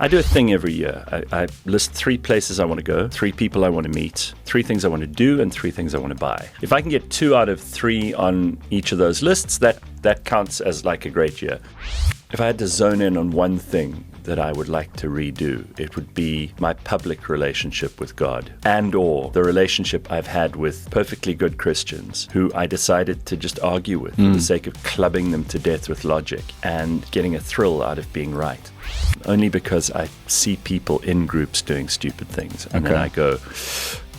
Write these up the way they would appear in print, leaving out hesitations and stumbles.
I do a thing every year. I list 3 places I want to go, 3 people I want to meet, 3 things I want to do, and 3 things I want to buy. If I can get 2 out of 3 on each of those lists, that counts as like a great year. If I had to zone in on one thing that I would like to redo, it would be my public relationship with God, and or the relationship I've had with perfectly good Christians who I decided to just argue with for the sake of clubbing them to death with logic and getting a thrill out of being right. Only because I see people in groups doing stupid things, and then I go,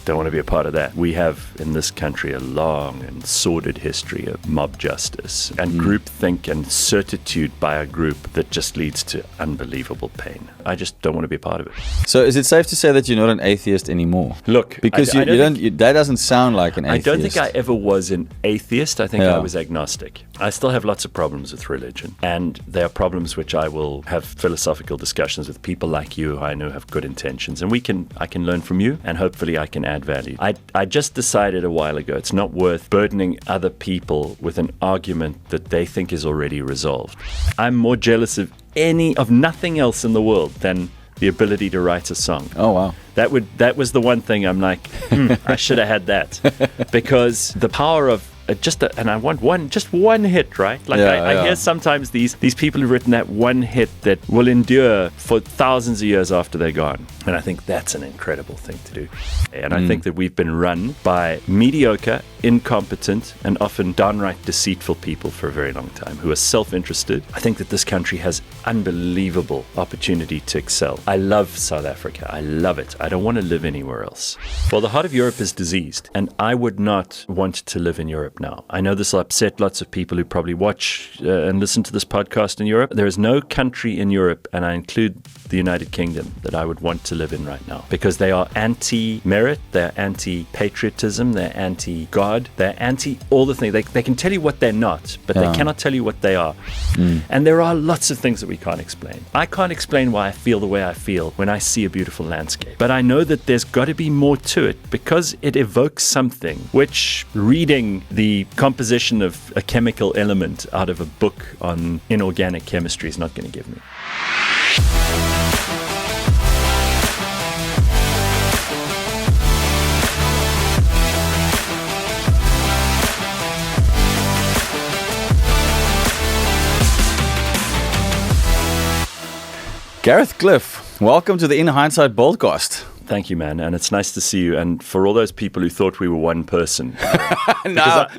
don't want to be a part of that. We have in this country a long and sordid history of mob justice and groupthink and certitude by a group that just leads to unbelievable pain. I just don't want to be a part of it. So is it safe to say that you're not an atheist anymore? Look, because that doesn't sound like an atheist. I don't think I ever was an atheist. I think I was agnostic. I still have lots of problems with religion, and there are problems which I will have philosophical discussions with people like you who I know have good intentions, and I can learn from you, and hopefully I can add value. I just decided a while ago it's not worth burdening other people with an argument that they think is already resolved. I'm more jealous of nothing else in the world than the ability to write a song. Oh, wow. That was the one thing I'm like, I should have had that. Because the power of and I want just one hit, right? Like I hear sometimes these people who've written that one hit that will endure for thousands of years after they're gone. And I think that's an incredible thing to do. And I think that we've been run by mediocre, incompetent, and often downright deceitful people for a very long time who are self-interested. I think that this country has unbelievable opportunity to excel. I love South Africa. I love it. I don't want to live anywhere else. Well, the heart of Europe is diseased, and I would not want to live in Europe now. I know this will upset lots of people who probably watch and listen to this podcast in Europe. There is no country in Europe, and I include the United Kingdom, that I would want to live in right now, because they are anti-merit, they're anti-patriotism, they're anti-God, they're anti all the things. They can tell you what they're not, but they cannot tell you what they are. And there are lots of things that we can't explain. I can't explain why I feel the way I feel when I see a beautiful landscape, but I know that there's got to be more to it, because it evokes something which reading the composition of a chemical element out of a book on inorganic chemistry is not going to give me. Gareth Cliff, welcome to the In HeinzSight BoldCast. Thank you, man, and it's nice to see you. And for all those people who thought we were one person, I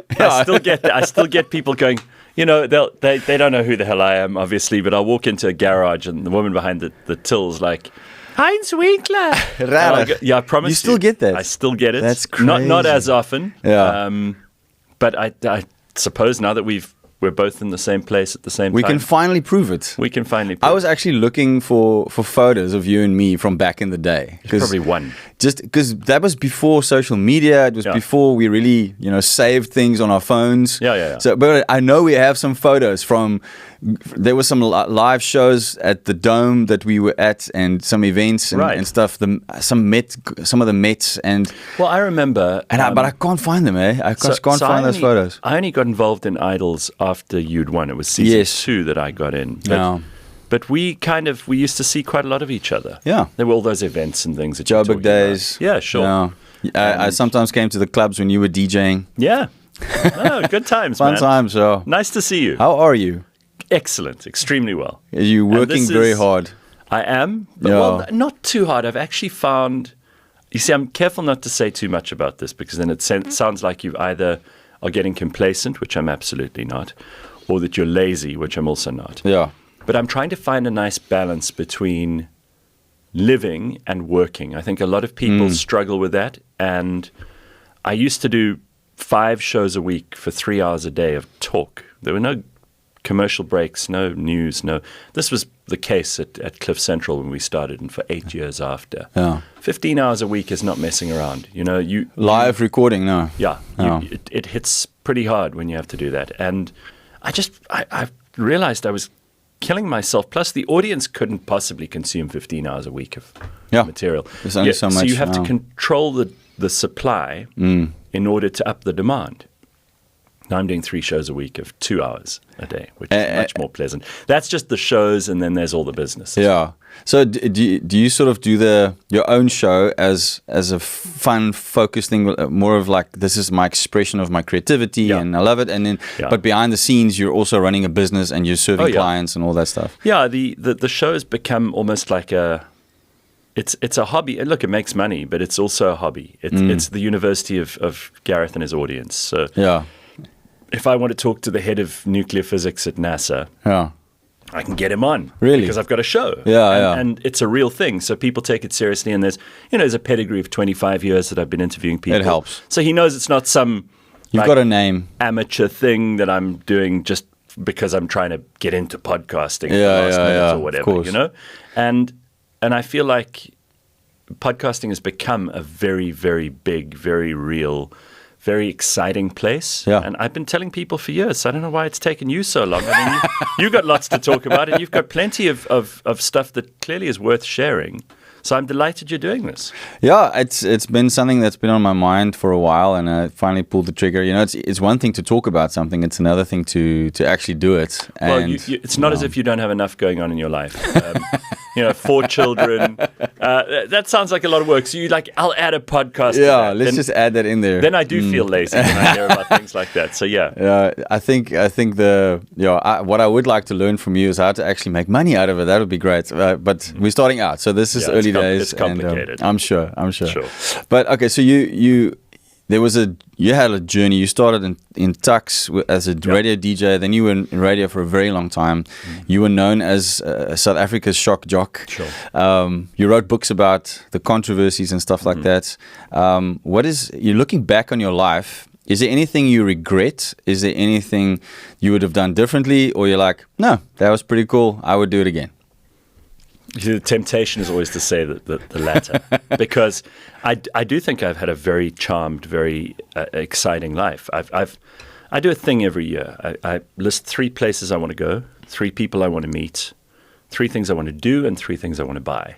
still get people going, you know, they don't know who the hell I am, obviously, but I'll walk into a garage and the woman behind the till's like, Heinz Winkler. I promise you. You still get that? I still get it. That's crazy. Not as often. Yeah. But I suppose now that we're both in the same place at the same time. We can finally prove it. I was actually looking for photos of you and me from back in the day. Probably one. Just because that was before social media. It was before we really, saved things on our phones. Yeah. So, but I know we have some photos from. There were some live shows at the Dome that we were at, and some events and stuff. Some of the Mets and. Well, I remember. But I can't find them. I can't find those photos. I only got involved in Idols after you'd won. It was season 2 that I got in. But we used to see quite a lot of each other. Yeah. There were all those events and things. Joburg days. Yeah, sure. Yeah. I sometimes came to the clubs when you were DJing. Yeah. Oh, good times, Fun man. times, so. Nice to see you. How are you? Excellent. Extremely well. Are you working very hard? I am. Well, not too hard. I've actually found... You see, I'm careful not to say too much about this, because then it sounds like you either are getting complacent, which I'm absolutely not, or that you're lazy, which I'm also not. Yeah. But I'm trying to find a nice balance between living and working. I think a lot of people struggle with that. And I used to do 5 shows a week for 3 hours a day of talk. There were no commercial breaks, no news, no. This was the case at Cliff Central when we started, and for 8 years after. Yeah. 15 hours a week is not messing around. Live recording, no. Yeah. It hits pretty hard when you have to do that. And I realized I was killing myself. Plus, the audience couldn't possibly consume 15 hours a week of material. There's only so much. So you have to control the supply in order to up the demand. Now I'm doing 3 shows a week of 2 hours a day, which is much more pleasant. That's just the shows, and then there's all the business. Yeah. So do you sort of do your own show as a fun, focused thing, more of like, this is my expression of my creativity, and I love it, and then but behind the scenes you're also running a business and you're serving clients and all that stuff? Yeah, the show has become almost like it's a hobby. And look, it makes money, but it's also a hobby. It's the university of Gareth and his audience. So if I want to talk to the head of nuclear physics at NASA, I can get him on. Really? Because I've got a show. And it's a real thing. So people take it seriously. And there's a pedigree of 25 years that I've been interviewing people. It helps. So he knows it's not some You've got a name. Amateur thing that I'm doing just because I'm trying to get into podcasting in the last minute or whatever, you know? And I feel like podcasting has become a very, very big, very real, very exciting place. And I've been telling people for years, so I don't know why it's taken you so long. I mean, you've got lots to talk about, and you've got plenty of stuff that clearly is worth sharing. So I'm delighted you're doing this. Yeah, it's been something that's been on my mind for a while, and I finally pulled the trigger. You know, it's one thing to talk about something; it's another thing to actually do it. And, well, it's not as if you don't have enough going on in your life. 4 children. That sounds like a lot of work. So I'll add a podcast. Yeah, let's just add that in there. Then I do feel lazy when I hear about things like that. So I think what I would like to learn from you is how to actually make money out of it. That would be great. But we're starting out, so this is early days. It's complicated. And, I'm sure. Sure. But okay, so you had a journey. You started in Tux as a radio DJ. Then you were in radio for a very long time. You were known as South Africa's shock jock. Sure. You wrote books about the controversies and stuff like that. You're looking back on your life, is there anything you regret? Is there anything you would have done differently? Or you're like, no, that was pretty cool, I would do it again? The temptation is always to say the latter, because I do think I've had a very charmed, very exciting life. I do a thing every year. I list 3 places I want to go, 3 people I want to meet, 3 things I want to do, and 3 things I want to buy.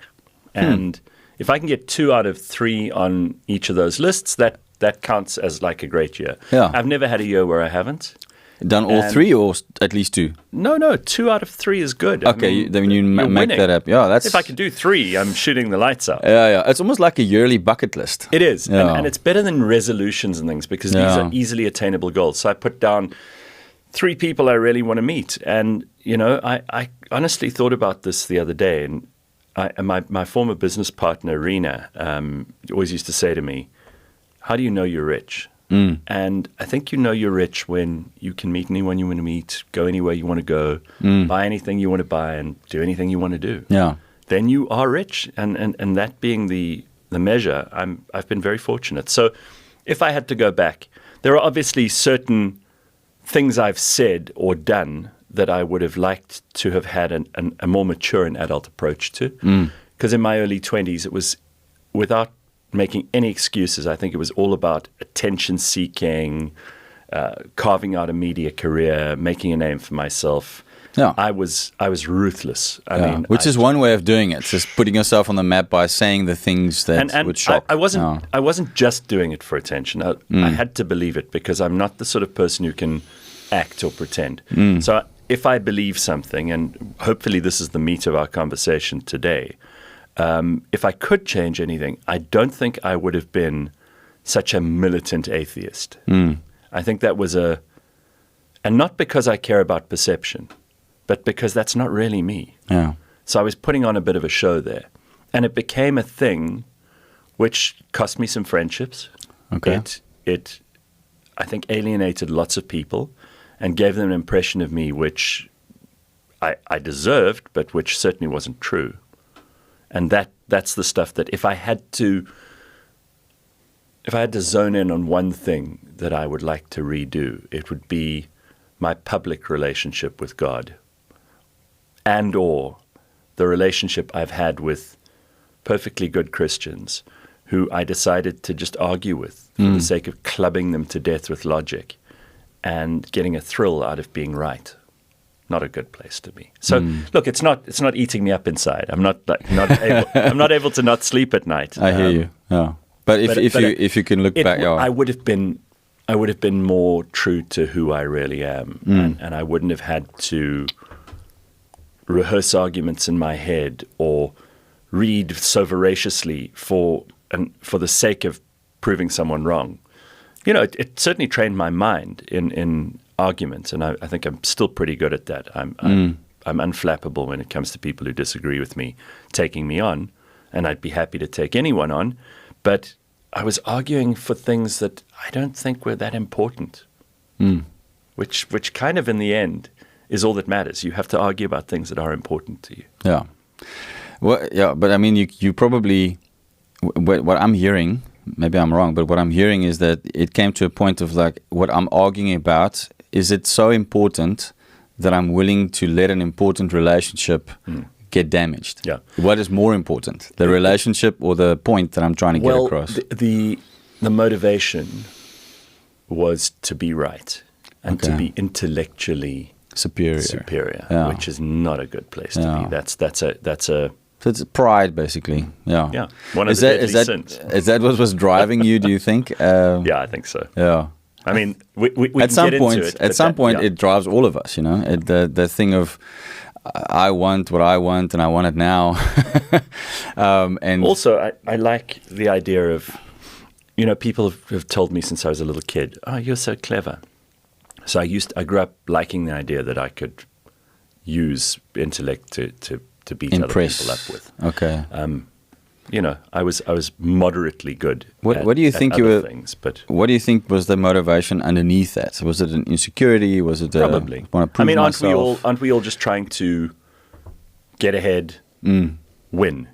And if I can get 2 out of 3 on each of those lists, that counts as like a great year. Yeah. I've never had a year where I haven't. Done all 3 or at least 2? No, 2 out of 3 is good. Okay, then you make that up. Yeah, that's. If I can do 3, I'm shooting the lights out. Yeah. It's almost like a yearly bucket list. It is, and it's better than resolutions and things, because these are easily attainable goals. So I put down 3 people I really want to meet, and I honestly thought about this the other day, and my former business partner Rena always used to say to me, "How do you know you're rich?" And I think you know you're rich when you can meet anyone you want to meet, go anywhere you want to go, buy anything you want to buy, and do anything you want to do. Yeah. Then you are rich, and that being the measure, I've been very fortunate. So if I had to go back, there are obviously certain things I've said or done that I would have liked to have had a more mature and adult approach to. Because in my early 20s, it was without making any excuses. I think it was all about attention seeking, carving out a media career, making a name for myself. Yeah. I was ruthless. I mean, which is one way of doing it, just putting yourself on the map by saying the things that would shock. I wasn't just doing it for attention. I had to believe it, because I'm not the sort of person who can act or pretend. So if I believe something, and hopefully this is the meat of our conversation today, if I could change anything, I don't think I would have been such a militant atheist. I think that was and not because I care about perception, but because that's not really me. Yeah. So I was putting on a bit of a show there, and it became a thing which cost me some friendships. Okay. It I think alienated lots of people and gave them an impression of me which I deserved, but which certainly wasn't true. And that's the stuff that if I had to zone in on one thing that I would like to redo, it would be my public relationship with God, and or the relationship I've had with perfectly good Christians who I decided to just argue with for the sake of clubbing them to death with logic and getting a thrill out of being right. Not a good place to be. So look, it's not eating me up inside. I'm not able to not sleep at night. I hear you. Yeah. But if you can look back, I would have been I would have been more true to who I really am, and I wouldn't have had to rehearse arguments in my head or read so voraciously for the sake of proving someone wrong. It certainly trained my mind in arguments, and I think I'm still pretty good at that. I'm unflappable when it comes to people who disagree with me taking me on, and I'd be happy to take anyone on, but I was arguing for things that I don't think were that important, which kind of in the end is all that matters. You have to argue about things that are important to you. Yeah. Well, yeah, but I mean, you probably, what I'm hearing, maybe I'm wrong, but what I'm hearing is that it came to a point of like, what I'm arguing about, is it so important that I'm willing to let an important relationship get damaged? Yeah. What is more important, the relationship or the point that I'm trying to get across? The motivation was to be right and to be intellectually superior, yeah. which is not a good place to be. That's a So it's pride, basically. Yeah. Yeah. One of the deadly sins. Is that what was driving you, do you think? Yeah, I think so. Yeah. I mean, we at some get point, into it. At some point, it drives all of us, the thing of, I want what I want and I want it now. And also, I like the idea of, people have told me since I was a little kid, oh, you're so clever. So I grew up liking the idea that I could use intellect to beat other people up with. Okay. I was moderately good. What do you think you were? Things, but what do you think was the motivation underneath that? Was it an insecurity? Was it probably? Want to prove myself? Aren't we all just trying to get ahead, win?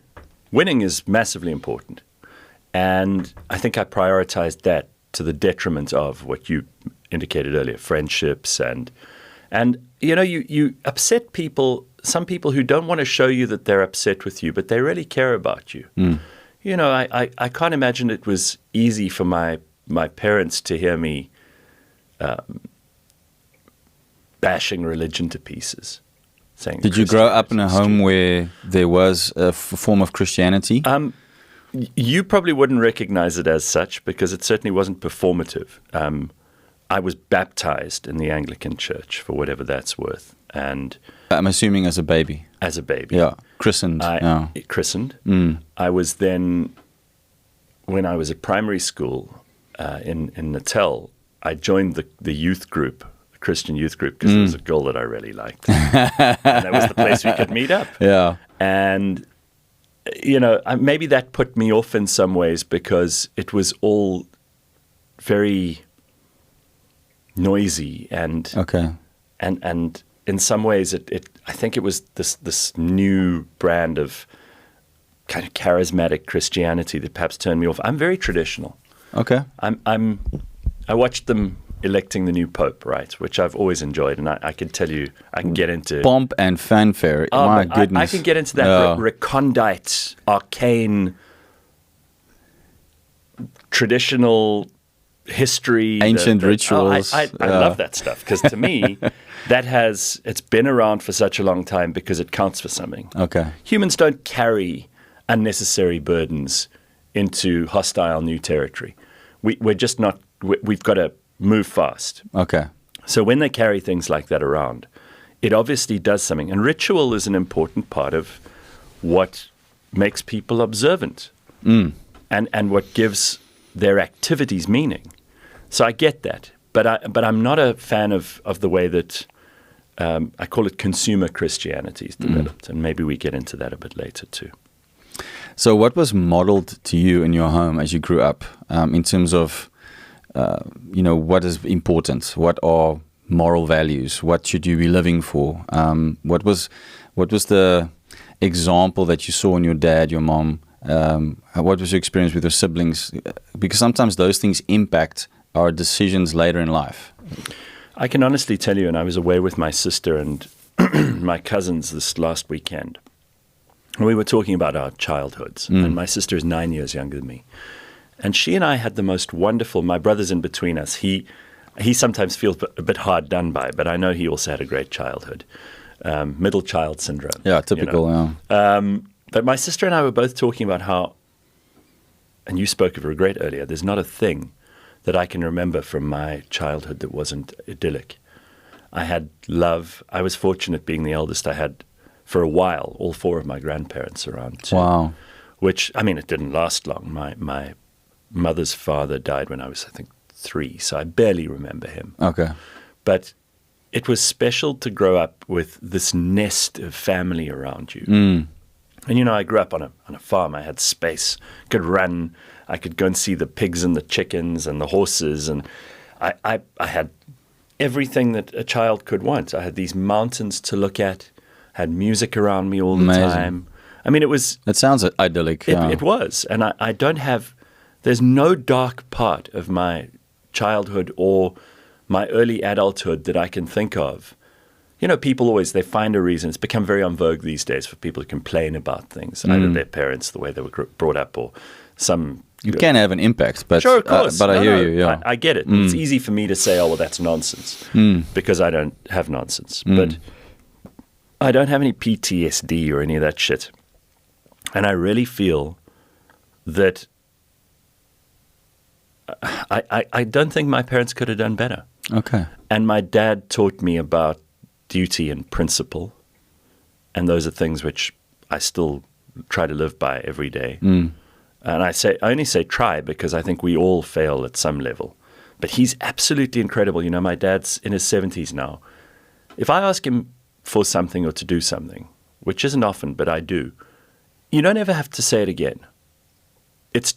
Winning is massively important, and I think I prioritized that to the detriment of what you indicated earlier, friendships and you upset people. Some people who don't want to show you that they're upset with you, but they really care about you. I can't imagine it was easy for my parents to hear me bashing religion to pieces. Saying, did you grow up in a home where there was a form of Christianity? You probably wouldn't recognize it as such because it certainly wasn't performative. I was baptized in the Anglican Church, for whatever that's worth. And I'm assuming as a baby. As a baby. Yeah, christened. Christened. I was then, when I was at primary school in Natal, I joined the youth group, the Christian youth group, because there was a girl that I really liked. And that was the place we could meet up. Yeah. And, maybe that put me off in some ways because it was all very noisy and in some ways I think it was this new brand of kind of charismatic Christianity that perhaps turned me off. I'm very traditional. Okay. I watched them electing the new pope, right, which I've always enjoyed, and I can tell you I can get into pomp and fanfare. My goodness. I can get into that recondite, arcane, traditional history, ancient rituals. I love that stuff because to me, it's been around for such a long time because it counts for something. Okay. Humans don't carry unnecessary burdens into hostile new territory. We're just not. We've got to move fast. Okay. So when they carry things like that around, it obviously does something. And ritual is an important part of what makes people observant and what gives their activities meaning. So I get that, but I'm not a fan of the way that I call it consumer Christianity is developed, and maybe we get into that a bit later too. So what was modeled to you in your home as you grew up in terms of, what is important? What are moral values? What should you be living for? What was the example that you saw in your dad, your mom? What was your experience with your siblings? Because sometimes those things impact our decisions later in life. I can honestly tell you, and I was away with my sister and my cousins this last weekend. We were talking about our childhoods, and my sister is 9 years younger than me. And she and I had the most wonderful, my brother's in between us. He sometimes feels a bit hard done by, but I know he also had a great childhood. Middle child syndrome. Yeah, typical, yeah. But my sister and I were both talking about how, and you spoke of regret earlier, there's not a thing that I can remember from my childhood that wasn't idyllic. I had love. I was fortunate being the eldest. I had, for a while, all 4 of my grandparents around too. Wow. Which, I mean, it didn't last long. My mother's father died when I was, I think, 3, so I barely remember him. Okay. But it was special to grow up with this nest of family around you. And, you know, I grew up on a farm. I had space, could run. I could go and see the pigs and the chickens and the horses. And I had everything that a child could want. I had these mountains to look at, had music around me all the time. I mean, it was... It sounds idyllic. It was. And I don't have... There's no dark part of my childhood or my early adulthood that I can think of. You know, people always, they find a reason. It's become very en vogue these days for people to complain about things, either their parents, the way they were brought up, or some... You can have an impact, but sure, of course. But I hear you, yeah. I get it. It's easy for me to say, oh, well, that's nonsense, because I don't have nonsense. But I don't have any PTSD or any of that shit. And I really feel that I don't think my parents could have done better. Okay. And my dad taught me about duty and principle. And those are things which I still try to live by every day. And I only say try because I think we all fail at some level. But he's absolutely incredible. You know, my dad's in his 70s now. If I ask him for something or to do something, which isn't often, but I do, you don't ever have to say it again. It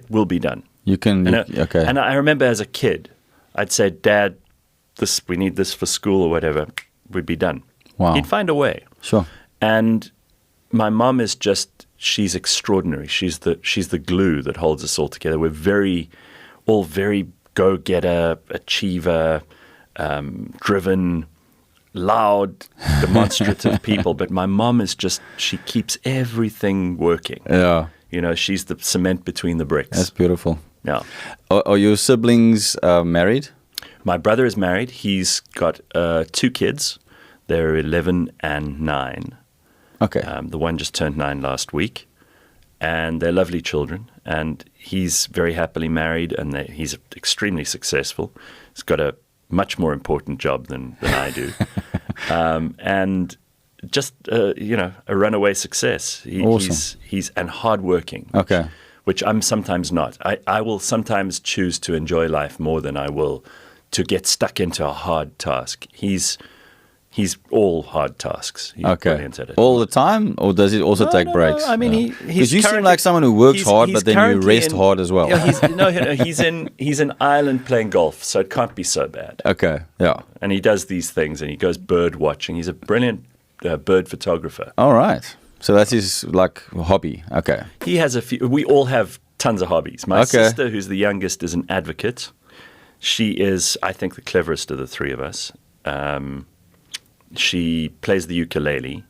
will be done. You can, okay. And I remember as a kid, I'd say, Dad, we need this for school or whatever. We'd be done. Wow. He'd find a way. Sure. And my mom is she's extraordinary. She's the glue that holds us all together. We're all very go-getter, achiever, driven, loud, demonstrative people. But my mom is she keeps everything working. Yeah. You know, she's the cement between the bricks. That's beautiful. Yeah. Are your siblings married? My brother is married. He's got 2 kids. They're 11 and 9. Okay. The one just turned 9 last week. And they're lovely children. And he's very happily married, and he's extremely successful. He's got a much more important job than I do. And just, a runaway success. Awesome. He's and hardworking. Okay. Which I'm sometimes not. I will sometimes choose to enjoy life more than I will to get stuck into a hard task. He's all hard tasks. He's brilliant at it. All the time, or does it also take breaks? No, I mean, because you seem like someone who works hard, but then you rest hard as well. Yeah, he's in Ireland playing golf, so it can't be so bad. Okay, yeah. And he does these things, and he goes bird watching. He's a brilliant bird photographer. All right. So that's his hobby. Okay. He has a few. We all have tons of hobbies. My sister, who's the youngest, is an advocate. She is, I think, the cleverest of the 3 of us. She plays the ukulele.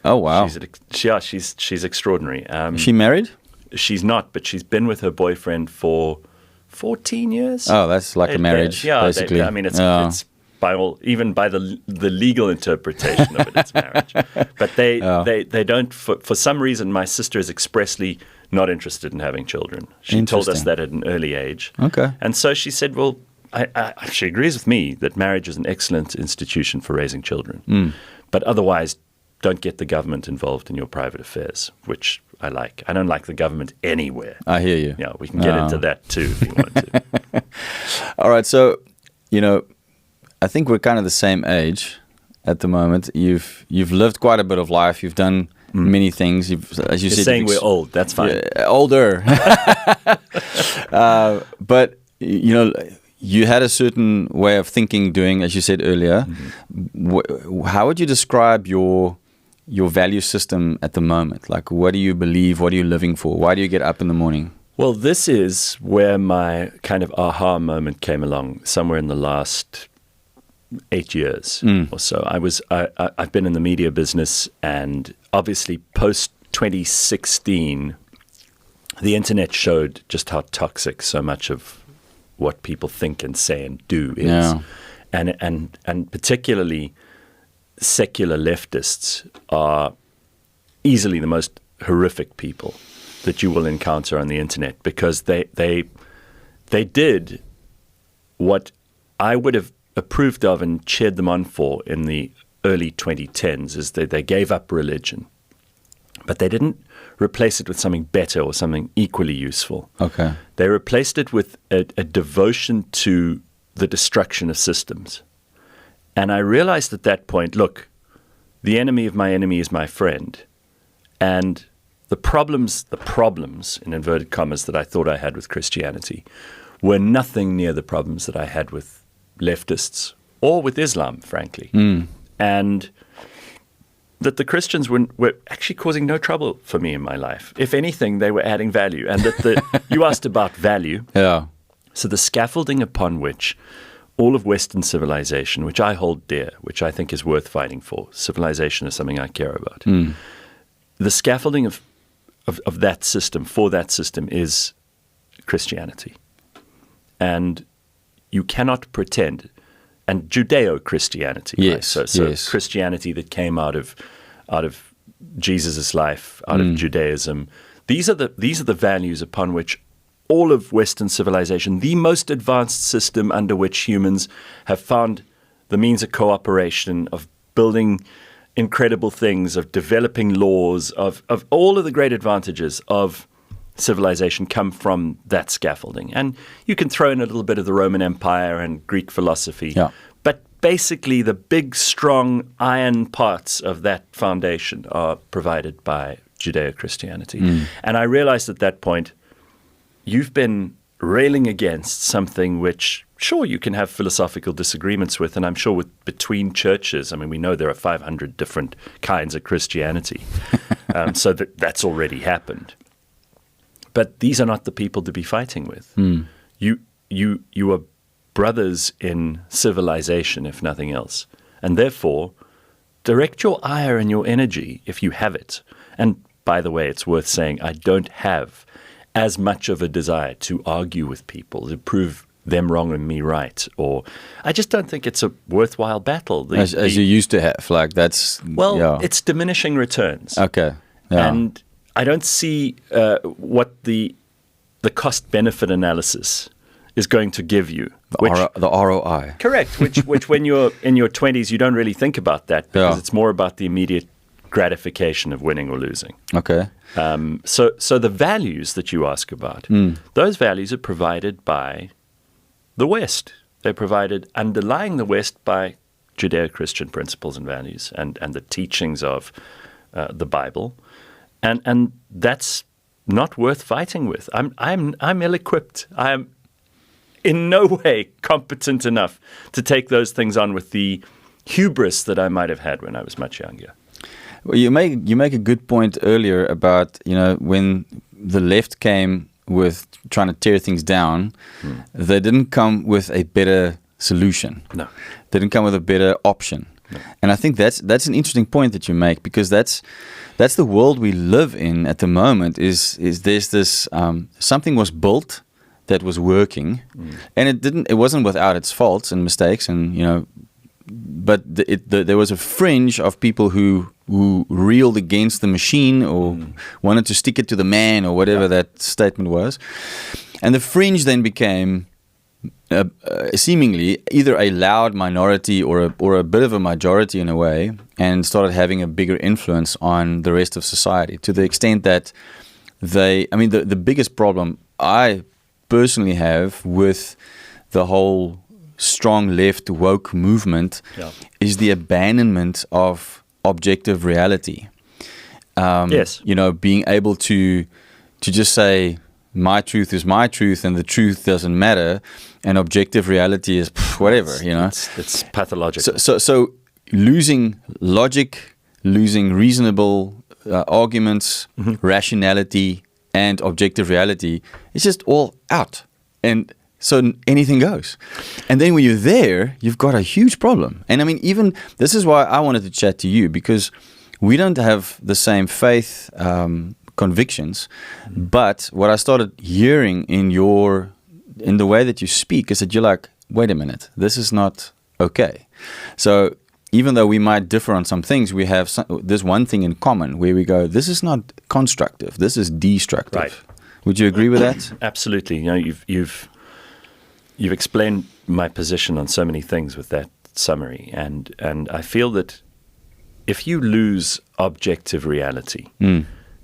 Oh wow! She's extraordinary. Is she married? She's not, but she's been with her boyfriend for 14 years. Oh, that's like a marriage, basically. I mean, it's even by the legal interpretation of it, it's marriage. But they don't. For some reason, my sister is expressly not interested in having children. She told us that at an early age. Okay, and so she said, well. She agrees with me that marriage is an excellent institution for raising children. But otherwise, don't get the government involved in your private affairs, which I like. I don't like the government anywhere. I hear you. Yeah, we can get into that too if you want to. All right, so, I think we're kind of the same age at the moment. You've lived quite a bit of life. You've done many things. As you said, saying we're old. That's fine. Older. But, you had a certain way of thinking, doing, as you said earlier. How would you describe your value system at the moment? Like, what do you believe? What are you living for? Why do you get up in the morning? Well, this is where my kind of aha moment came along, somewhere in the last 8 years or so. I've been in the media business, and obviously post-2016, the internet showed just how toxic so much of what people think and say and do is. Yeah. And particularly secular leftists are easily the most horrific people that you will encounter on the internet, because they did what I would have approved of and cheered them on for in the early 2010s is that they gave up religion, but they didn't replace it with something better or something equally useful. Okay. They replaced it with a devotion to the destruction of systems. And I realized at that point, look, the enemy of my enemy is my friend. And the problems, in inverted commas, that I thought I had with Christianity were nothing near the problems that I had with leftists or with Islam, frankly. And that the Christians were actually causing no trouble for me in my life. If anything, they were adding value. And that you asked about value. Yeah. So the scaffolding upon which all of Western civilization, which I hold dear, which I think is worth fighting for, civilization is something I care about. The scaffolding of that system, for that system, is Christianity. And you cannot pretend, and Judeo-Christianity, yes, right? So yes. Christianity that came out of Jesus' life, out of Judaism. These are the values upon which all of Western civilization, the most advanced system under which humans have found the means of cooperation, of building incredible things, of developing laws, of all of the great advantages of civilization come from that scaffolding. And you can throw in a little bit of the Roman Empire and Greek philosophy. Yeah. But basically the big, strong, iron parts of that foundation are provided by Judeo-Christianity. And I realized at that point, you've been railing against something which, sure, you can have philosophical disagreements with, and I'm sure between churches. I mean, we know there are 500 different kinds of Christianity, so that's already happened. But these are not the people to be fighting with. You are brothers in civilization, if nothing else, and therefore direct your ire and your energy, if you have it. And by the way, it's worth saying I don't have as much of a desire to argue with people, to prove them wrong and me right, or I just don't think it's a worthwhile battle. As you used to have, like that's... Well, yeah. It's diminishing returns. Okay. Yeah. And I don't see what the cost-benefit analysis is going to give you. The ROI. Correct, which when you're in your 20s, you don't really think about that because it's more about the immediate gratification of winning or losing. Okay. So the values that you ask about, those values are provided by the West. They're provided underlying the West by Judeo-Christian principles and values and the teachings of the Bible, and that's not worth fighting with. I'm ill-equipped. I am in no way competent enough to take those things on with the hubris that I might have had when I was much younger. Well, you make a good point earlier about, when the left came with trying to tear things down, they didn't come with a better solution. No. They didn't come with a better option. No. And I think that's an interesting point that you make, because that's the world we live in at the moment. Is there's this something was built that was working, and it wasn't without its faults and mistakes, and but there was a fringe of people who reeled against the machine or wanted to stick it to the man or whatever that statement was. And the fringe then became seemingly either a loud minority or a bit of a majority in a way, and started having a bigger influence on the rest of society, to the extent that the biggest problem I personally have with the whole strong left woke movement is the abandonment of objective reality. Yes. Being able to just say my truth is my truth and the truth doesn't matter, and objective reality is whatever. It's pathological. So losing logic, losing reasonable arguments, rationality, and objective reality is just all out, and so anything goes. And then when you're there, you've got a huge problem. And I mean, even this is why I wanted to chat to you, because we don't have the same faith convictions. But what I started hearing in the way that you speak is that you're like, wait a minute, this is not okay. So even though we might differ on some things, we have this one thing in common where we go, this is not constructive, this is destructive. Right. Would you agree with that? Absolutely. you've explained my position on so many things with that summary, and I feel that if you lose objective reality,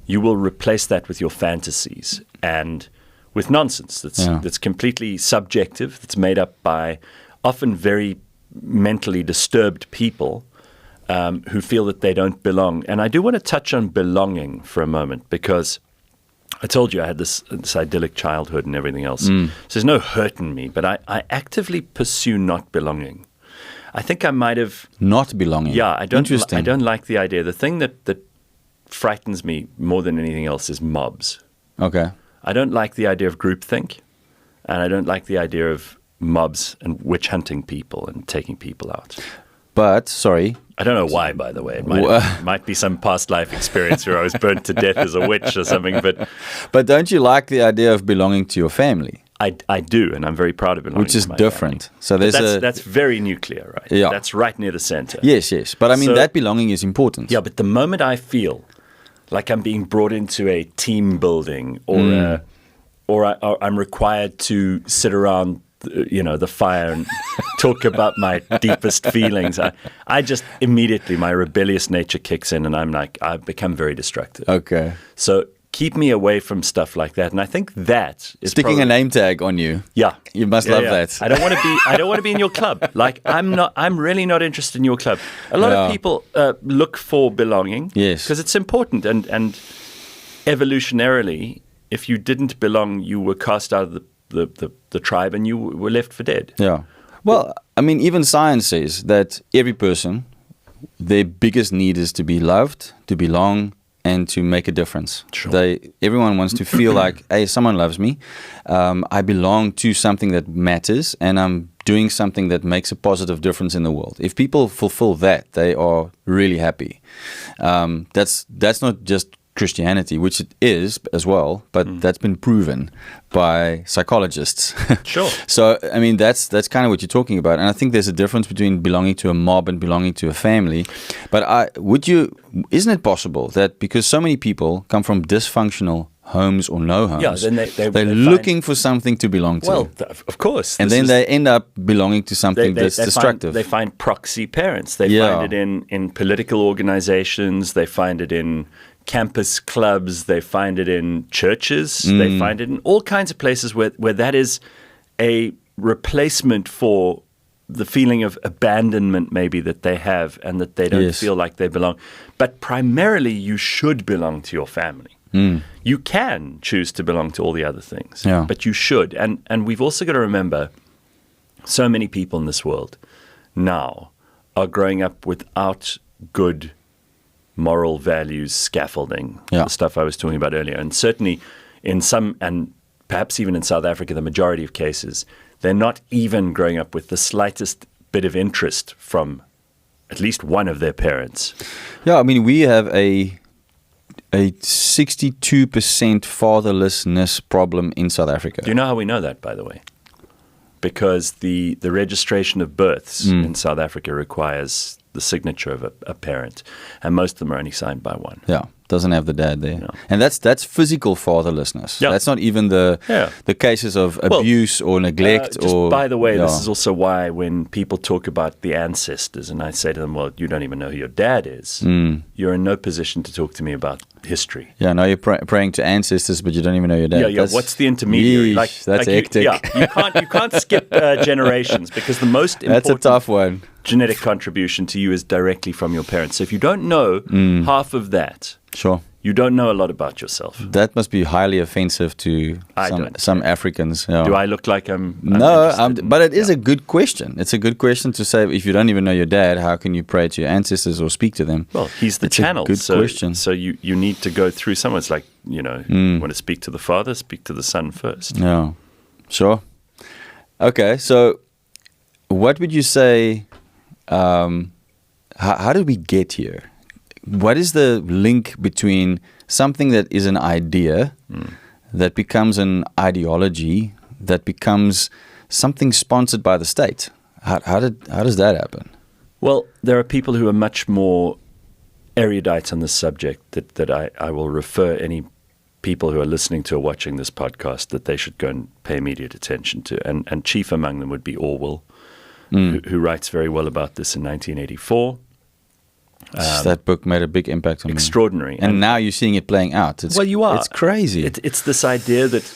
you will replace that with your fantasies and with nonsense that's completely subjective, that's made up by often very mentally disturbed people who feel that they don't belong. And I do want to touch on belonging for a moment, because I told you I had this idyllic childhood and everything else. So there's no hurt in me, but I actively pursue not belonging. I think I might have... Not belonging? Yeah, I don't like the idea. The thing that frightens me more than anything else is mobs. Okay. I don't like the idea of groupthink, and I don't like the idea of mobs and witch hunting people and taking people out. But, sorry... I don't know why, by the way. It might be some past life experience where I was burnt to death as a witch or something. But don't you like the idea of belonging to your family? I do, and I'm very proud of belonging to my family. Which is different. Family. So that's very nuclear, right? Yeah. That's right near the center. Yes. But I mean, that belonging is important. Yeah, but the moment I feel like I'm being brought into a team building or I'm required to sit around the fire and talk about my deepest feelings, I just immediately, my rebellious nature kicks in, and I become very destructive. Okay. So keep me away from stuff like that. And I think that is sticking a name tag on you. Yeah. You must love that. I don't want to be in your club. Like, I'm really not interested in your club. A lot of people look for belonging. Yes. Because it's important. And evolutionarily, if you didn't belong, you were cast out of the tribe and you were left for dead. Yeah. Well, I mean, even science says that every person, their biggest need is to be loved, to belong, and to make a difference. Sure. Everyone wants to feel like, hey, someone loves me. I belong to something that matters, and I'm doing something that makes a positive difference in the world. If people fulfill that, they are really happy. That's not just Christianity, which it is as well, but that's been proven by psychologists. Sure. So, I mean, that's kind of what you're talking about. And I think there's a difference between belonging to a mob and belonging to a family. But isn't it possible that because so many people come from dysfunctional homes or no homes, then they're looking for something to belong to? Well, of course. And then they end up belonging to something that's destructive. They find proxy parents. They find it in political organizations. They find it in campus clubs, they find it in churches, they find it in all kinds of places where that is a replacement for the feeling of abandonment maybe that they have and that they don't feel like they belong. But primarily you should belong to your family. You can choose to belong to all the other things, but you should. And we've also got to remember so many people in this world now are growing up without good moral values, scaffolding, the stuff I was talking about earlier. And certainly in some, and perhaps even in South Africa, the majority of cases, they're not even growing up with the slightest bit of interest from at least one of their parents. Yeah, I mean, we have a 62% fatherlessness problem in South Africa. Do you know how we know that, by the way? Because the registration of births in South Africa requires the signature of a parent, and most of them are only signed by one. Yeah, doesn't have the dad there. No. And that's physical fatherlessness. Yeah. That's not even the cases of abuse or neglect. By the way, this is also why when people talk about the ancestors, and I say to them, well, you don't even know who your dad is, you're in no position to talk to me about history. Yeah, now you're praying to ancestors, but you don't even know your dad. Yeah, what's the intermediary? That's hectic. You can't skip generations, because the most important... That's a tough one. Genetic contribution to you is directly from your parents. So if you don't know half of that, you don't know a lot about yourself. That must be highly offensive to some Africans. Yeah. Do I look like I'm but it is a good question. It's a good question to say, if you don't even know your dad, how can you pray to your ancestors or speak to them? Well, he's the channel. Good question. So you need to go through someone. It's like, you want to speak to the father, speak to the son first. Yeah, sure. Okay, so what would you say... how did we get here? What is the link between something that is an idea that becomes an ideology that becomes something sponsored by the state? How does that happen? Well, there are people who are much more erudite on this subject that I will refer any people who are listening to or watching this podcast that they should go and pay immediate attention to. And chief among them would be Orwell, who writes very well about this in 1984. That book made a big impact on me. Extraordinary. And now you're seeing it playing out. You are. It's crazy. It's this idea that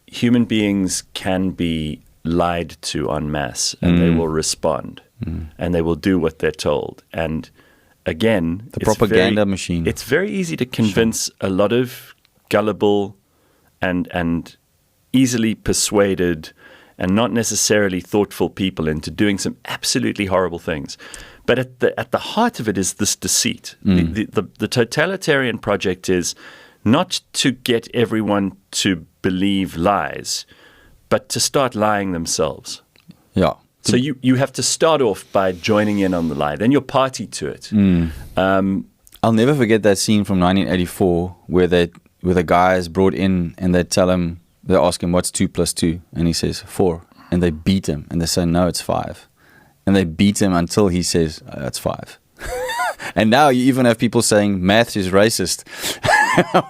human beings can be lied to en masse, and they will respond, and they will do what they're told. And again, the propaganda machine. It's very easy to convince a lot of gullible and easily persuaded and not necessarily thoughtful people into doing some absolutely horrible things. But at the heart of it is this deceit. The totalitarian project is not to get everyone to believe lies, but to start lying themselves. Yeah. So you have to start off by joining in on the lie. Then you're party to it. I'll never forget that scene from 1984 where the guy is brought in and they ask him, what's 2 + 2? And he says, 4. And they beat him and they say, no, it's 5. And they beat him until he says, that's 5. And now you even have people saying math is racist.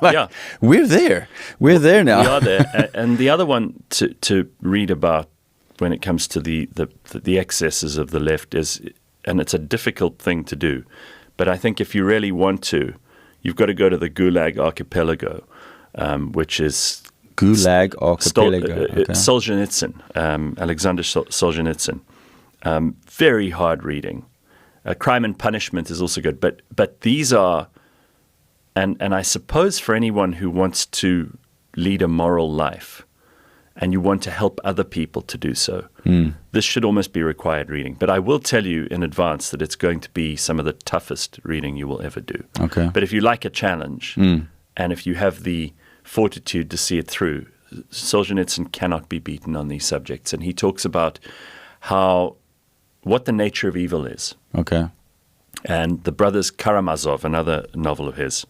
Like, we're there. We're there now. We are there. And the other one to read about when it comes to the excesses of the left is, and it's a difficult thing to do, but I think if you really want to, you've got to go to the Gulag Archipelago, which is Gulag Archipelago. Solzhenitsyn, Alexander Solzhenitsyn. Very hard reading. Crime and Punishment is also good, but these are, and I suppose for anyone who wants to lead a moral life, and you want to help other people to do so, this should almost be required reading. But I will tell you in advance that it's going to be some of the toughest reading you will ever do. Okay. But if you like a challenge, and if you have the fortitude to see it through, Solzhenitsyn cannot be beaten on these subjects. And he talks about what the nature of evil is. Okay. And The Brothers Karamazov, another novel of his,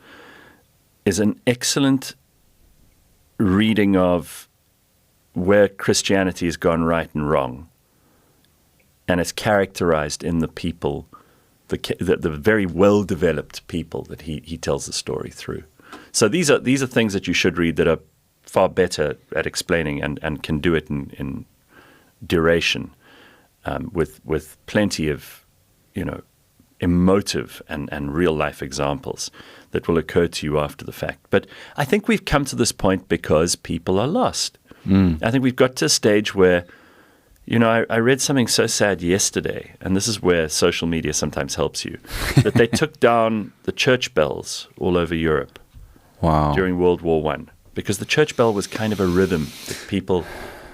is an excellent reading of where Christianity has gone right and wrong. And it's characterized in the people, the very well-developed people that he tells the story through. So these are things that you should read that are far better at explaining and can do it in duration, with plenty of, emotive and real-life examples that will occur to you after the fact. But I think we've come to this point because people are lost. I think we've got to a stage where, I read something so sad yesterday, and this is where social media sometimes helps you, that they took down the church bells all over Europe during World War I, because the church bell was kind of a rhythm that people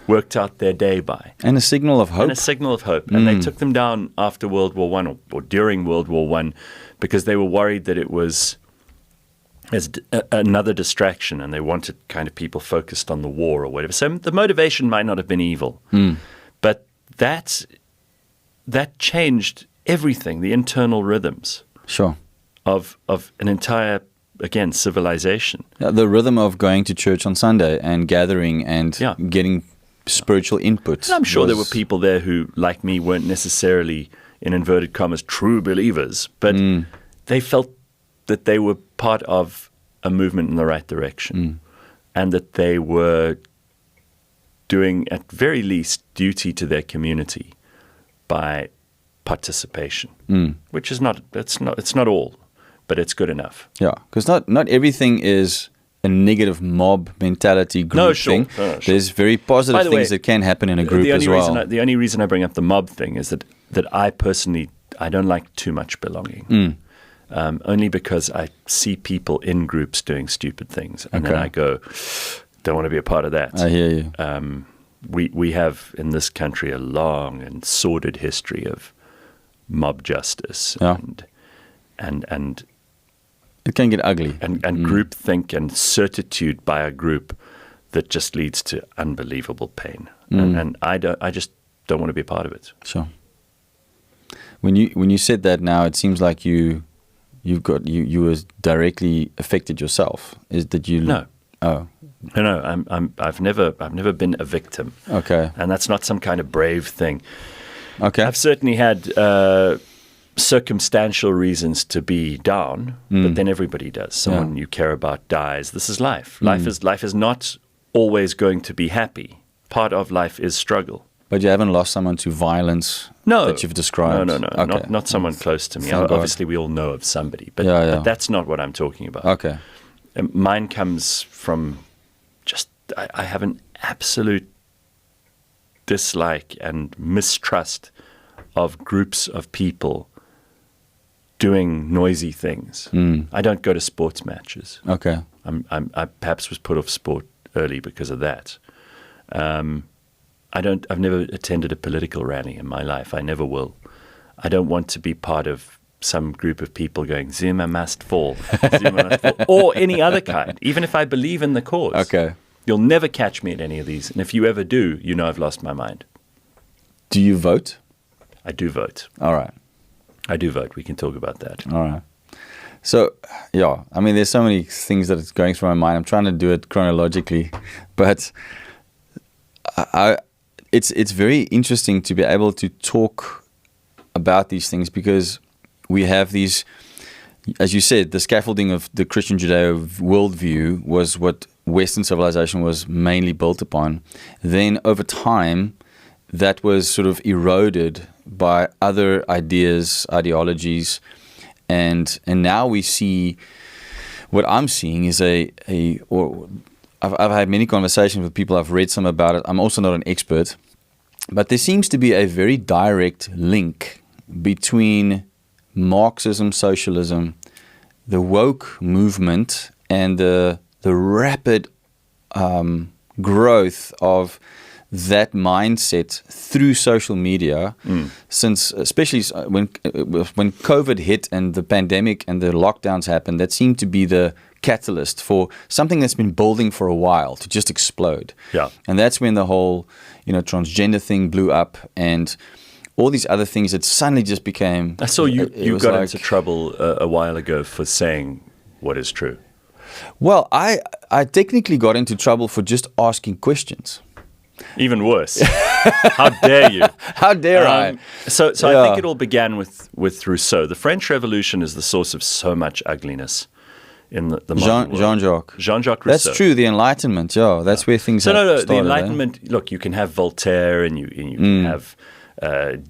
worked out their day by. And a signal of hope. And they took them down after World War I or during World War I because they were worried that it was as another distraction, and they wanted kind of people focused on the war or whatever. So the motivation might not have been evil, but that changed everything, the internal rhythms of an entire, again, civilization. The rhythm of going to church on Sunday and gathering and getting spiritual input. And I'm sure there were people there who, like me, weren't necessarily, in inverted commas, true believers, but they felt that they were part of a movement in the right direction, and that they were doing, at very least, duty to their community by participation, which is it's not all, but it's good enough. Yeah, because not everything is a negative mob mentality group thing. Sure. There's very positive things that can happen in a group as well. The only reason I bring up the mob thing is that I personally, I don't like too much belonging. Only because I see people in groups doing stupid things, and then I go, don't want to be a part of that. I hear you. We have in this country a long and sordid history of mob justice, and it can get ugly, and groupthink and certitude by a group that just leads to unbelievable pain, and I just don't want to be a part of it. Sure. When you said that, now it seems like you was directly affected yourself. Is that you? No. Oh. No. I've never been a victim. Okay. And that's not some kind of brave thing. Okay. I've certainly had circumstantial reasons to be down, but then everybody does. Someone you care about dies. This is life. Life is not always going to be happy. Part of life is struggle. But you haven't lost someone to violence that you've described? No. Okay. Not someone close to me. Obviously, we all know of somebody, but that's not what I'm talking about. Okay. Mine comes from just, I have an absolute dislike and mistrust of groups of people doing noisy things. I don't go to sports matches. Okay. I perhaps was put off sport early because of that. I've never attended a political rally in my life. I never will. I don't want to be part of some group of people going, Zuma must fall, Zuma must fall, or any other kind, even if I believe in the cause. Okay. You'll never catch me at any of these. And if you ever do, you know I've lost my mind. Do you vote? I do vote. All right. I do vote. We can talk about that. All right. So, I mean, there's so many things that is going through my mind. I'm trying to do it chronologically, but it's very interesting to be able to talk about these things because we have these, as you said, the scaffolding of the Christian-Judeo worldview was what Western civilization was mainly built upon. Then over time, that was sort of eroded by other ideas, ideologies, and now we see, what I'm seeing is I've had many conversations with people, I've read some about it, I'm also not an expert, but there seems to be a very direct link between Marxism, socialism, the woke movement, and the rapid growth of that mindset through social media, since especially when COVID hit and the pandemic and the lockdowns happened, that seemed to be the catalyst for something that's been building for a while to just explode. Yeah. And that's when the whole, transgender thing blew up and all these other things that suddenly just became... I saw you got into trouble a while ago for saying what is true. Well, I technically got into trouble for just asking questions. Even worse. How dare you? How dare I? So I think it all began with Rousseau. The French Revolution is the source of so much ugliness in the modern world. Jean-Jacques Rousseau. That's true. The Enlightenment, that's where things started. The Enlightenment, look, you can have Voltaire and you can have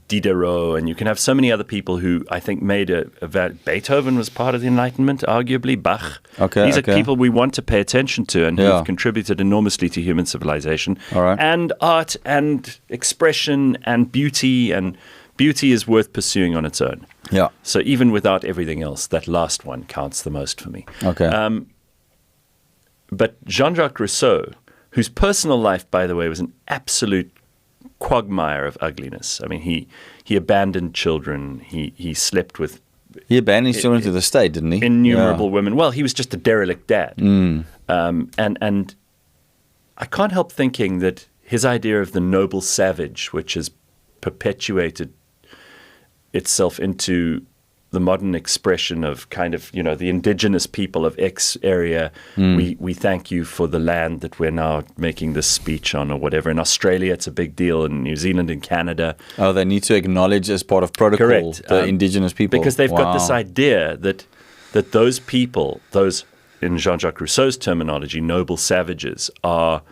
Diderot, and you can have so many other people who I think made Beethoven was part of the Enlightenment, arguably, Bach. These are people we want to pay attention to and who've contributed enormously to human civilization. And art and expression and beauty is worth pursuing on its own. Yeah. So even without everything else, that last one counts the most for me. Okay. But Jean-Jacques Rousseau, whose personal life, by the way, was an absolute quagmire of ugliness. I mean, he abandoned children. He slept with... He abandoned his children to the state, didn't he? Innumerable women. Well, he was just a derelict dad. And I can't help thinking that his idea of the noble savage, which has perpetuated itself into the modern expression of kind of, the indigenous people of X area. We thank you for the land that we're now making this speech on or whatever. In Australia, it's a big deal. In New Zealand and Canada. Oh, they need to acknowledge as part of protocol the indigenous people. Because they've got this idea that those people, those, in Jean-Jacques Rousseau's terminology, noble savages, are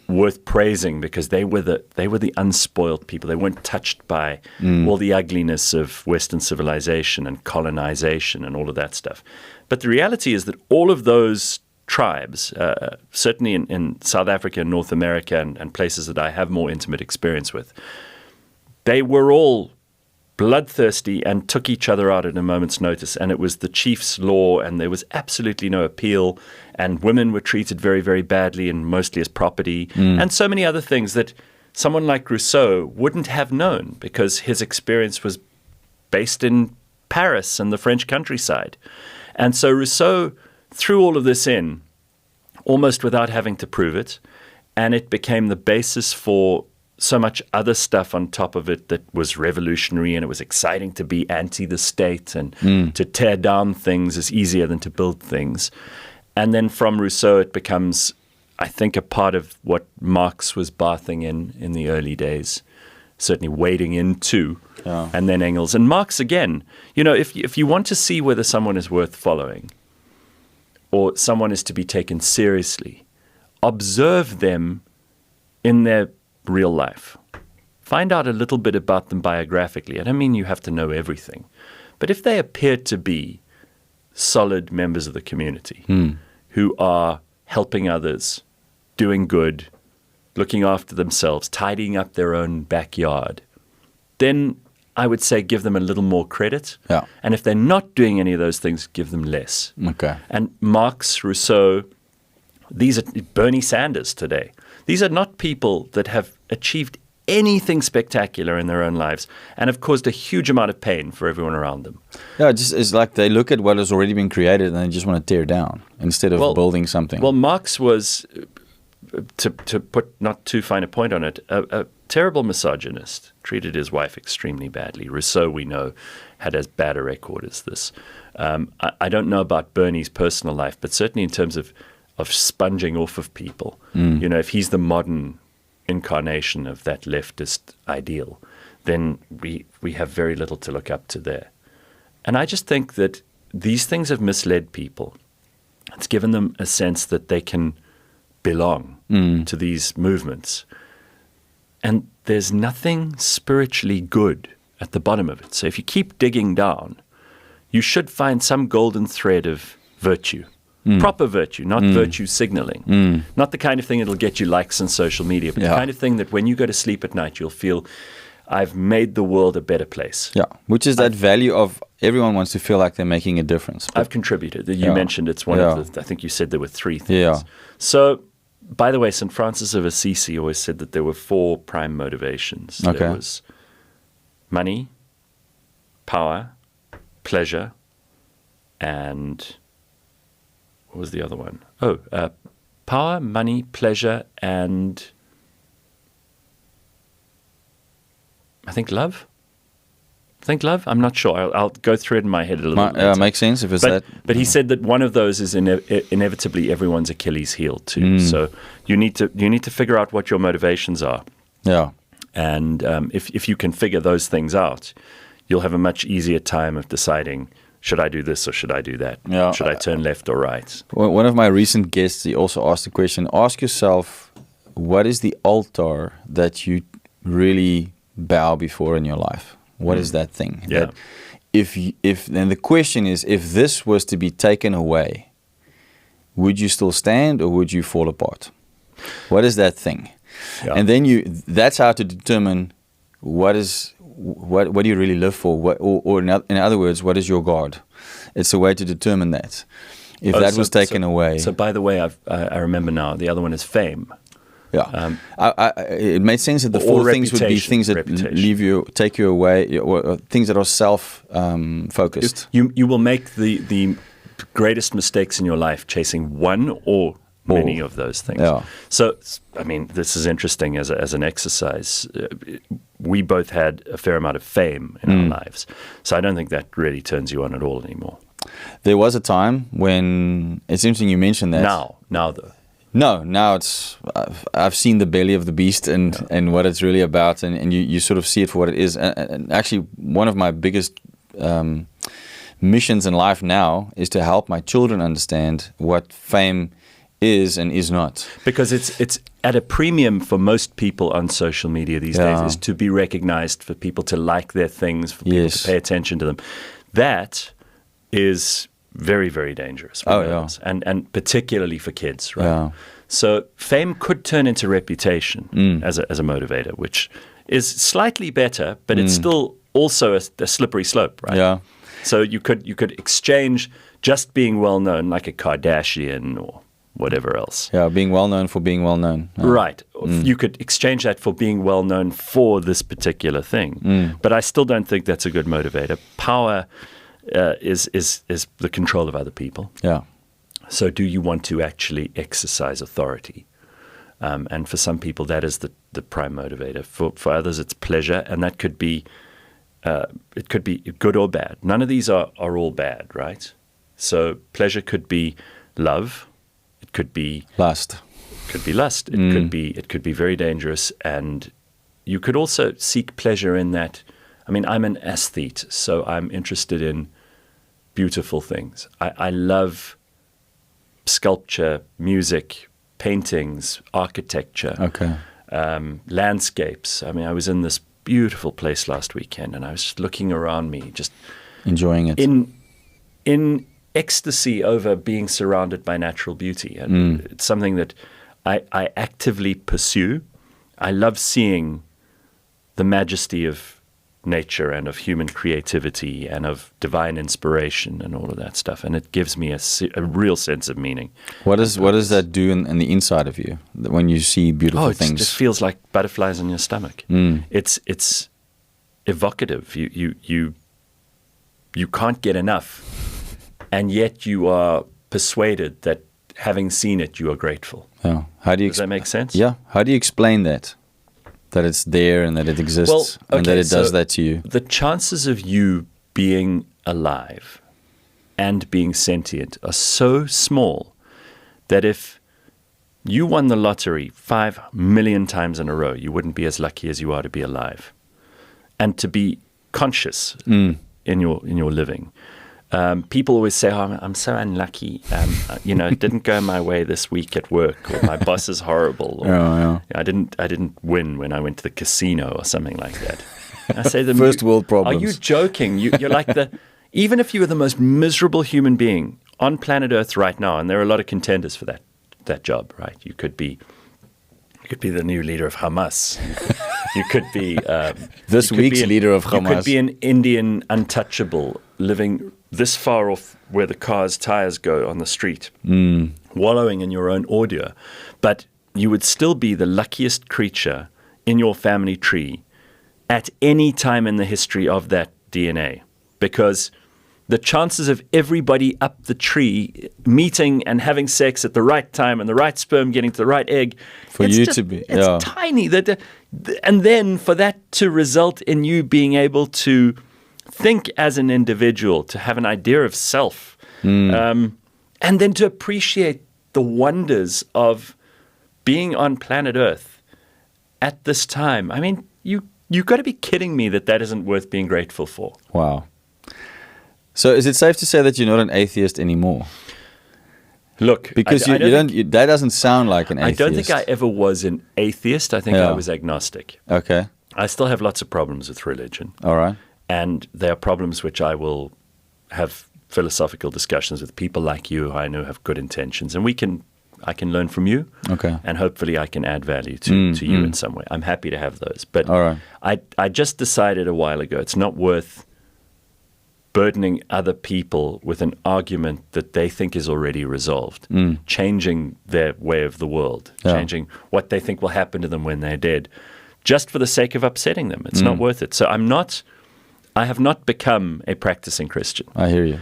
worth praising because they were the unspoiled people. They weren't touched by all the ugliness of Western civilization and colonization and all of that stuff. But the reality is that all of those tribes, certainly in South Africa and North America and places that I have more intimate experience with, they were all bloodthirsty and took each other out at a moment's notice. And it was the chief's law, and there was absolutely no appeal. And women were treated very, very badly and mostly as property. And so many other things that someone like Rousseau wouldn't have known because his experience was based in Paris and the French countryside. And so Rousseau threw all of this in almost without having to prove it. And it became the basis for so much other stuff on top of it that was revolutionary, and it was exciting to be anti the state and to tear down things is easier than to build things. And then from Rousseau, it becomes, I think, a part of what Marx was bathing in the early days. certainly wading into, and then Engels. And Marx, again, if you want to see whether someone is worth following or someone is to be taken seriously, observe them in their real life. Find out a little bit about them biographically. I don't mean you have to know everything. But if they appear to be solid members of the community who are helping others, doing good, looking after themselves, tidying up their own backyard, then I would say give them a little more credit. Yeah. And if they're not doing any of those things, give them less. Okay. And Marx, Rousseau, these are Bernie Sanders today. These are not people that have achieved anything spectacular in their own lives and have caused a huge amount of pain for everyone around them. Yeah, it's like they look at what has already been created and they just want to tear down instead of building something. Well, Marx was, to put not too fine a point on it, a terrible misogynist, treated his wife extremely badly. Rousseau, we know, had as bad a record as this. I don't know about Bernie's personal life, but certainly in terms of sponging off of people, if he's the modern incarnation of that leftist ideal, then we have very little to look up to there. And I just think that these things have misled people. It's given them a sense that they can belong to these movements. And there's nothing spiritually good at the bottom of it. So if you keep digging down, you should find some golden thread of virtue. Proper virtue, not virtue signaling. Not the kind of thing that'll get you likes on social media, but the kind of thing that when you go to sleep at night, you'll feel, I've made the world a better place. Yeah, which is that value of everyone wants to feel like they're making a difference. I've contributed. You mentioned it's one of the, I think you said there were 3 things. Yeah. So, by the way, St. Francis of Assisi always said that there were 4 prime motivations. Okay. There was money, power, pleasure, and what was the other one? Power, money, pleasure, and I think love. I'm not sure. I'll go through it in my head a little bit. Makes sense if it's that. But he said that one of those is inevitably everyone's Achilles heel too. So you need to figure out what your motivations are. Yeah. And if you can figure those things out, you'll have a much easier time of deciding, should I do this or should I do that? Yeah. Should I turn left or right? One of my recent guests, he also asked the question, ask yourself, what is the altar that you really bow before in your life? What is that thing? Yeah. That if then the question is, if this was to be taken away, would you still stand or would you fall apart? What is that thing? Yeah. And then that's how to determine what do you really live for? Or in other words, what is your God? It's a way to determine that. If that was taken away. So by the way, I remember now, the other one is fame. Yeah, it made sense that the 4 things would be things that take you away, or things that are self-focused. You will make the greatest mistakes in your life chasing one or many of those things. Yeah. So, I mean, this is interesting as an exercise. We both had a fair amount of fame in our lives, so I don't think that really turns you on at all anymore. There was a time when it's interesting you mentioned that. Now though. No, now I've seen the belly of the beast and what it's really about, and you sort of see it for what it is. And actually, one of my biggest missions in life now is to help my children understand what fame is and is not. Because it's at a premium for most people on social media these days, is to be recognized, for people to like their things, for people to pay attention to them. That is very, very dangerous. And particularly for kids, right? Yeah. So fame could turn into reputation as a motivator, which is slightly better, but it's still also a slippery slope, right? Yeah. So you could exchange just being well known, like a Kardashian or whatever else. Yeah, being well known for being well known. Yeah. Right. You could exchange that for being well known for this particular thing. But I still don't think that's a good motivator. Power is the control of other people. Yeah. So do you want to actually exercise authority? And for some people, that is the prime motivator. For others, it's pleasure, and that could be it could be good or bad. None of these are all bad, right? So pleasure could be love. It could be lust. It could be lust. It could be very dangerous and you could also seek pleasure in that. I mean, I'm an aesthete, so I'm interested in beautiful things. I love sculpture, music, paintings, architecture, landscapes. I mean, I was in this beautiful place last weekend, and I was just looking around me, just enjoying it in ecstasy over being surrounded by natural beauty. And it's something that I actively pursue. I love seeing the majesty of nature and of human creativity and of divine inspiration and all of that stuff. And it gives me a real sense of meaning. What does that do in the inside of you when you see beautiful things? It just feels like butterflies in your stomach. It's evocative. You can't get enough. And yet you are persuaded that having seen it, you are grateful. Yeah. Does that make sense? Yeah. How do you explain that? That it's there and that it exists and that it does that to you? The chances of you being alive and being sentient are so small that if you won the lottery 5 million times in a row, you wouldn't be as lucky as you are to be alive and to be conscious in your living. People always say, "Oh, I'm so unlucky. It didn't go my way this week at work, or my boss is horrible, or I didn't win when I went to the casino, or something like that." And I say, first world problems. Are you joking? You're like even if you were the most miserable human being on planet Earth right now, and there are a lot of contenders for that job, right? You could be the new leader of Hamas. You could be this week's leader of Hamas. You could be an Indian untouchable living this far off where the car's tires go on the street, wallowing in your own ordure. But you would still be the luckiest creature in your family tree at any time in the history of that DNA, because the chances of everybody up the tree meeting and having sex at the right time and the right sperm getting to the right egg, it's tiny. And then for that to result in you being able to think as an individual, to have an idea of self, and then to appreciate the wonders of being on planet Earth at this time. I mean, you've got to be kidding me that isn't worth being grateful for. Wow. So is it safe to say that you're not an atheist anymore? Look, because that doesn't sound like an atheist. I don't think I ever was an atheist. I think I was agnostic. Okay. I still have lots of problems with religion. All right. And there are problems which I will have philosophical discussions with people like you who I know have good intentions. And I can learn from you. Okay. And hopefully I can add value to you in some way. I'm happy to have those. But all right. I just decided a while ago it's not worth burdening other people with an argument that they think is already resolved, changing their way of the world, changing what they think will happen to them when they're dead, just for the sake of upsetting them. It's not worth it. So I have not become a practicing Christian. I hear you.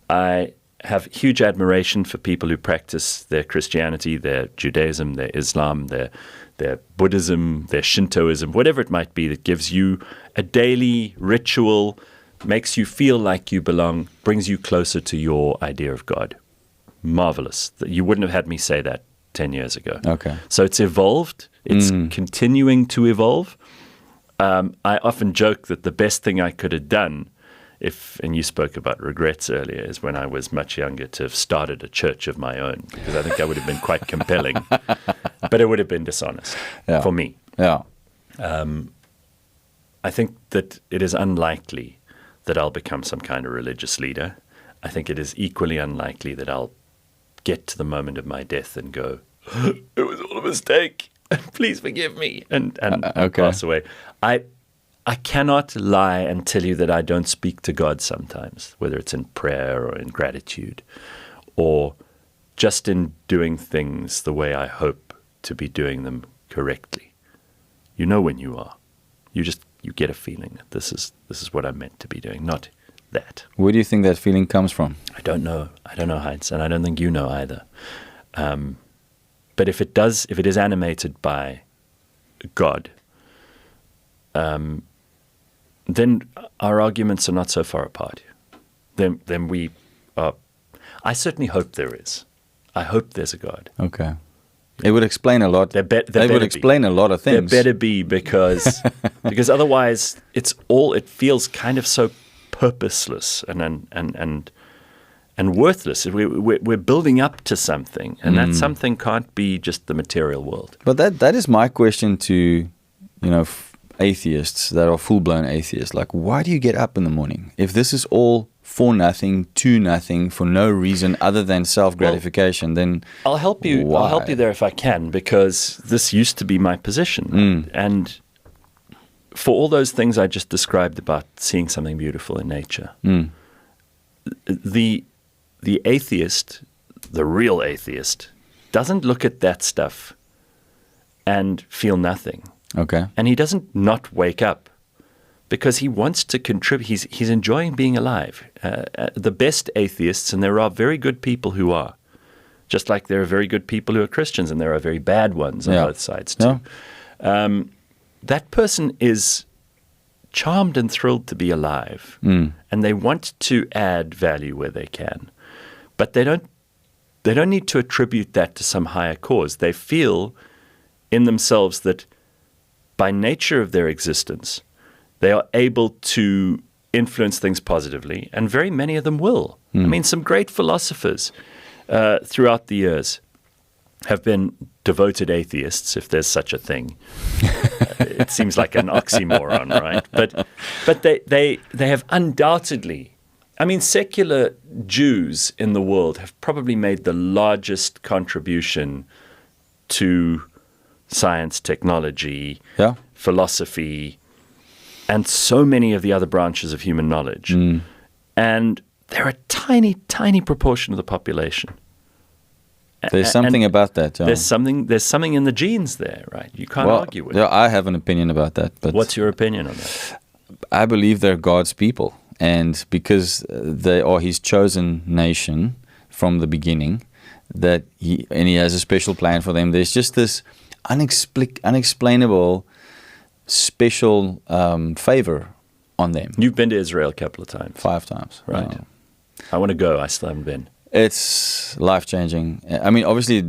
I have huge admiration for people who practice their Christianity, their Judaism, their Islam, their Buddhism, their Shintoism, whatever it might be that gives you a daily ritual, makes you feel like you belong, brings you closer to your idea of God. Marvelous. You wouldn't have had me say that 10 years ago. Okay. So it's evolved. It's continuing to evolve. I often joke that the best thing I could have done, and you spoke about regrets earlier, is when I was much younger to have started a church of my own, because I think that would have been quite compelling. But it would have been dishonest for me. Yeah. I think that it is unlikely that I'll become some kind of religious leader. I think it is equally unlikely that I'll get to the moment of my death and go, "It was all a mistake. Please forgive me," and pass away. I cannot lie and tell you that I don't speak to God sometimes, whether it's in prayer or in gratitude, or just in doing things the way I hope to be doing them correctly. You know when you are. You get a feeling that this is what I'm meant to be doing, not that. Where do you think that feeling comes from? I don't know, Heinz, and I don't think you know either. But if it is animated by God, then our arguments are not so far apart. Then we are. I certainly hope there is. I hope there's a God. Okay. It would explain a lot. It would explain a lot of things. There better be, because otherwise it feels kind of so purposeless and worthless. We're building up to something, and that something can't be just the material world. But that is my question to, atheists that are full-blown atheists. Like, why do you get up in the morning? If this is all for nothing, to nothing, for no reason other than self-gratification, then I'll help you. Why? I'll help you there if I can, because this used to be my position. And for all those things I just described about seeing something beautiful in nature, the atheist, the real atheist, doesn't look at that stuff and feel nothing. Okay. And he doesn't not wake up, because he wants to contribute. He's enjoying being alive. The best atheists, and there are very good people who are, just like there are very good people who are Christians, and there are very bad ones on both sides too. Yeah. That person is charmed and thrilled to be alive, and they want to add value where they can, but they don't need to attribute that to some higher cause. They feel in themselves that by nature of their existence, they are able to influence things positively, and very many of them will. I mean, some great philosophers throughout the years have been devoted atheists, if there's such a thing. It seems like an oxymoron, right? But they have undoubtedly, I mean, secular Jews in the world have probably made the largest contribution to science, technology, philosophy, and so many of the other branches of human knowledge. And they're a tiny, tiny proportion of the population. There's something about that. Yeah. There's something in the genes there, right? You can't argue with it. I have an opinion about that. But what's your opinion on that? I believe they're God's people. And because they are his chosen nation from the beginning, that he has a special plan for them. There's just this unexplainable special favor on them. You've been to Israel a couple of times. 5 times. Right. I want to go. I still haven't been. It's life-changing. I mean, obviously,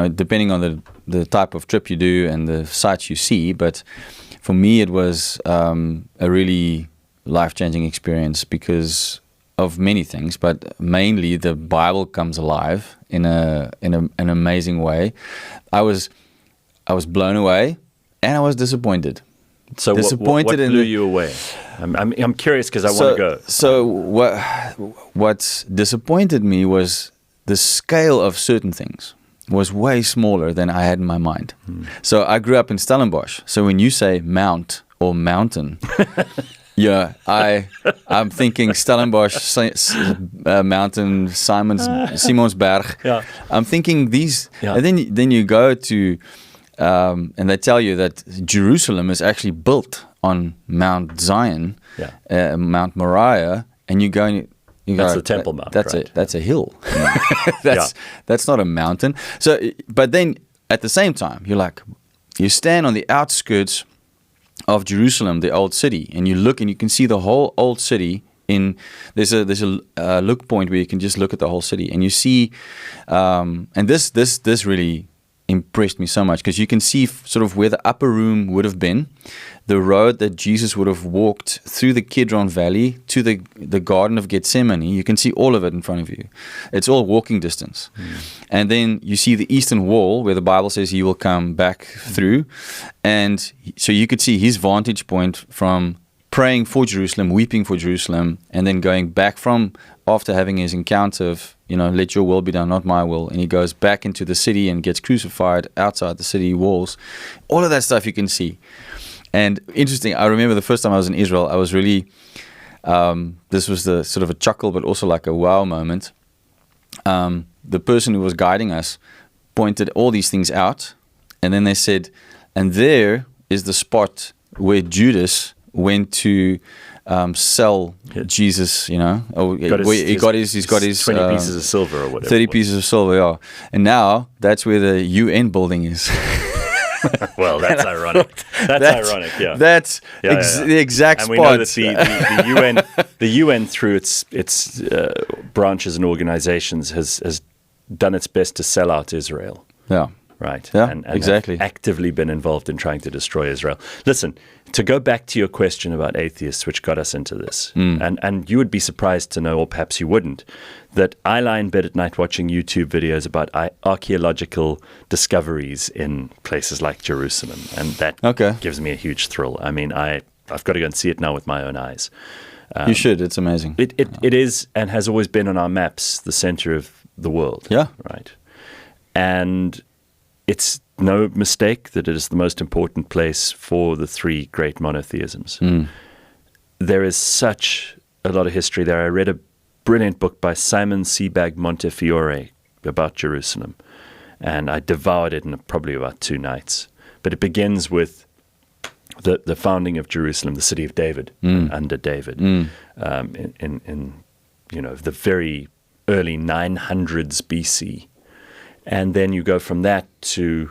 depending on the type of trip you do and the sights you see, but for me it was a really life-changing experience because of many things, but mainly the Bible comes alive in an amazing way. I was blown away, and I was disappointed. So what blew you away? I'm curious because I want to go. So what disappointed me was the scale of certain things was way smaller than I had in my mind. So I grew up in Stellenbosch. So when you say mount or mountain, I'm thinking Stellenbosch, mountain, Simonsberg. Yeah. I'm thinking these, and then you go to. And they tell you that Jerusalem is actually built on Mount Zion, Mount Moriah, and you go and that's the Temple Mount. That's a hill. That's not a mountain. So, but then at the same time, you stand on the outskirts of Jerusalem, the old city, and you look and you can see the whole old city. There's a look point where you can just look at the whole city, and you see, and this really impressed me so much because you can see sort of where the upper room would have been, the road that Jesus would have walked through the Kidron Valley to the Garden of Gethsemane. You can see all of it in front of you. It's all walking distance. And then you see the eastern wall where the Bible says he will come back through. And so you could see his vantage point from praying for Jerusalem, weeping for Jerusalem, and then going back from after having his encounter of, let your will be done, not my will. And he goes back into the city and gets crucified outside the city walls. All of that stuff you can see. And interesting, I remember the first time I was in Israel, I was really, this was the sort of a chuckle, but also like a wow moment. The person who was guiding us pointed all these things out. And then they said, and there is the spot where Judas went to sell Jesus, he's got his 20 pieces of silver or whatever. 30 pieces of silver, yeah. And now that's where the UN building is. Well, that's ironic. That's ironic, yeah. That's the exact spot. And we know that the UN through its branches and organizations has done its best to sell out Israel. Yeah. right? Yeah, and exactly. have actively been involved in trying to destroy Israel. Listen, to go back to your question about atheists, which got us into this, and you would be surprised to know, or perhaps you wouldn't, that I lie in bed at night watching YouTube videos about archaeological discoveries in places like Jerusalem, and that gives me a huge thrill. I mean, I've got to go and see it now with my own eyes. You should. It's amazing. It is, and has always been on our maps, the center of the world. Yeah. Right. And it's no mistake that it is the most important place for the three great monotheisms. There is such a lot of history there. I read a brilliant book by Simon Sebag Montefiore about Jerusalem, and I devoured it in probably about 2 nights. But it begins with the founding of Jerusalem, the city of David, under David, in the very early 900s BC. And then you go from that to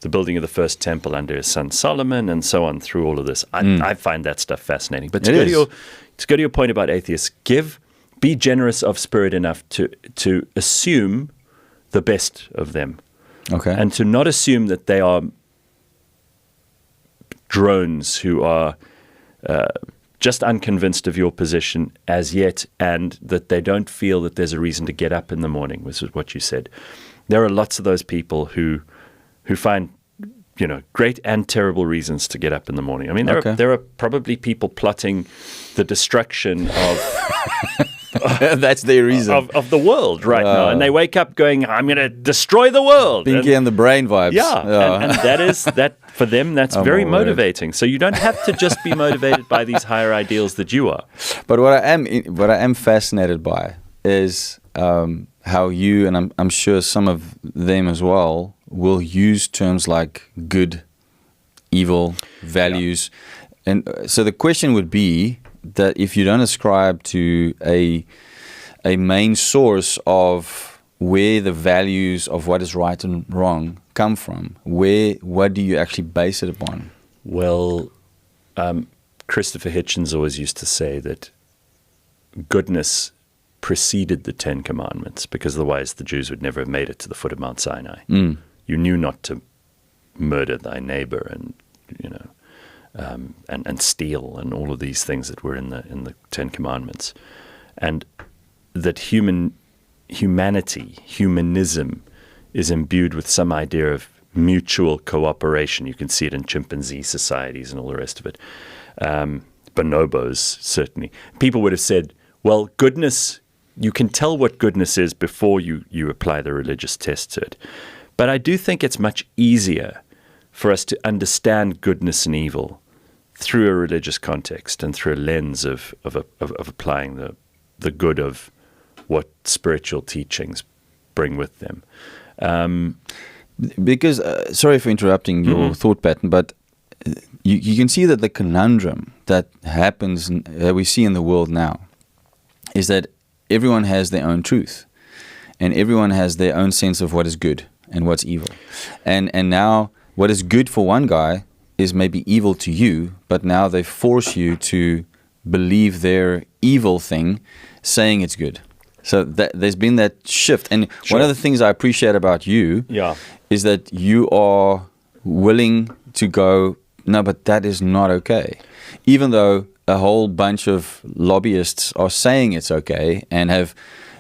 the building of the first temple under his son Solomon, and so on through all of this. I find that stuff fascinating. But to go to your point about atheists, be generous of spirit enough to assume the best of them. Okay. And to not assume that they are drones who are just unconvinced of your position as yet, and that they don't feel that there's a reason to get up in the morning, which is what you said. There are lots of those people who find, great and terrible reasons to get up in the morning. I mean, there are probably people plotting the destruction of that's their reason of the world right now, and they wake up going, "I'm going to destroy the world." Pinky and the Brain vibes. Yeah, and that for them, that's very motivating. So you don't have to just be motivated by these higher ideals that you are. But what I am fascinated by is how you, and I'm sure some of them as well, will use terms like good, evil, values. Yeah. And so the question would be that if you don't ascribe to a main source of where the values of what is right and wrong come from, what do you actually base it upon? Well, Christopher Hitchens always used to say that goodness preceded the 10 Commandments, because otherwise the Jews would never have made it to the foot of Mount Sinai. You knew not to murder thy neighbor, and and steal, and all of these things that were in the 10 Commandments, and that humanism is imbued with some idea of mutual cooperation. You can see it in chimpanzee societies and all the rest of it. Bonobos, certainly. People would have said, well, goodness, you can tell what goodness is before you apply the religious test to it. But I do think it's much easier for us to understand goodness and evil through a religious context and through a lens of applying the good of what spiritual teachings bring with them. Because, sorry for interrupting your thought pattern, but you can see that the conundrum that happens, that we see in the world now, is that everyone has their own truth, and everyone has their own sense of what is good and what's evil. And now what is good for one guy is maybe evil to you, but now they force you to believe their evil thing, saying it's good. So there's been that shift. And one of the things I appreciate about you is that you are willing to go, no, but that is not okay. Even though a whole bunch of lobbyists are saying it's okay and have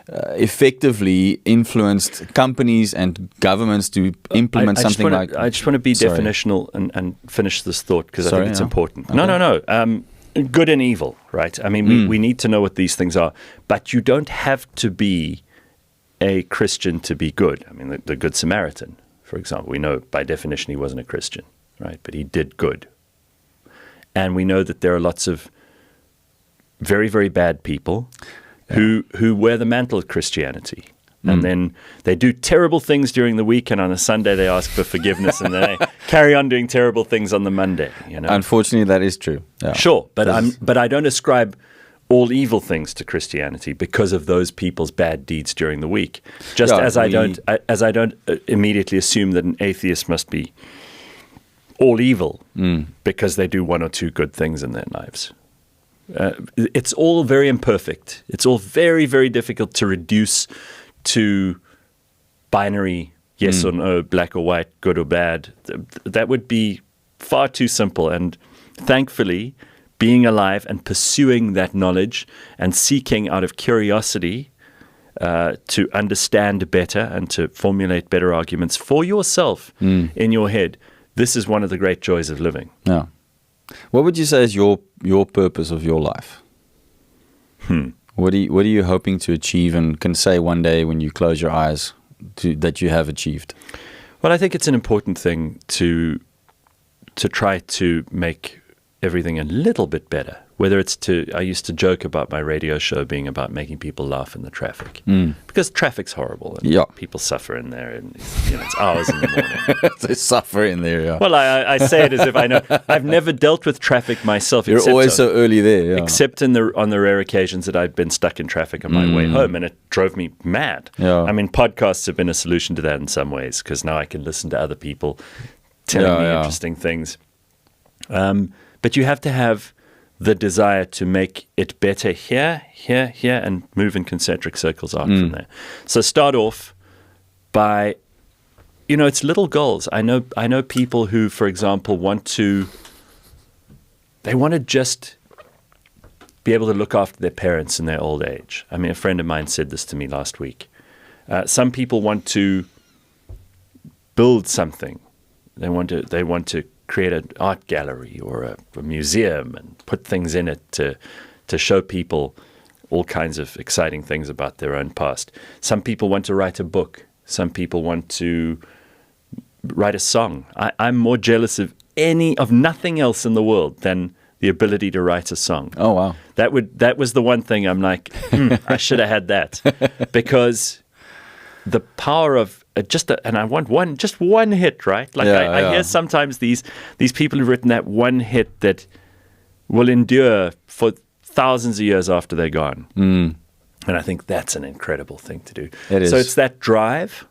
effectively influenced companies and governments to implement something like... I just want to be definitional and finish this thought, because I think it's important. Okay. No. Good and evil, right? I mean, we need to know what these things are, but you don't have to be a Christian to be good. I mean, the Good Samaritan, for example, we know by definition he wasn't a Christian, right? But he did good. And we know that there are lots of very, very bad people who wear the mantle of Christianity. And then they do terrible things during the week, and on a Sunday they ask for forgiveness, and then they carry on doing terrible things on the Monday. Unfortunately, that is true. Yeah. Sure, but I don't ascribe all evil things to Christianity because of those people's bad deeds during the week. Just as I don't immediately assume that an atheist must be all evil because they do one or two good things in their lives. It's all very imperfect. It's all very, very difficult to reduce to binary yes or no, black or white, good or bad. That would be far too simple. And thankfully, being alive and pursuing that knowledge and seeking out of curiosity to understand better and to formulate better arguments for yourself in your head, this is one of the great joys of living. Yeah. What would you say is your purpose of your life? What are you hoping to achieve and can say one day when you close your eyes that you have achieved? Well, I think it's an important thing to try to make everything a little bit better. Whether it's I used to joke about my radio show being about making people laugh in the traffic. Because traffic's horrible. And people suffer in there. And it's hours in the morning. They suffer in there, yeah. Well, I say it as if I know. I've never dealt with traffic myself. You're always so early there, yeah. Except on the rare occasions that I've been stuck in traffic on my way home, and it drove me mad. Yeah. I mean, podcasts have been a solution to that in some ways, because now I can listen to other people telling me interesting things. But you have to have the desire to make it better here, and move in concentric circles out from there. So start off by, it's little goals. I know people who, for example, want to just be able to look after their parents in their old age. I mean, a friend of mine said this to me last week. Some people want to build something. They want to create an art gallery or a museum and put things in it to show people all kinds of exciting things about their own past. Some people want to write a book. Some people want to write a song. I'm more jealous of nothing else in the world than the ability to write a song. Oh, wow. That was the one thing I'm like, I should have had that. Because the power of and I want one hit, right? Like I hear sometimes these people who've written that one hit that will endure for thousands of years after they're gone. And I think that's an incredible thing to do. It is. So it's that drive,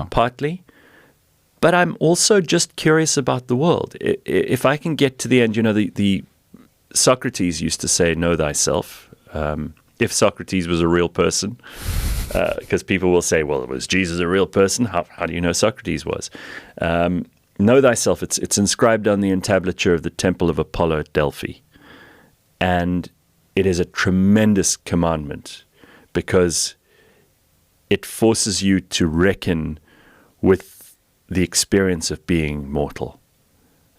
partly. But I'm also just curious about the world. If I can get to the end, the Socrates used to say, know thyself. If Socrates was a real person, because people will say, well, was Jesus a real person? How do you know Socrates was? Know thyself. It's inscribed on the entablature of the temple of Apollo at Delphi. And it is a tremendous commandment because it forces you to reckon with the experience of being mortal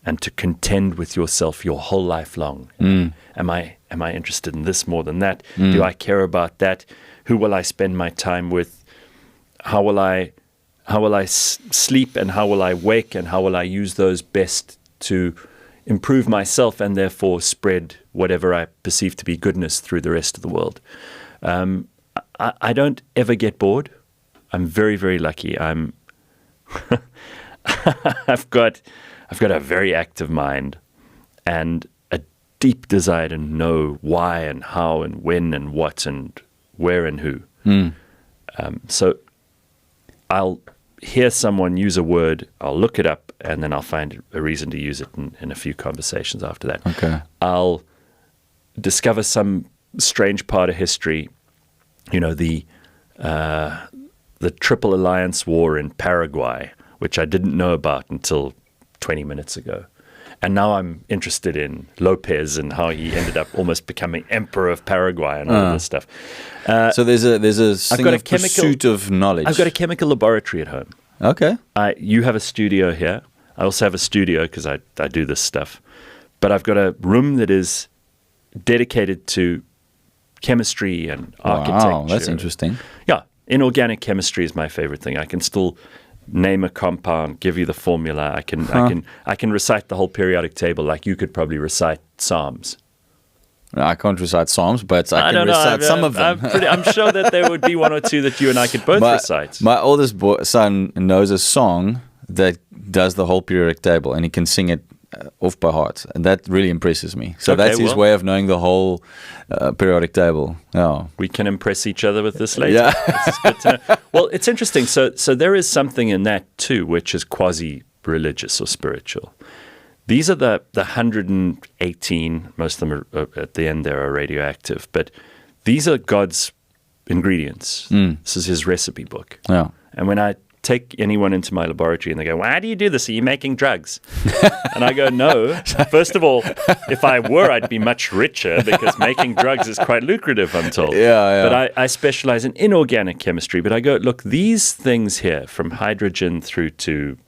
and to contend with yourself your whole life long. Am I interested in this more than that? Do I care about that? Who will I spend my time with? How will I sleep, and how will I wake, and how will I use those best to improve myself and therefore spread whatever I perceive to be goodness through the rest of the world? I don't ever get bored. I'm very, very lucky. I've got a very active mind and a deep desire to know why and how and when and what and where and who. So I'll hear someone use a word, I'll look it up, and then I'll find a reason to use it in a few conversations after that. Okay. I'll discover some strange part of history, the Triple Alliance War in Paraguay, which I didn't know about until 20 minutes ago. And now I'm interested in Lopez and how he ended up almost becoming emperor of Paraguay and all this stuff. So there's a pursuit of knowledge. I've got a chemical laboratory at home. Okay. You have a studio here. I also have a studio because I do this stuff. But I've got a room that is dedicated to chemistry and architecture. Wow, that's interesting. Yeah. Inorganic chemistry is my favorite thing. I can still name a compound, give you the formula. I can recite the whole periodic table like you could probably recite Psalms. I can't recite Psalms, but I can recite some of them. I'm sure that there would be one or two that you and I could both recite. My oldest son knows a song that does the whole periodic table, and he can sing it off by heart, and that really impresses me. So that's his way of knowing the whole periodic table. Yeah. We can impress each other with this later. Yeah. This is good to know. Well, it's interesting. So there is something in that too, which is quasi-religious or spiritual. These are the 118, most of them are, at the end there are radioactive, but these are God's ingredients. This is his recipe book. Yeah. And when I take anyone into my laboratory and they go, "Why do you do this? Are you making drugs?" And I go, "No. First of all, if I were, I'd be much richer because making drugs is quite lucrative, I'm told." But I specialize in inorganic chemistry. But I go, "Look, these things here, from hydrogen through to,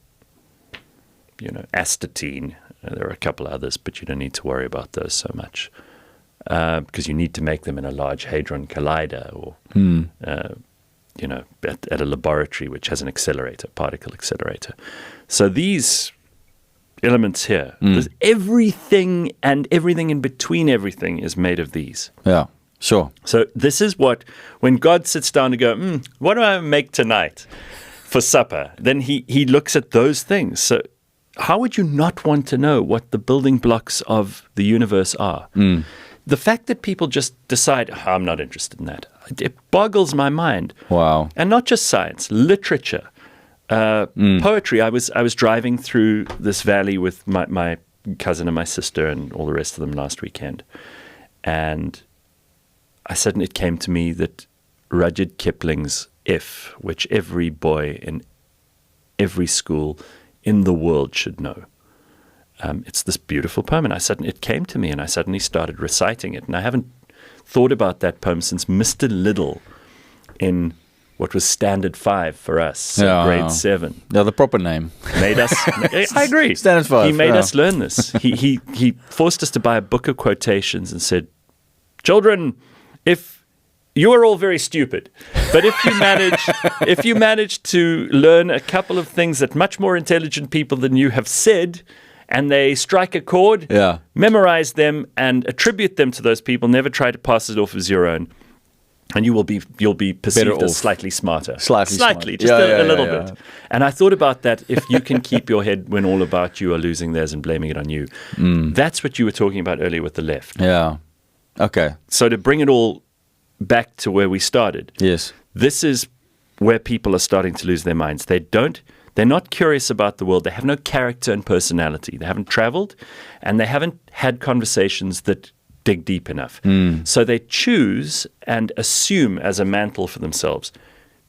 astatine, there are a couple others, but you don't need to worry about those so much because you need to make them in a large hadron collider or at a laboratory which has an accelerator, particle accelerator. So these elements here, there's everything and everything in between everything is made of these." Yeah, sure. So this is when God sits down to go, "What do I make tonight for supper?" Then he looks at those things. So how would you not want to know what the building blocks of the universe are? The fact that people just decide, "I'm not interested in that," it boggles my mind. Wow. And not just science, literature, poetry. I was driving through this valley with my cousin and my sister and all the rest of them last weekend. And suddenly it came to me that Rudyard Kipling's If, which every boy in every school in the world should know. It's this beautiful poem, and it came to me, and I suddenly started reciting it. And I haven't thought about that poem since Mr. Little in what was Standard 5 for us, grade 7. Yeah, the proper name. Made us. I agree. Standard 5. He made us learn this. He forced us to buy a book of quotations and said, "Children, you are all very stupid, but if you manage to learn a couple of things that much more intelligent people than you have said, and they strike a chord, memorize them and attribute them to those people, never try to pass it off as your own, and you'll be perceived as slightly smarter. Slightly, just a little bit." And I thought about that. If you can keep your head when all about you are losing theirs and blaming it on you, that's what you were talking about earlier with the left. Yeah. Okay. So to bring it all back to where we started. Yes. This is where people are starting to lose their minds. They're not curious about the world. They have no character and personality. They haven't traveled, and they haven't had conversations that dig deep enough. So they choose and assume as a mantle for themselves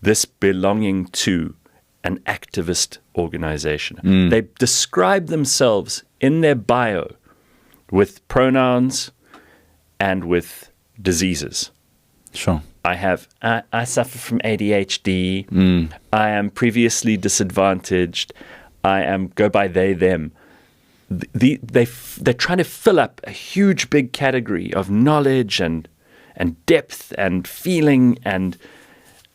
this belonging to an activist organization. They describe themselves in their bio with pronouns and with diseases. Sure. I suffer from ADHD. I am previously disadvantaged. Go by they, them. They're trying to fill up a huge, big category of knowledge and depth and feeling and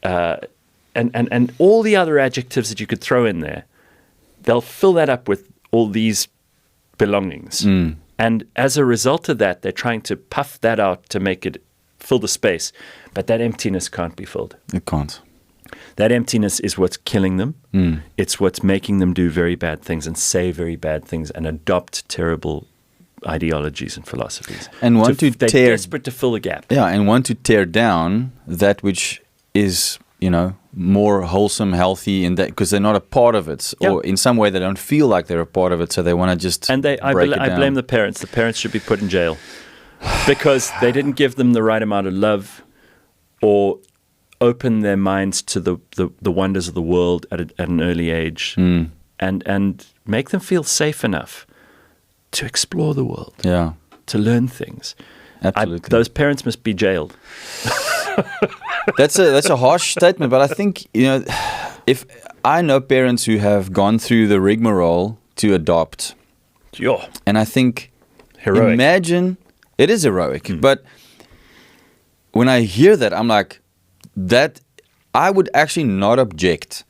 all the other adjectives that you could throw in there. They'll fill that up with all these belongings. And as a result of that, they're trying to puff that out to make it fill the space, but that emptiness can't be filled. It can't. That emptiness is what's killing them. It's what's making them do very bad things and say very bad things and adopt terrible ideologies and philosophies. And they're desperate to fill the gap. Yeah, and want to tear down that which is, more wholesome, healthy, in that because they're not a part of it, or in some way they don't feel like they're a part of it, so they want to just break it down. I blame the parents. The parents should be put in jail. Because they didn't give them the right amount of love or open their minds to the wonders of the world at an early age and make them feel safe enough to explore the world, to learn things. Absolutely. Those parents must be jailed. That's a harsh statement, but I think, if I know parents who have gone through the rigmarole to adopt, and I think, heroic. Imagine... It is heroic, but when I hear that, I'm like, that I would actually not object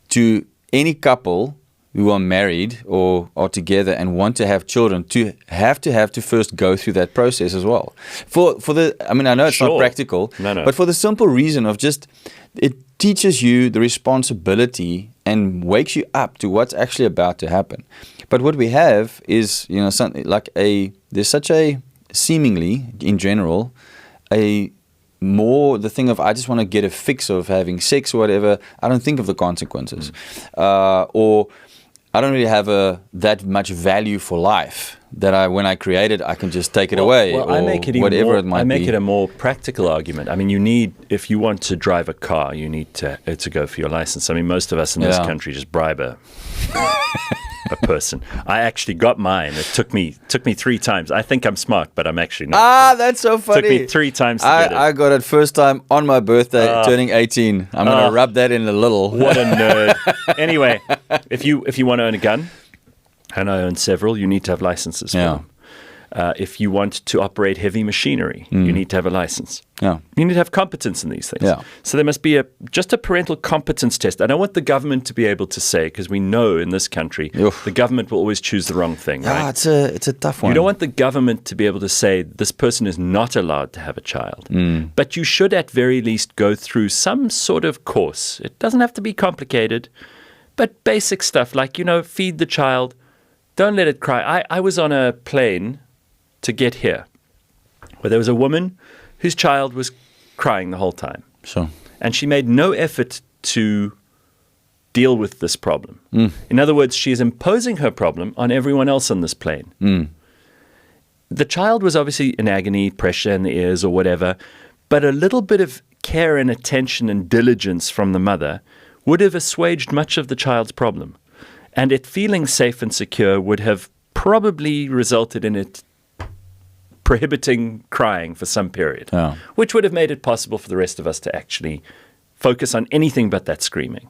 to any couple who are married or are together and want to have children to have to first go through that process as well. I know it's not practical, but for the simple reason of just, it teaches you the responsibility and wakes you up to what's actually about to happen. But what we have is, something like there's such a, seemingly, in general, the thing of I just want to get a fix of having sex or whatever. I don't think of the consequences. Or I don't really have that much value for life that when I create it, I can just take it away, or I make it whatever it might be. I make it a more practical argument. I mean, if you want to drive a car, you need to go for your license. I mean, most of us in this country just bribe a person. I actually got mine. It took me 3 times. I think I'm smart, but I'm actually not. That's so funny. It took me 3 times to get it. I got it first time on my birthday, turning 18. I'm going to rub that in a little. What a nerd. Anyway, if you want to own a gun, and I own several, you need to have licenses for them. If you want to operate heavy machinery, you need to have a license. Yeah. You need to have competence in these things. Yeah. So there must be just a parental competence test. I don't want the government to be able to say, because we know in this country, the government will always choose the wrong thing, right? It's a tough one. You don't want the government to be able to say, this person is not allowed to have a child. But you should at very least go through some sort of course. It doesn't have to be complicated, but basic stuff like, feed the child. Don't let it cry. I was on a plane to get here where there was a woman whose child was crying the whole time. Sure. And she made no effort to deal with this problem. In other words, she is imposing her problem on everyone else on this plane. The child was obviously in agony, pressure in the ears or whatever, but a little bit of care and attention and diligence from the mother would have assuaged much of the child's problem. And it feeling safe and secure would have probably resulted in it prohibiting crying for some period, which would have made it possible for the rest of us to actually focus on anything but that screaming.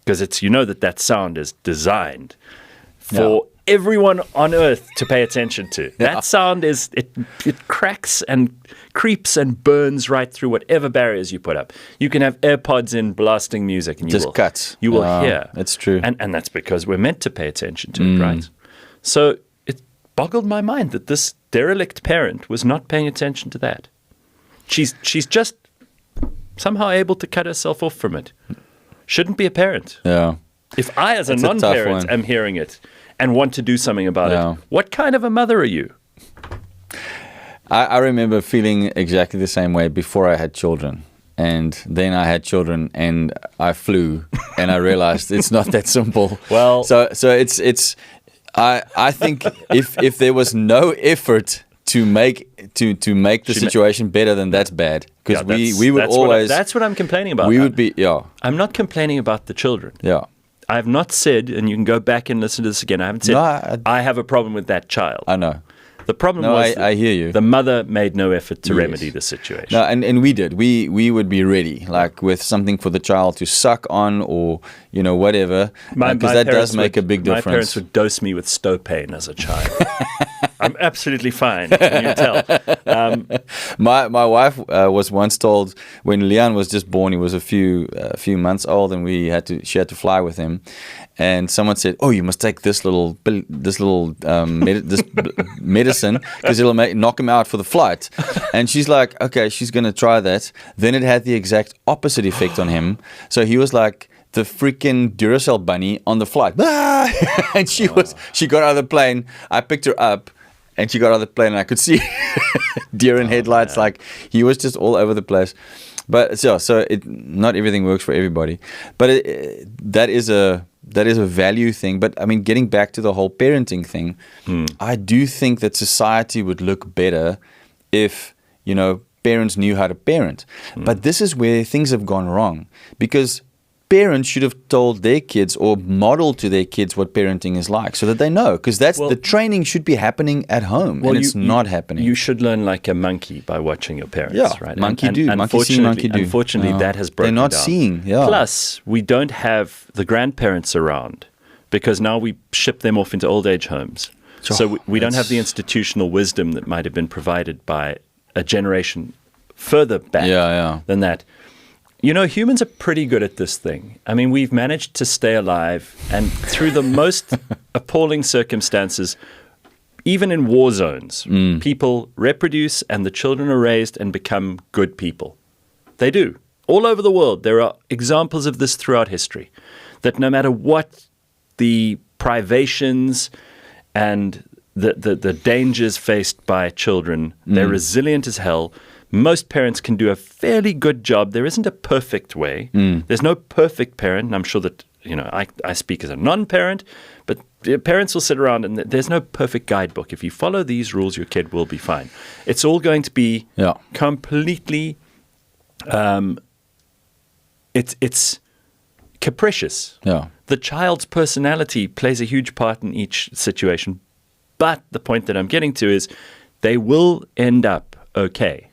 Because it's, that sound is designed for everyone on earth to pay attention to. That sound it cracks and creeps and burns right through whatever barriers you put up. You can have AirPods in blasting music and you will hear. That's true. And that's because we're meant to pay attention to it, right? So it boggled my mind that this derelict parent was not paying attention to that. She's just somehow able to cut herself off from it. Shouldn't be a parent. Yeah. If I, as a non-parent, am hearing it and want to do something about it, what kind of a mother are you? I remember feeling exactly the same way before I had children. And then I had children and I flew and I realized it's not that simple. Well, so it's I think if there was no effort to make the situation better, then that's bad. Because we would always... That's what I'm complaining about. We would be... I'm not complaining about the children. Yeah. I have not said, and you can go back and listen to this again, I haven't said, I have a problem with that child. I know. The problem was I hear you. The mother made no effort to remedy the situation. No, and we did. We would be ready, like with something for the child to suck on or, whatever. Because that does make a big difference. My parents would dose me with Stopain as a child. I'm absolutely fine, can you tell? My wife was once told when Leon was just born, he was a few months old, and she had to fly with him. And someone said, "Oh, you must take this medicine because it'll knock him out for the flight." And she's like, "Okay, she's going to try that." Then it had the exact opposite effect on him. So he was like the freaking Duracell bunny on the flight. And she got out of the plane. I picked her up. And she got out of the plane, and I could see deer in headlights. Man. Like he was just all over the place. But so not everything works for everybody. But that is a value thing. But I mean, getting back to the whole parenting thing, I do think that society would look better if parents knew how to parent. But this is where things have gone wrong, because parents should have told their kids or modeled to their kids what parenting is like so that they know, because the training should be happening at home, and it's not happening. You should learn like a monkey by watching your parents, right? Monkey do. Unfortunately, that has broken down. They're not seeing. Plus, we don't have the grandparents around because now we ship them off into old age homes. So we don't have the institutional wisdom that might have been provided by a generation further back than that. Humans are pretty good at this thing. I mean, we've managed to stay alive, and through the most appalling circumstances, even in war zones, people reproduce and the children are raised and become good people. They do. All over the world, there are examples of this throughout history, that no matter what the privations and the dangers faced by children, they're resilient as hell. Most parents can do a fairly good job. There isn't a perfect way. There's no perfect parent, and I'm sure that I speak as a non-parent, but parents will sit around and there's no perfect guidebook. If you follow these rules, your kid will be fine. It's all going to be completely, it's capricious. Yeah. The child's personality plays a huge part in each situation. But the point that I'm getting to is they will end up okay.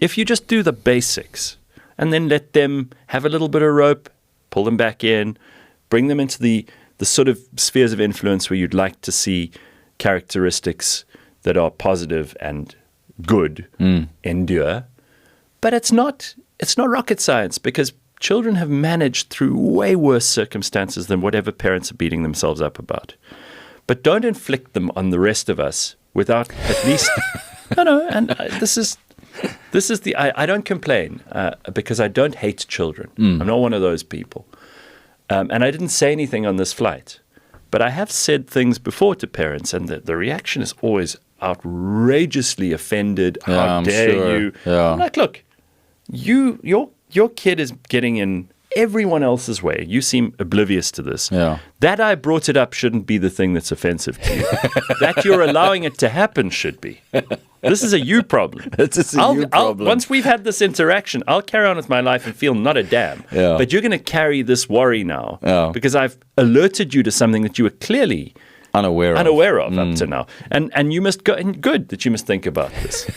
If you just do the basics and then let them have a little bit of rope, pull them back in, bring them into the sort of spheres of influence where you'd like to see characteristics that are positive and good endure. But it's not rocket science, because children have managed through way worse circumstances than whatever parents are beating themselves up about. But don't inflict them on the rest of us without at least this is I don't complain because I don't hate children. I'm not one of those people. And I didn't say anything on this flight, but I have said things before to parents, and the reaction is always outrageously offended. How dare you? Yeah. I'm like, look, your kid is getting in everyone else's way. You seem oblivious to this. Yeah. That I brought it up shouldn't be the thing that's offensive to you. That you're allowing it to happen should be. This is a you problem. It's a you problem. Once we've had this interaction, I'll carry on with my life and feel not a damn. Yeah. But you're going to carry this worry now because I've alerted you to something that you were clearly unaware of up to now. And you must go, and good that you must think about this.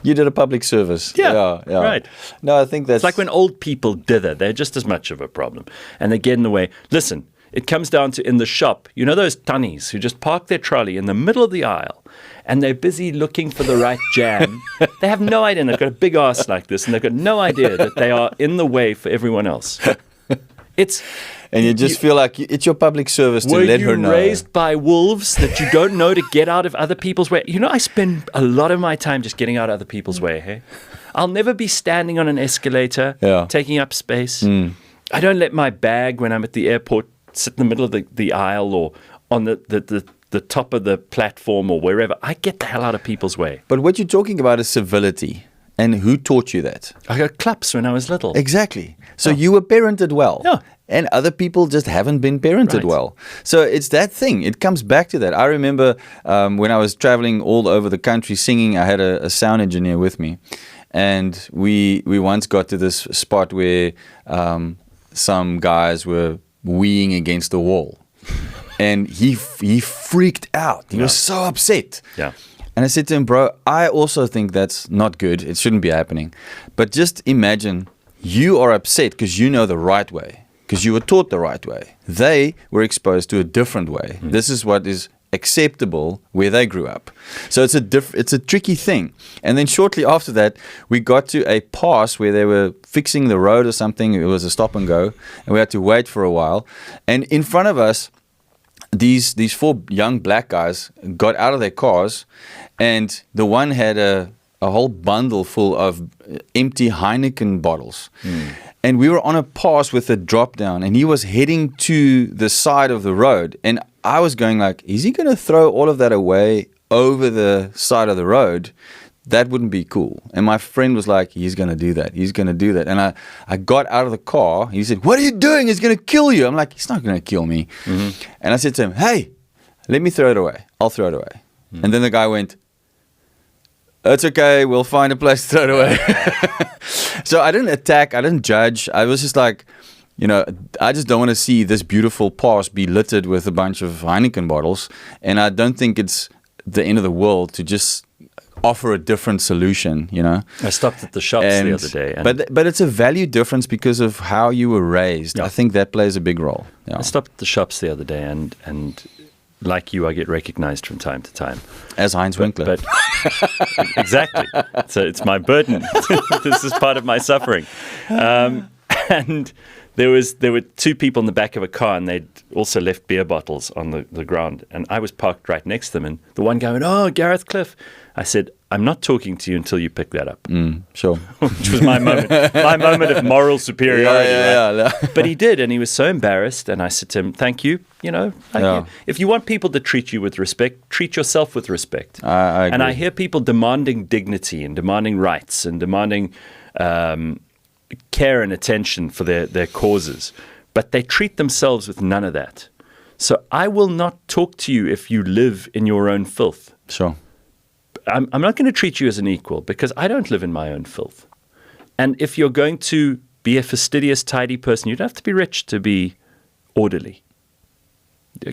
You did a public service. Yeah, right. No, I think that's... It's like when old people dither. They're just as much of a problem. And they get in the way. Listen, it comes down to in the shop, you know those tunnies who just park their trolley in the middle of the aisle and they're busy looking for the right jam. They have no idea. And they've got a big ass like this and they've got no idea that they are in the way for everyone else. And you just feel like it's your public service to let her know. Were you raised by wolves that you don't know to get out of other people's way? You know, I spend a lot of my time just getting out of other people's way, hey? I'll never be standing on an escalator, taking up space. I don't let my bag when I'm at the airport sit in the middle of the aisle or on the top of the platform or wherever. I get the hell out of people's way. But what you're talking about is civility. And who taught you that? I got claps when I was little. Exactly. So you were parented well. Yeah. And other people just haven't been parented well. So it's that thing. It comes back to that. I remember when I was traveling all over the country singing, I had a sound engineer with me. And we once got to this spot where some guys were weeing against the wall. And he freaked out. He was so upset. Yeah. And I said to him, bro, I also think that's not good. It shouldn't be happening. But just imagine you are upset because you know the right way, because you were taught the right way. They were exposed to a different way. This is what is acceptable where they grew up. So it's a tricky thing. And then shortly after that, we got to a pass where they were fixing the road or something. It was a stop and go. And we had to wait for a while. And in front of us, these four young black guys got out of their cars, and the one had a whole bundle full of empty Heineken bottles. And we were on a pass with a drop down, and he was heading to the side of the road. And I was going like, is he going to throw all of that away over the side of the road? That wouldn't be cool. And my friend was like, he's going to do that. He's going to do that. And I got out of the car. He said, what are you doing? He's going to kill you. I'm like, he's not going to kill me. And I said to him, hey, let me throw it away. I'll throw it away. And then the guy went, it's okay. We'll find a place to throw it away. So I didn't attack. I didn't judge. I was just like, I just don't want to see this beautiful pass be littered with a bunch of Heineken bottles. And I don't think it's the end of the world to just offer a different solution, I stopped at the shops the other day. But it's a value difference because of how you were raised. Yeah. I think that plays a big role. Yeah. I stopped at the shops the other day and like you, I get recognized from time to time. As Heinz Winkler. But exactly. So it's my burden. This is part of my suffering. And there were two people in the back of a car, and they'd also left beer bottles on the ground. And I was parked right next to them. And the one guy went, oh, Gareth Cliff. I said, I'm not talking to you until you pick that up. Sure. Which was my moment of moral superiority. Yeah. But he did, and he was so embarrassed. And I said to him, thank you. If you want people to treat you with respect, treat yourself with respect. I agree. And I hear people demanding dignity and demanding rights and demanding care and attention for their causes. But they treat themselves with none of that. So I will not talk to you if you live in your own filth. Sure. I'm not going to treat you as an equal because I don't live in my own filth. And if you're going to be a fastidious, tidy person, you don't have to be rich to be orderly.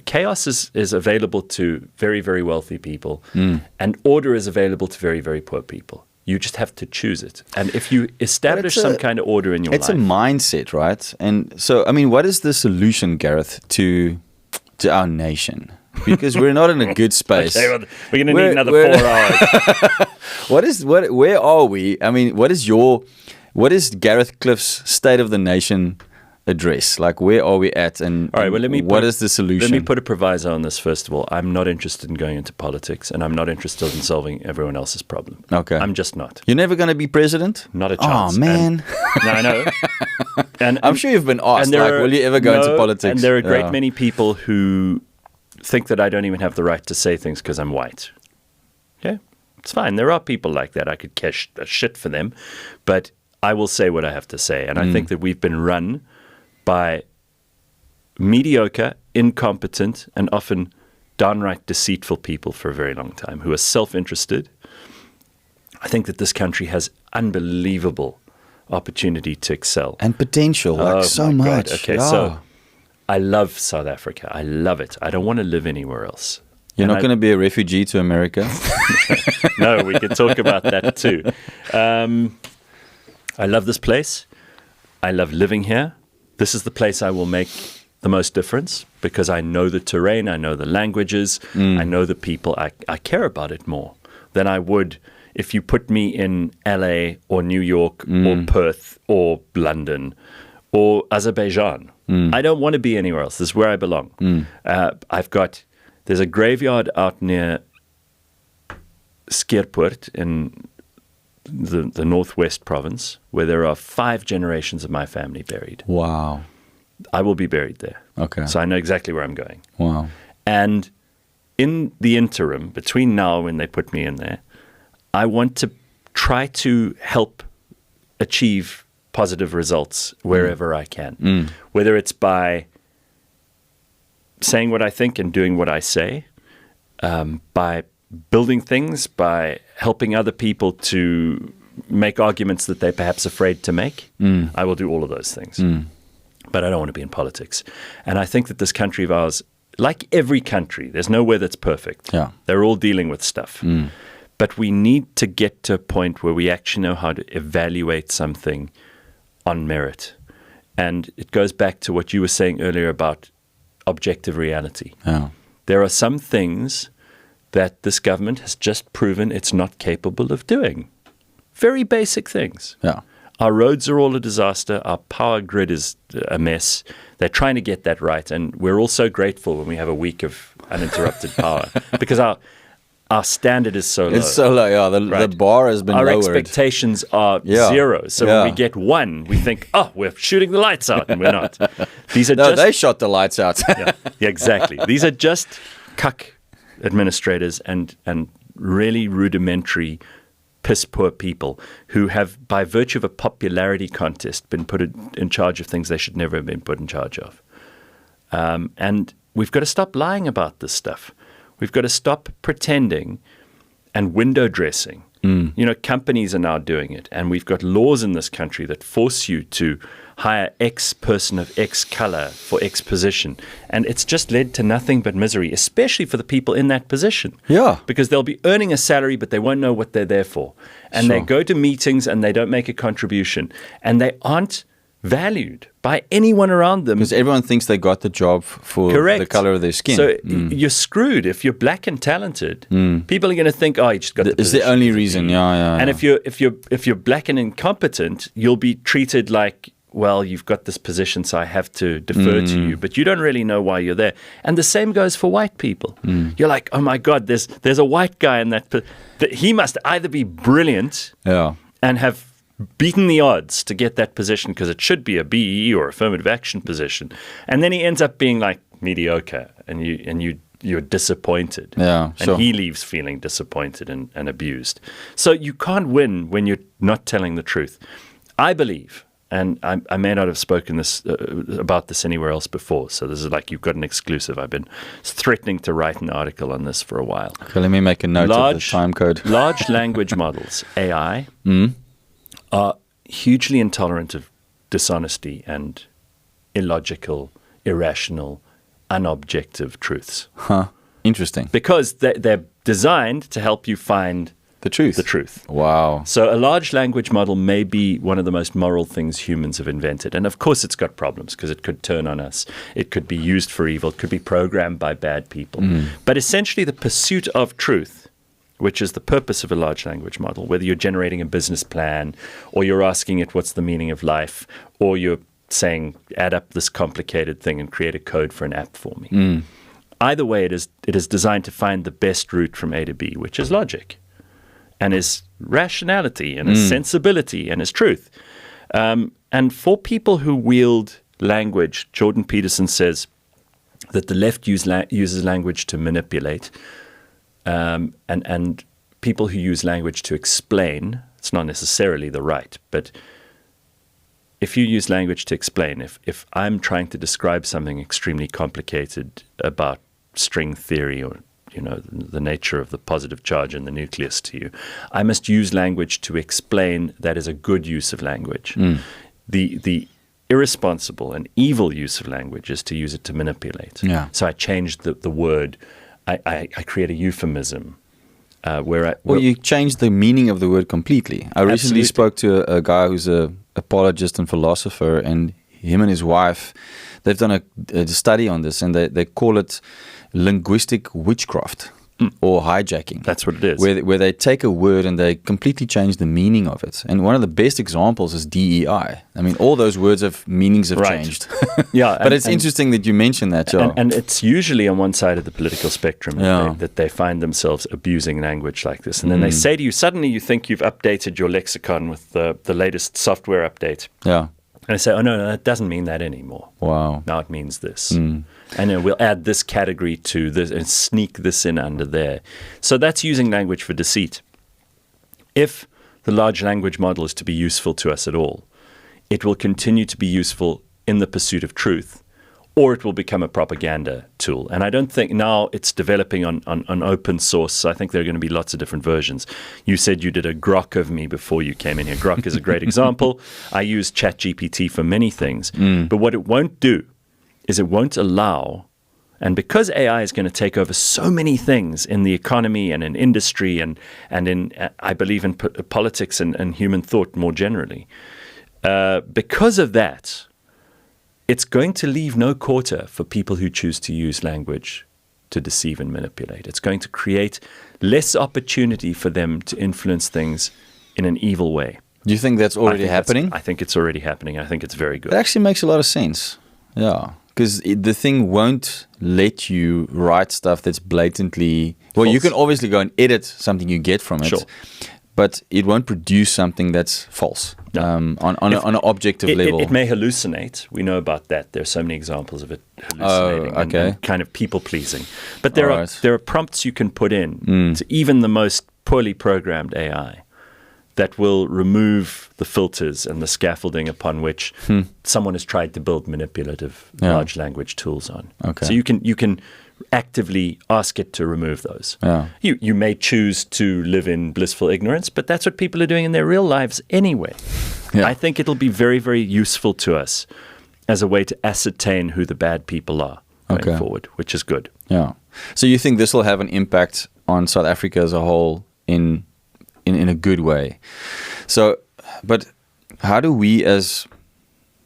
Chaos is available to very, very wealthy people, and order is available to very, very poor people. You just have to choose it. And if you establish some kind of order in your life... It's a mindset, right? And so, I mean, what is the solution, Gareth, to our nation? Because we're not in a good space. Okay, well, we're going to need another 4 hours. Where are we? I mean, what is Gareth Cliff's State of the Nation address? Like, where are we at? And, all right, well, what is the solution? Let me put a proviso on this, first of all. I'm not interested in going into politics, and I'm not interested in solving everyone else's problem. Okay. I'm just not. You're never going to be president? Not a chance. Oh, man. No, I know. And I'm sure you've been asked, will you ever go into politics? And there are a great many people who think that I don't even have the right to say things because I'm white. Okay? It's fine. There are people like that. I could cash a shit for them. But I will say what I have to say. And I think that we've been run by mediocre, incompetent, and often downright deceitful people for a very long time who are self-interested. I think that this country has unbelievable opportunity to excel. And potential, so much. God. Okay, so I love South Africa. I love it. I don't want to live anywhere else. You're not going to be a refugee to America? No, we can talk about that too. I love this place. I love living here. This is the place I will make the most difference because I know the terrain, I know the languages, I know the people. I care about it more than I would if you put me in LA or New York or Perth or London or Azerbaijan. I don't want to be anywhere else. This is where I belong. There's a graveyard out near Skeerpoort in the northwest province where there are 5 generations of my family buried. Wow. I will be buried there. Okay. So I know exactly where I'm going. Wow. And in the interim, between now and when they put me in there, I want to try to help achieve positive results wherever I can. Whether it's by saying what I think and doing what I say, by building things, by helping other people to make arguments that they're perhaps afraid to make. I will do all of those things. But I don't want to be in politics. And I think that this country of ours, like every country, there's nowhere that's perfect. Yeah. They're all dealing with stuff. But we need to get to a point where we actually know how to evaluate something on merit. And it goes back to what you were saying earlier about objective reality. Yeah. There are some things that this government has just proven it's not capable of doing. Very basic things. Yeah. Our roads are all a disaster. Our power grid is a mess. They're trying to get that right. And we're all so grateful when we have a week of uninterrupted power because our standard is so low. It's so low, yeah. The bar has been lowered. Our expectations are zero. So when we get one, we think, we're shooting the lights out, and we're not. These are they shot the lights out. yeah, exactly. These are just cuck administrators and really rudimentary, piss-poor people who have, by virtue of a popularity contest, been put in charge of things they should never have been put in charge of. And we've got to stop lying about this stuff. We've got to stop pretending and window dressing. Companies are now doing it. And we've got laws in this country that force you to hire X person of X color for X position. And it's just led to nothing but misery, especially for the people in that position. Yeah. Because they'll be earning a salary, but they won't know what they're there for. And they go to meetings and they don't make a contribution. And they aren't valued by anyone around them. Because everyone thinks they got the job for the color of their skin. So you're screwed. If you're black and talented, people are going to think, you just got the position. It's the only reason, yeah. And if you're black and incompetent, you'll be treated like, well, you've got this position, so I have to defer to you. But you don't really know why you're there. And the same goes for white people. You're like, oh my God, there's a white guy in that. He must either be brilliant and have beaten the odds to get that position because it should be a BEE or affirmative action position. And then he ends up being like mediocre and you're disappointed. Yeah, and he leaves feeling disappointed and abused. So you can't win when you're not telling the truth. I believe and I may not have spoken about this anywhere else before, so this is like you've got an exclusive. I've been threatening to write an article on this for a while. Okay, let me make a note of the time code. Large language models, AI, are hugely intolerant of dishonesty and illogical, irrational, unobjective truths. Huh. Interesting. Because they're designed to help you find the truth. Wow. So a large language model may be one of the most moral things humans have invented. And of course it's got problems because it could turn on us. It could be used for evil. It could be programmed by bad people. But essentially the pursuit of truth, which is the purpose of a large language model, whether you're generating a business plan or you're asking it what's the meaning of life, or you're saying add up this complicated thing and create a code for an app for me. Either way, it is designed to find the best route from A to B, which is logic, and is rationality, and is sensibility, and is truth. And for people who wield language, Jordan Peterson says that the left uses language to manipulate, and people who use language to explain, it's not necessarily the right, but if you use language to explain, if I'm trying to describe something extremely complicated about string theory or the nature of the positive charge in the nucleus to you, I must use language to explain. That is a good use of language. The irresponsible and evil use of language is to use it to manipulate. Yeah. So I changed the word. I create a euphemism. You changed the meaning of the word completely. I recently spoke to a guy who's an apologist and philosopher, and him and his wife, they've done a study on this, and they call it linguistic witchcraft or hijacking. That's what it is. Where they take a word and they completely change the meaning of it. And one of the best examples is DEI. I mean, all those words meanings have changed. Yeah, but it's interesting that you mentioned that, Joe. And it's usually on one side of the political spectrum that they find themselves abusing language like this. And then they say to you, suddenly you think you've updated your lexicon with the latest software update. Yeah. And I say, oh, no, that doesn't mean that anymore. Wow. Now it means this. And we'll add this category to this and sneak this in under there. So that's using language for deceit. If the large language model is to be useful to us at all, it will continue to be useful in the pursuit of truth, or it will become a propaganda tool. And I don't think now it's developing on open source. I think there are going to be lots of different versions. You said you did a grok of me before you came in here. Grok is a great example. I use ChatGPT for many things. But what it won't do is it won't allow, and because AI is going to take over so many things in the economy and in industry and in, I believe, in politics and human thought more generally, because of that, it's going to leave no quarter for people who choose to use language to deceive and manipulate. It's going to create less opportunity for them to influence things in an evil way. Do you think that's already happening? I think it's already happening. I think it's very good. It actually makes a lot of sense. Yeah. Because the thing won't let you write stuff that's blatantly... Well, false. You can obviously go and edit something you get from it. Sure. But it won't produce something that's false on an objective level. It may hallucinate. We know about that. There are so many examples of it hallucinating and kind of people-pleasing. But there are prompts you can put in to even the most poorly programmed AI that will remove the filters and the scaffolding upon which someone has tried to build manipulative large language tools on. Okay. So you can actively ask it to remove those. Yeah. You may choose to live in blissful ignorance, but that's what people are doing in their real lives anyway. Yeah. I think it'll be very, very useful to us as a way to ascertain who the bad people are going forward, which is good. Yeah. So you think this will have an impact on South Africa as a whole in a good way? So, but how do we as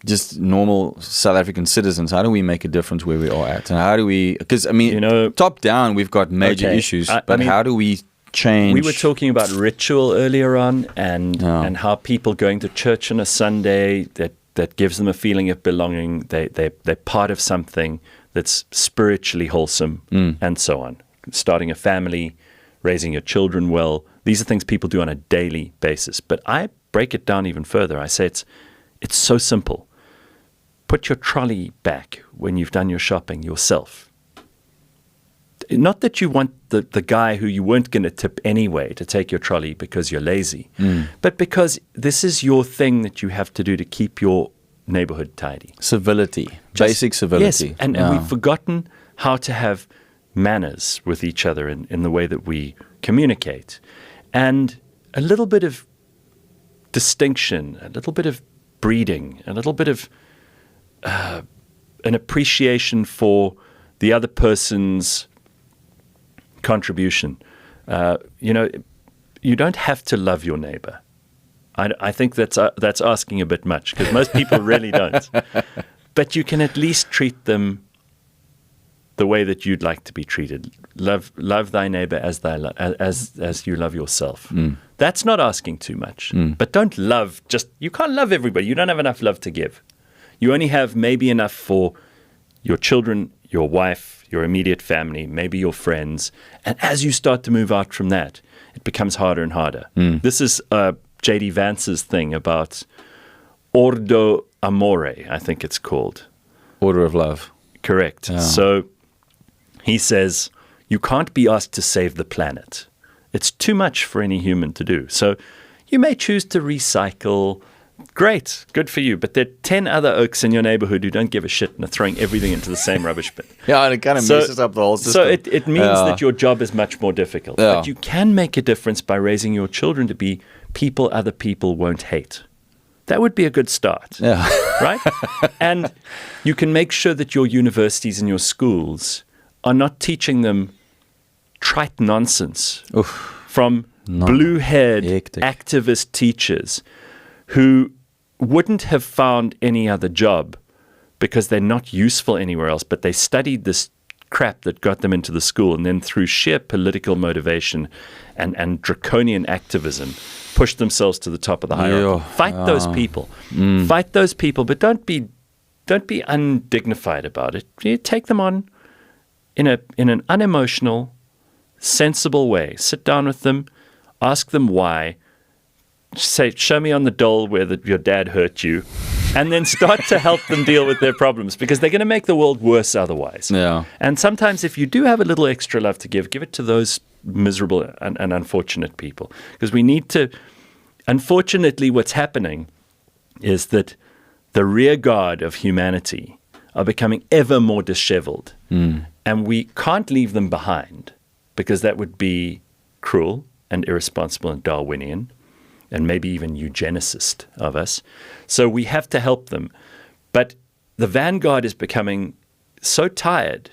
just normal South African citizens, how do we make a difference where we are at? And how do we, because I mean, top down, we've got major issues, but how do we change? We were talking about ritual earlier on and how people going to church on a Sunday, that gives them a feeling of belonging. They're part of something that's spiritually wholesome and so on. Starting a family, raising your children well. These are things people do on a daily basis. But I break it down even further. I say it's so simple. Put your trolley back when you've done your shopping yourself. not that you want the guy who you weren't going to tip anyway to take your trolley because you're lazy, but because this is your thing that you have to do to keep your neighborhood tidy. Civility, basic civility. Yes, and we've forgotten how to have manners with each other in the way that we communicate. And a little bit of distinction, a little bit of breeding, a little bit of an appreciation for the other person's contribution. You don't have to love your neighbor. I think that's asking a bit much, because most people really don't. But you can at least treat them the way that you'd like to be treated. Love thy neighbor as you love yourself. That's not asking too much. But don't love you can't love everybody. You don't have enough love to give. You only have maybe enough for your children, your wife, your immediate family, maybe your friends. And as you start to move out from that, it becomes harder and harder. This is J.D. Vance's thing about Ordo Amore, I think it's called. Order of love. Correct. Yeah. So he says, you can't be asked to save the planet. It's too much for any human to do. So you may choose to recycle. Great, good for you. But there are 10 other oaks in your neighborhood who don't give a shit and are throwing everything into the same rubbish bin. Yeah, and it kind of messes up the whole system. So it means that your job is much more difficult. Yeah. But you can make a difference by raising your children to be people other people won't hate. That would be a good start. Yeah. Right? And you can make sure that your universities and your schools are not teaching them trite nonsense from blue-haired activist teachers who wouldn't have found any other job because they're not useful anywhere else, but they studied this crap that got them into the school, and then through sheer political motivation and draconian activism pushed themselves to the top of the hierarchy. Fight those people. Fight those people, but don't be undignified about it. You take them on in an unemotional, sensible way. Sit down with them, ask them why. Say, show me on the dole where your dad hurt you, and then start to help them deal with their problems, because they're going to make the world worse otherwise. Yeah. And sometimes if you do have a little extra love to give it to those miserable and unfortunate people. Because we need to, unfortunately, what's happening is that the rear guard of humanity are becoming ever more disheveled. And we can't leave them behind, because that would be cruel and irresponsible and Darwinian, and maybe even eugenicist of us. So we have to help them. But the vanguard is becoming so tired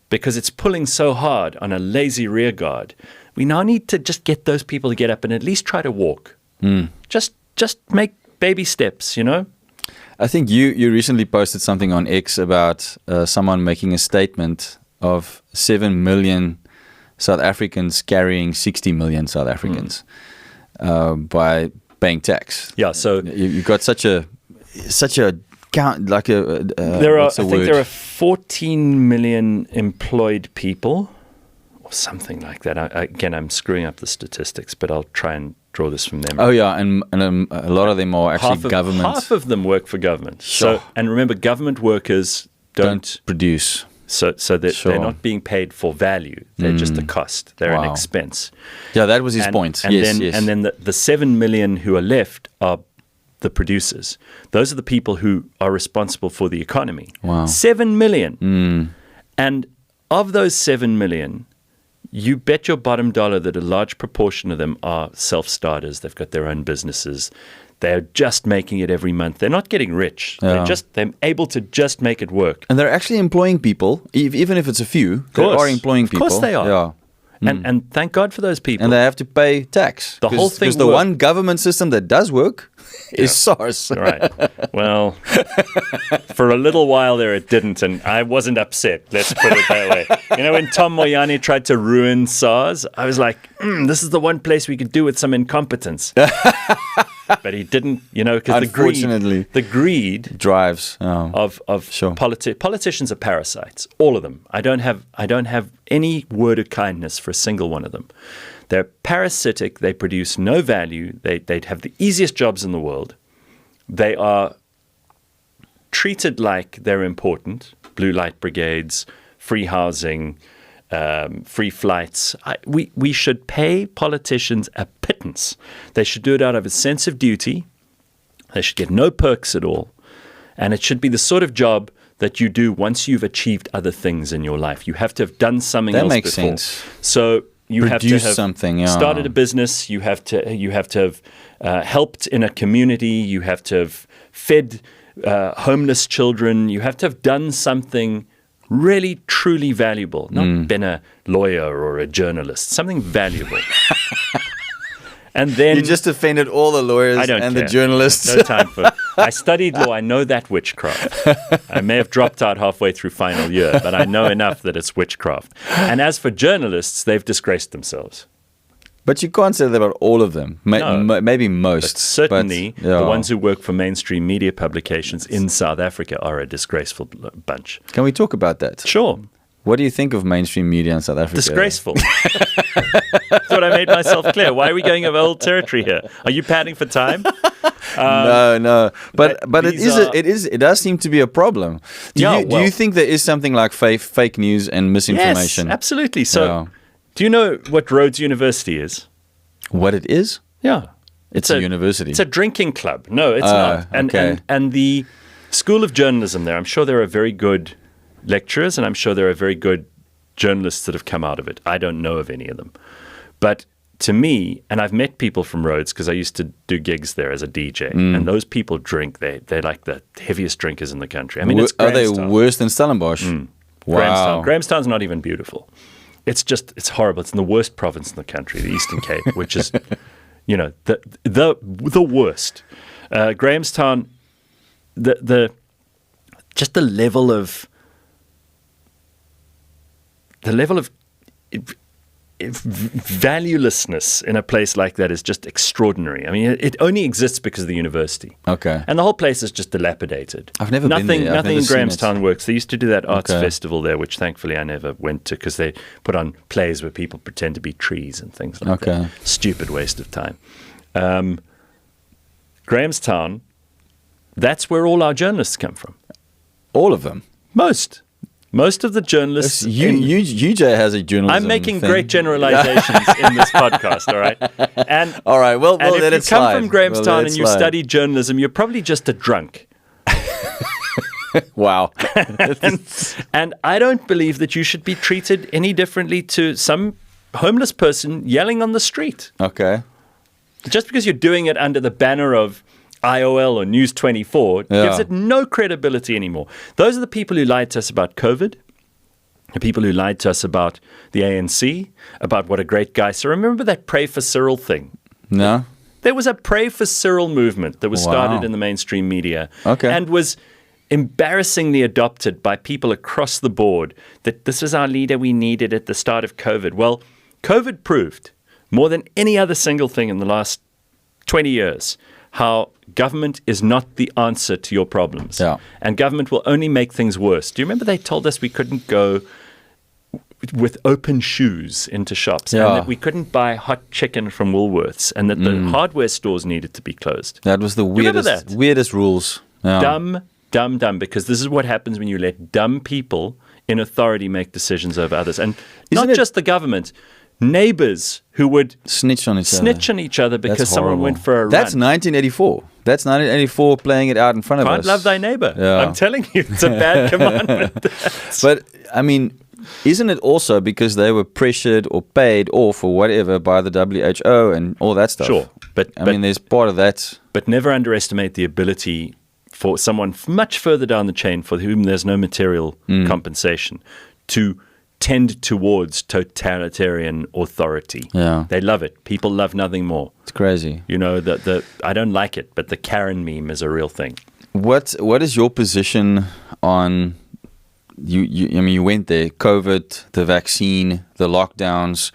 because it's pulling so hard on a lazy rear guard. We now need to just get those people to get up and at least try to walk. Just make baby steps, I think you recently posted something on X about someone making a statement of 7 million South Africans carrying 60 million South Africans. By paying tax. Yeah, so you've got such a count, like I think there are 14 million employed people, or something like that. Again, I'm screwing up the statistics, but I'll try and draw this from them. Oh yeah, and a lot of them are actually government. Half of them work for government. Sure. So, and remember, government workers don't produce. So that they're not being paid for value. They're just a cost. They're an expense. Yeah, that was his point. And then the 7 million who are left are the producers. Those are the people who are responsible for the economy. Wow. 7 million. And of those 7 million, you bet your bottom dollar that a large proportion of them are self-starters. They've got their own businesses. They're just making it every month. They're not getting rich. Yeah. They're able to just make it work. And they're actually employing people, even if it's a few. They are employing people. Of course they are. Yeah. And thank God for those people. And they have to pay tax. The whole thing. Because the one government system that does work is SARS. Right. Well, for a little while there it didn't, and I wasn't upset. Let's put it that way. When Tom Moyane tried to ruin SARS, I was like, this is the one place we could do with some incompetence. But he didn't, because the greed drives of politicians are parasites, all of them. I don't have any word of kindness for a single one of them. They're parasitic. They produce no value. They have the easiest jobs in the world. They are treated like they're important. Blue light brigades, free housing, free flights. We should pay politicians a pittance. They should do it out of a sense of duty. They should get no perks at all. And it should be the sort of job that you do once you've achieved other things in your life. You have to have done something else before. That makes sense. So you have to have something, started a business. You have to have helped in a community. You have to have fed homeless children. You have to have done something really, truly valuable. Not been a lawyer or a journalist. Something valuable. And then you just offended all the lawyers and the journalists. No time for it. I studied law. I know that witchcraft. I may have dropped out halfway through final year, but I know enough that it's witchcraft. And as for journalists, they've disgraced themselves. But you can't say that about all of them. Maybe most. But certainly, the ones who work for mainstream media publications in South Africa are a disgraceful bunch. Can we talk about that? Sure. What do you think of mainstream media in South Africa? Disgraceful. Thought I made myself clear. Why are we going over old territory here? Are you padding for time? No. But it does seem to be a problem. Do you think there is something like fake news and misinformation? Yes, absolutely. So, do you know what Rhodes University is? What it is? Yeah. It's a university. It's a drinking club. No, it's not. And the School of Journalism there, I'm sure there are very good lecturers, and I'm sure there are very good journalists that have come out of it. I don't know of any of them. But to me, and I've met people from Rhodes because I used to do gigs there as a DJ, and those people drink. They're like the heaviest drinkers in the country. I mean, it's Grahamstown. Are they worse than Stellenbosch? Wow. Grahamstown's not even beautiful. It's horrible. It's in the worst province in the country, the Eastern Cape, which is, the worst. Grahamstown, the level of valuelessness in a place like that is just extraordinary. I mean, it only exists because of the university. Okay. And the whole place is just dilapidated. I've never been there. Nothing in Grahamstown works. They used to do that arts festival there, which thankfully I never went to because they put on plays where people pretend to be trees and things like that. Stupid waste of time. Grahamstown, that's where all our journalists come from. All of them? Most of the journalists... UJ has a journalism I'm making thing. great generalizations in this podcast, all right? And, all right, well, and let it if you come slide. from Grahamstown and you study journalism, you're probably just a drunk. Wow. and I don't believe that you should be treated any differently to some homeless person yelling on the street. Okay. Just because you're doing it under the banner of IOL or News 24 gives it no credibility anymore. Those are the people who lied to us about COVID, the people who lied to us about the ANC, about what a great guy. So remember that Pray for Cyril thing? No. There was a Pray for Cyril movement that was started in the mainstream media and was embarrassingly adopted by people across the board that this is our leader we needed at the start of COVID. Well, COVID proved more than any other single thing in the last 20 years how government is not the answer to your problems. Yeah. And government will only make things worse. Do you remember they told us we couldn't go with open shoes into shops and that we couldn't buy hot chicken from Woolworths and that the hardware stores needed to be closed? That was the weirdest rules. Yeah. Dumb, because this is what happens when you let dumb people in authority make decisions over others. And not just the government, neighbors who would snitch on each other because someone went for a run. That's 1984. That's 1984 playing it out in front of us. Can't love thy neighbor. Yeah. I'm telling you, it's a bad commandment. But, I mean, isn't it also because they were pressured or paid off or whatever by the WHO and all that stuff? Sure. But I mean, there's part of that. But never underestimate the ability for someone much further down the chain for whom there's no material compensation to tend towards totalitarian authority. Yeah. They love it. People love nothing more. It's crazy. You know, I don't like it, but the Karen meme is a real thing. What is your position on I mean, you went there, COVID, the vaccine, the lockdowns,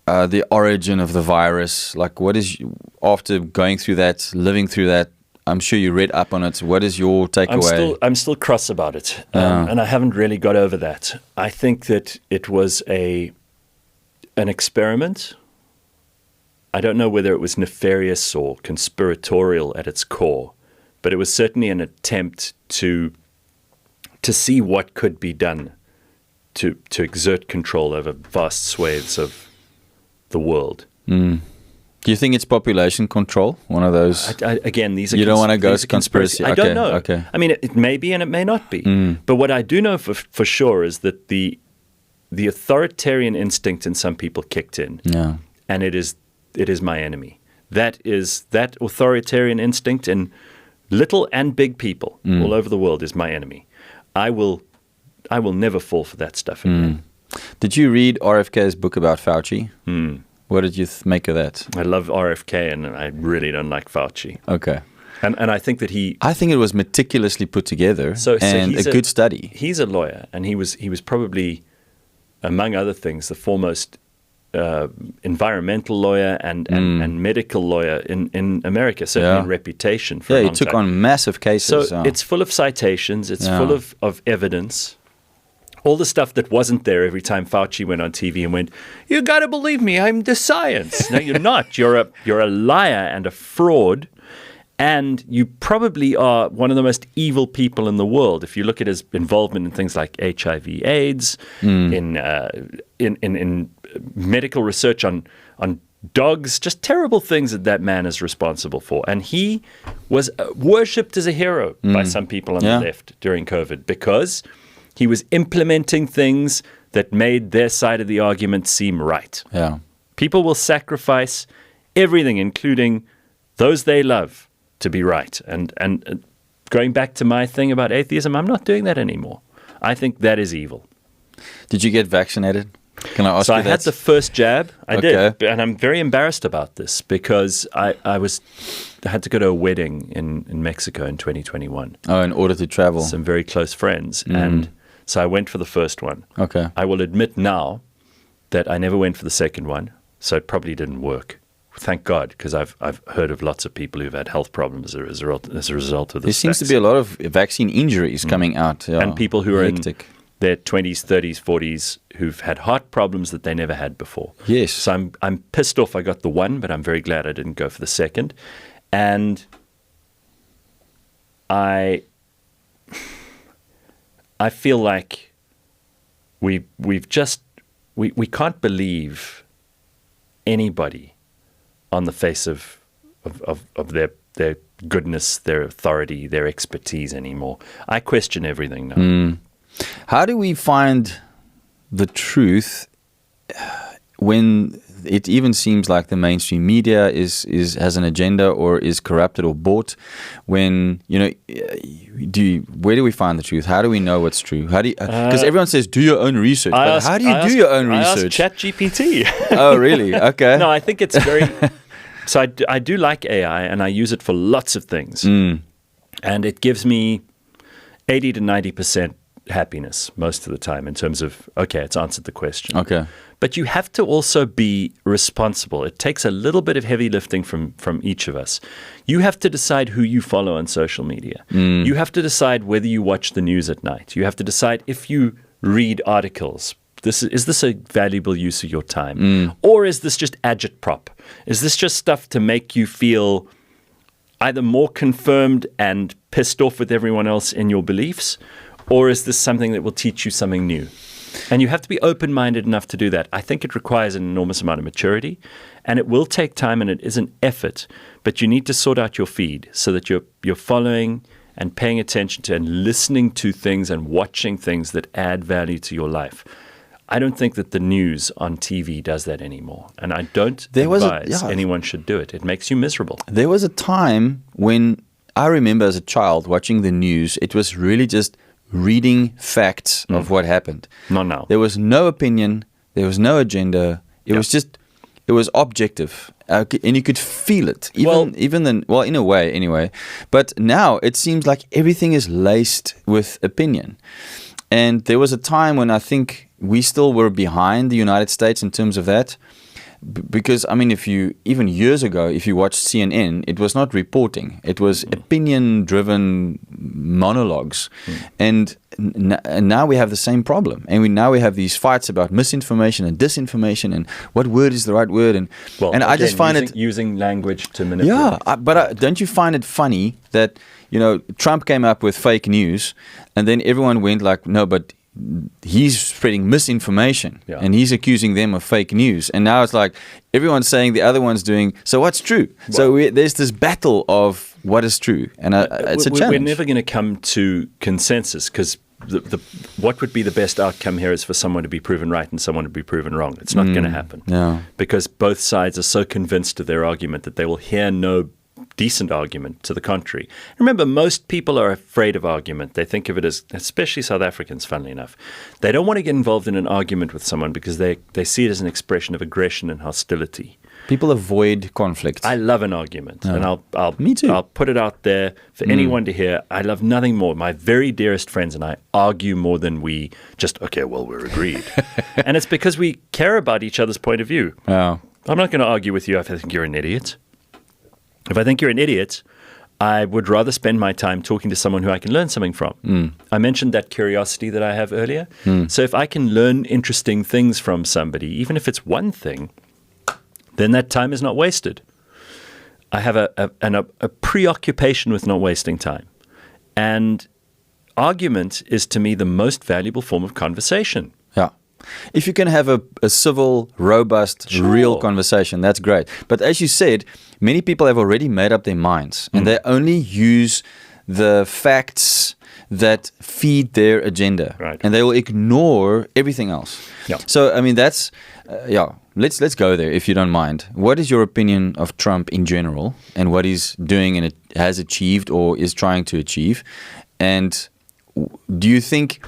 the origin of the virus. Like, what is, after going through that, living through that, I'm sure you read up on it. What is your takeaway? I'm still cross about it, and I haven't really got over that. I think that it was an experiment. I don't know whether it was nefarious or conspiratorial at its core, but it was certainly an attempt to see what could be done to exert control over vast swathes of the world. Do you think it's population control? One of those. Again, these are you don't want to go to conspiracy. I don't know. Okay. I mean, it may be and it may not be. But what I do know for sure is that the authoritarian instinct in some people kicked in, and it is my enemy. That authoritarian instinct in little and big people all over the world is my enemy. I will never fall for that stuff again. Did you read RFK's book about Fauci? What did you make of that? I love RFK, and I really don't like Fauci. Okay. And I think that I think it was meticulously put together and a good study. He's a lawyer, and he was probably, among other things, the foremost environmental lawyer and medical lawyer in America, certainly in reputation for a long time. He took on massive cases. So it's full of citations. It's full of evidence. All the stuff that wasn't there every time Fauci went on TV and went, "You got to believe me, I'm the science." No, you're not. You're a liar and a fraud, and you probably are one of the most evil people in the world. If you look at his involvement in things like HIV/AIDS, in medical research on dogs, just terrible things that man is responsible for. And he was worshipped as a hero by some people on the left during COVID because he was implementing things that made their side of the argument seem right. Yeah. People will sacrifice everything, including those they love, to be right. And going back to my thing about atheism, I'm not doing that anymore. I think that is evil. Did you get vaccinated? Can I ask you that? So I had the first jab. I did. And I'm very embarrassed about this because I had to go to a wedding in Mexico in 2021. Oh, in order to travel. Some very close friends. And so I went for the first one. Okay. I will admit now that I never went for the second one, so it probably didn't work. Thank God, because I've heard of lots of people who've had health problems as a result of this. There seems to be a lot of vaccine injuries coming out. Yeah. And people who are in their 20s, 30s, 40s who've had heart problems that they never had before. Yes. So I'm pissed off I got the one, but I'm very glad I didn't go for the second. And I feel like we can't believe anybody on the face of their goodness, their authority, their expertise anymore. I question everything now. How do we find the truth when it even seems like the mainstream media has an agenda or is corrupted or bought? When where do we find the truth? How do we know what's true? How do because everyone says do your own research, but how do you do your own research? I asked ChatGPT. Oh, really? Okay. No, I think it's very. So I do like AI, and I use it for lots of things, and it gives me 80 to 90% happiness most of the time in terms of, okay, it's answered the question. Okay. But you have to also be responsible. It takes a little bit of heavy lifting from each of us. You have to decide who you follow on social media. You have to decide whether you watch the news at night. You have to decide if you read articles. Is this a valuable use of your time? Or is this just agitprop? Is this just stuff to make you feel either more confirmed and pissed off with everyone else in your beliefs? Or is this something that will teach you something new? And you have to be open-minded enough to do that. I think it requires an enormous amount of maturity, and it will take time, and it is an effort. But you need to sort out your feed so that you're following and paying attention to and listening to things and watching things that add value to your life. I don't think that the news on TV does that anymore, and I don't advise anyone should do it. It makes you miserable. There was a time when I remember as a child watching the news, it was really just reading facts of what happened. Not now. There was no opinion. There was no agenda. It was objective. And you could feel it. In a way, anyway. But now it seems like everything is laced with opinion. And there was a time when I think we still were behind the United States in terms of that. Because, I mean, even years ago, if you watched CNN, it was not reporting. It was opinion-driven monologues. And now we have the same problem. And now we have these fights about misinformation and disinformation and what word is the right word. And I just find using language to manipulate. Yeah, but don't you find it funny that, Trump came up with fake news and then everyone went like, no, but he's spreading misinformation, and he's accusing them of fake news. And now it's like everyone's saying the other one's doing. So what's true? Well, so there's this battle of what is true, and it's a challenge. We're never going to come to consensus because what would be the best outcome here is for someone to be proven right and someone to be proven wrong. It's not going to happen because both sides are so convinced of their argument that they will hear no decent argument to the contrary. Remember, most people are afraid of argument. They think of it as, especially South Africans, funnily enough, they don't want to get involved in an argument with someone because they see it as an expression of aggression and hostility. People avoid conflict. I love an argument, and Me too. I'll put it out there for anyone to hear. I love nothing more. My very dearest friends and I argue more than we just, we're agreed. And it's because we care about each other's point of view. Yeah. I'm not going to argue with you if I think you're an idiot. If I think you're an idiot, I would rather spend my time talking to someone who I can learn something from. I mentioned that curiosity that I have earlier. So if I can learn interesting things from somebody, even if it's one thing, then that time is not wasted. I have a preoccupation with not wasting time. And argument is, to me, the most valuable form of conversation. Yeah. If you can have a civil, robust, real conversation, that's great. But as you said, many people have already made up their minds, and they only use the facts that feed their agenda, and they will ignore everything else. Yeah. So, I mean, that's Let's go there, if you don't mind. What is your opinion of Trump in general, and what he's doing and has achieved or is trying to achieve? And do you think,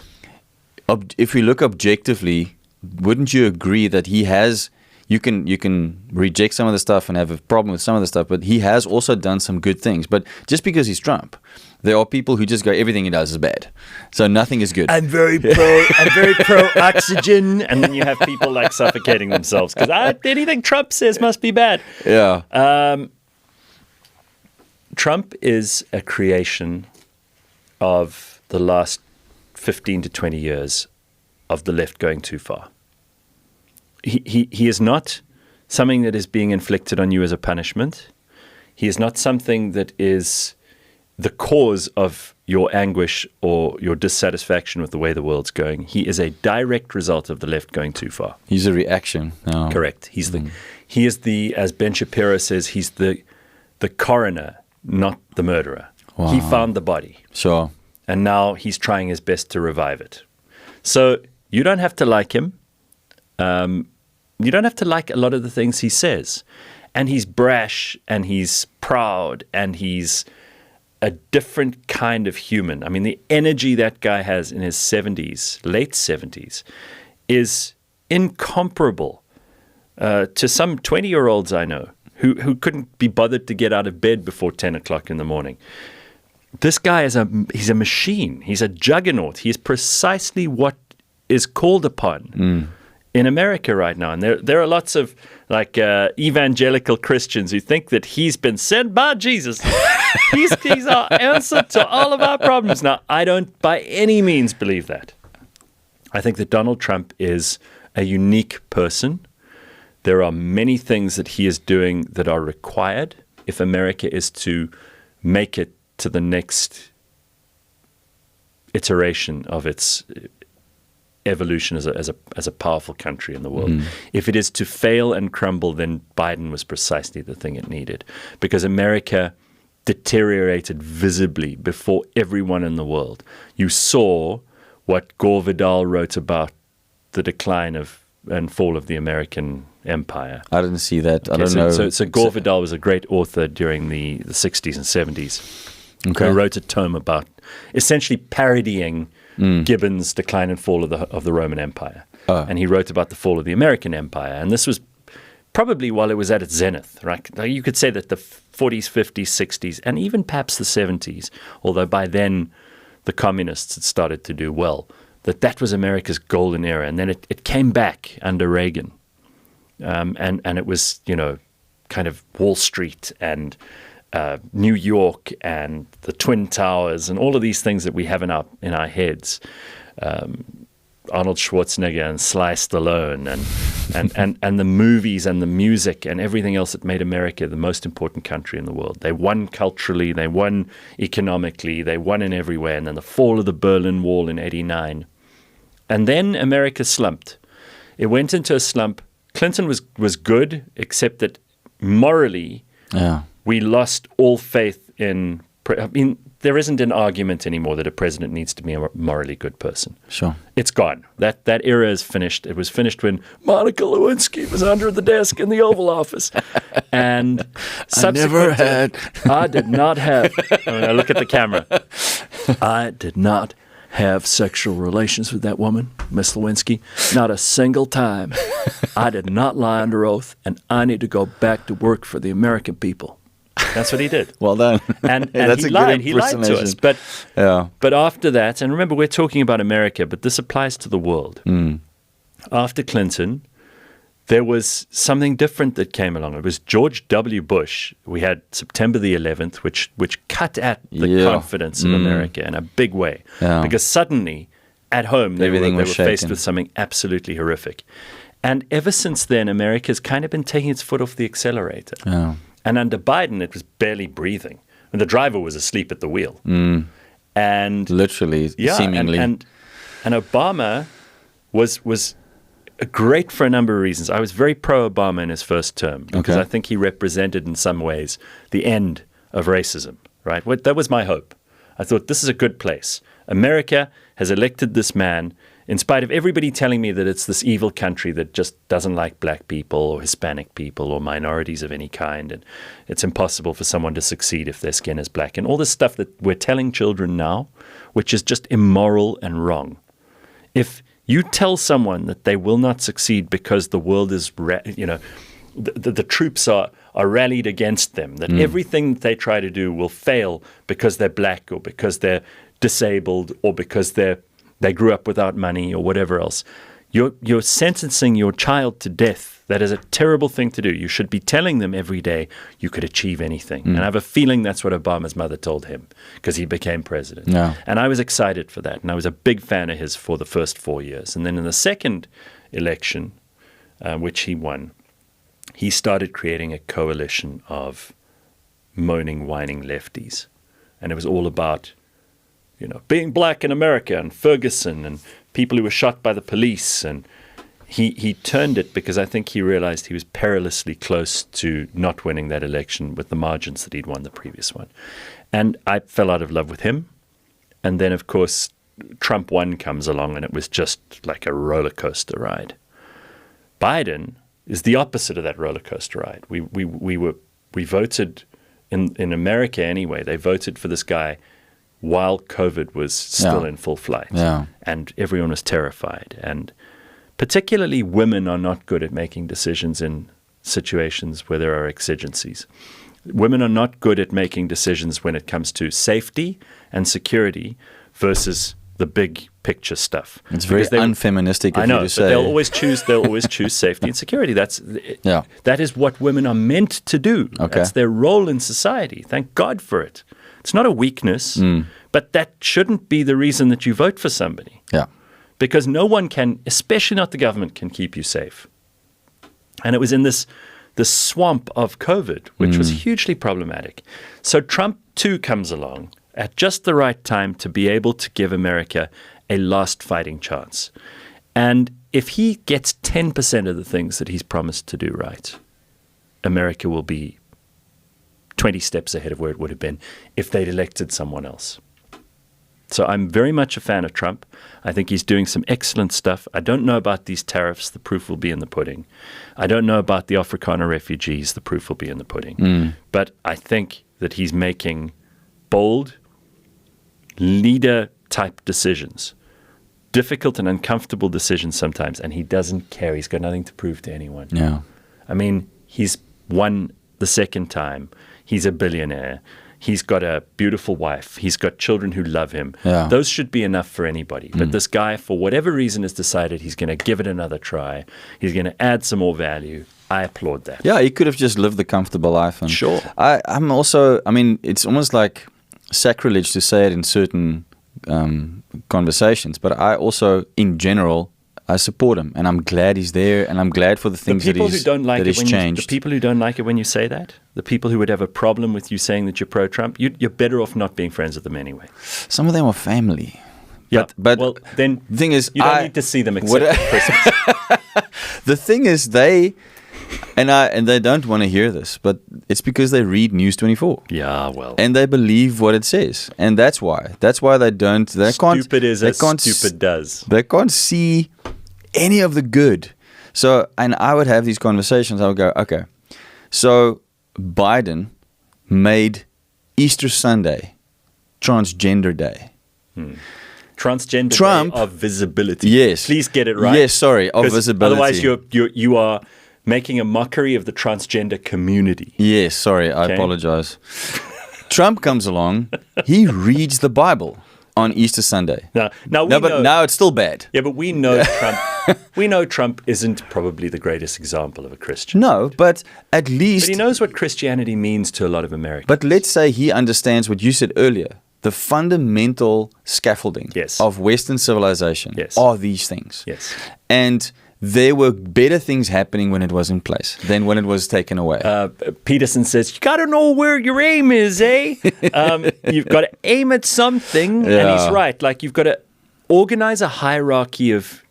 if we look objectively, wouldn't you agree that he has? You can reject some of the stuff and have a problem with some of the stuff, but he has also done some good things. But just because he's Trump, there are people who just go, everything he does is bad, so nothing is good. I'm very pro oxygen, and then you have people like suffocating themselves because anything Trump says must be bad. Yeah. Trump is a creation of the last 15 to 20 years of the left going too far. He is not something that is being inflicted on you as a punishment. He is not something that is the cause of your anguish or your dissatisfaction with the way the world's going. He is a direct result of the left going too far. He's a reaction. Oh. Correct. He is the, as Ben Shapiro says, he's the coroner, not the murderer. Wow. He found the body. Sure. And now he's trying his best to revive it. So you don't have to like him. You don't have to like a lot of the things he says. And he's brash, and he's proud, and he's a different kind of human. I mean, the energy that guy has in his 70s, late 70s, is incomparable to some 20-year-olds I know who couldn't be bothered to get out of bed before 10 o'clock in the morning. This guy he's a machine. He's a juggernaut. He is precisely what is called upon in America right now. And there are lots of evangelical Christians who think that he's been sent by Jesus. He's our answer to all of our problems. Now, I don't by any means believe that. I think that Donald Trump is a unique person. There are many things that he is doing that are required if America is to make it to the next iteration of its evolution as a powerful country in the world. If it is to fail and crumble, then Biden was precisely the thing it needed, because America deteriorated visibly before everyone in the world. You saw what Gore Vidal wrote about the decline and fall of the American empire. I didn't see that. I don't know. So Gore Vidal was a great author during the 60s and 70s. Okay. Who wrote a tome about essentially parodying Gibbon's decline and fall of the Roman Empire. And he wrote about the fall of the American empire. And this was probably while it was at its zenith, right? You could say that the 40s, 50s, 60s, and even perhaps the 70s, although by then the communists had started to do well, that was America's golden era. And then it came back under Reagan. And it was, kind of Wall Street and New York and the Twin Towers and all of these things that we have in our heads. Arnold Schwarzenegger and Sly Stallone and the movies and the music and everything else that made America the most important country in the world. They won culturally, they won economically, they won in every way. And then the fall of the Berlin Wall in 1989. And then America slumped. It went into a slump. Clinton was good, except that morally, we lost all faith in... I mean, there isn't an argument anymore that a president needs to be a morally good person. Sure. It's gone. That era is finished. It was finished when Monica Lewinsky was under the desk in the Oval Office. And I did not have... I look at the camera. I did not have sexual relations with that woman, Miss Lewinsky. Not a single time. I did not lie under oath, and I need to go back to work for the American people. That's what he did. Well done. And he lied. He lied to us. But after that, and remember, we're talking about America, but this applies to the world. After Clinton, there was something different that came along. It was George W. Bush. We had September the 11th, which cut at the confidence of America in a big way. Yeah. Because suddenly, at home, they were faced with something absolutely horrific. And ever since then, America's kind of been taking its foot off the accelerator. Yeah. And under Biden, it was barely breathing. And the driver was asleep at the wheel. And literally, seemingly. And Obama was great for a number of reasons. I was very pro-Obama in his first term because I think he represented in some ways the end of racism, right? That was my hope. I thought this is a good place. America has elected this man in spite of everybody telling me that it's this evil country that just doesn't like black people or Hispanic people or minorities of any kind, and it's impossible for someone to succeed if their skin is black, and all this stuff that we're telling children now, which is just immoral and wrong. If you tell someone that they will not succeed because the world is, the troops are rallied against them, that everything that they try to do will fail because they're black or because they're disabled or because they grew up without money or whatever else. You're sentencing your child to death. That is a terrible thing to do. You should be telling them every day you could achieve anything. And I have a feeling that's what Obama's mother told him because he became president. Yeah. And I was excited for that. And I was a big fan of his for the first 4 years. And then in the second election, which he won, he started creating a coalition of moaning, whining lefties. And it was all about being black in America and Ferguson and people who were shot by the police. And he turned it because I think he realized he was perilously close to not winning that election with the margins that he'd won the previous one. And I fell out of love with him. And then, of course, Trump 1 comes along and it was just like a roller coaster ride. Biden is the opposite of that roller coaster ride. We voted in America anyway. They voted for this guy while COVID was still in full flight. Yeah. And everyone was terrified. And particularly women are not good at making decisions in situations where there are exigencies. Women are not good at making decisions when it comes to safety and security versus the big picture stuff. It's very unfeministic. I know, but they'll always choose safety and security. That is what women are meant to do. Okay. That's their role in society. Thank God for it. It's not a weakness, but that shouldn't be the reason that you vote for somebody. Yeah. Because no one can, especially not the government, can keep you safe. And it was in this swamp of COVID, which was hugely problematic. So Trump, too, comes along at just the right time to be able to give America a last fighting chance. And if he gets 10% of the things that he's promised to do right, America will be 20 steps ahead of where it would have been if they'd elected someone else. So I'm very much a fan of Trump. I think he's doing some excellent stuff. I don't know about these tariffs. The proof will be in the pudding. I don't know about the Afrikaner refugees. The proof will be in the pudding. But I think that he's making bold, leader-type decisions, difficult and uncomfortable decisions sometimes, and he doesn't care. He's got nothing to prove to anyone. Yeah. I mean, he's won the second time. He's a billionaire. He's got a beautiful wife. He's got children who love him. Yeah. Those should be enough for anybody. But this guy, for whatever reason, has decided he's going to give it another try. He's going to add some more value. I applaud that. Yeah, he could have just lived the comfortable life. And sure. I'm also, it's almost like sacrilege to say it in certain conversations, but I also, in general, I support him, and I'm glad he's there, and I'm glad for the things that he's changed. The people who don't like it when you say that, the people who would have a problem with you saying that you're pro-Trump, you're better off not being friends with them anyway. Some of them are family. Yeah, but well, then the thing is, you don't need to see them except at Christmas. The thing is, they don't want to hear this, but it's because they read News 24. Yeah, well, and they believe what it says, and that's why they don't. They can't. Stupid is as stupid does. They can't see any of the good. So, and I would have these conversations. I would go, okay, so Biden made Easter Sunday Transgender Day. Transgender Trump, Day of visibility. Yes. Please get it right. Yes, sorry, of visibility. Otherwise, you are making a mockery of the transgender community. Yes, sorry, I apologize. Trump comes along, he reads the Bible on Easter Sunday. Now it's still bad. Yeah, but we know Trump. We know Trump isn't probably the greatest example of a Christian. No, but at least... But he knows what Christianity means to a lot of Americans. But let's say he understands what you said earlier. The fundamental scaffolding of Western civilization are these things. Yes. And there were better things happening when it was in place than when it was taken away. Peterson says, you got to know where your aim is, eh? You've got to aim at something. Yeah. And he's right. Like, you've got to organize a hierarchy of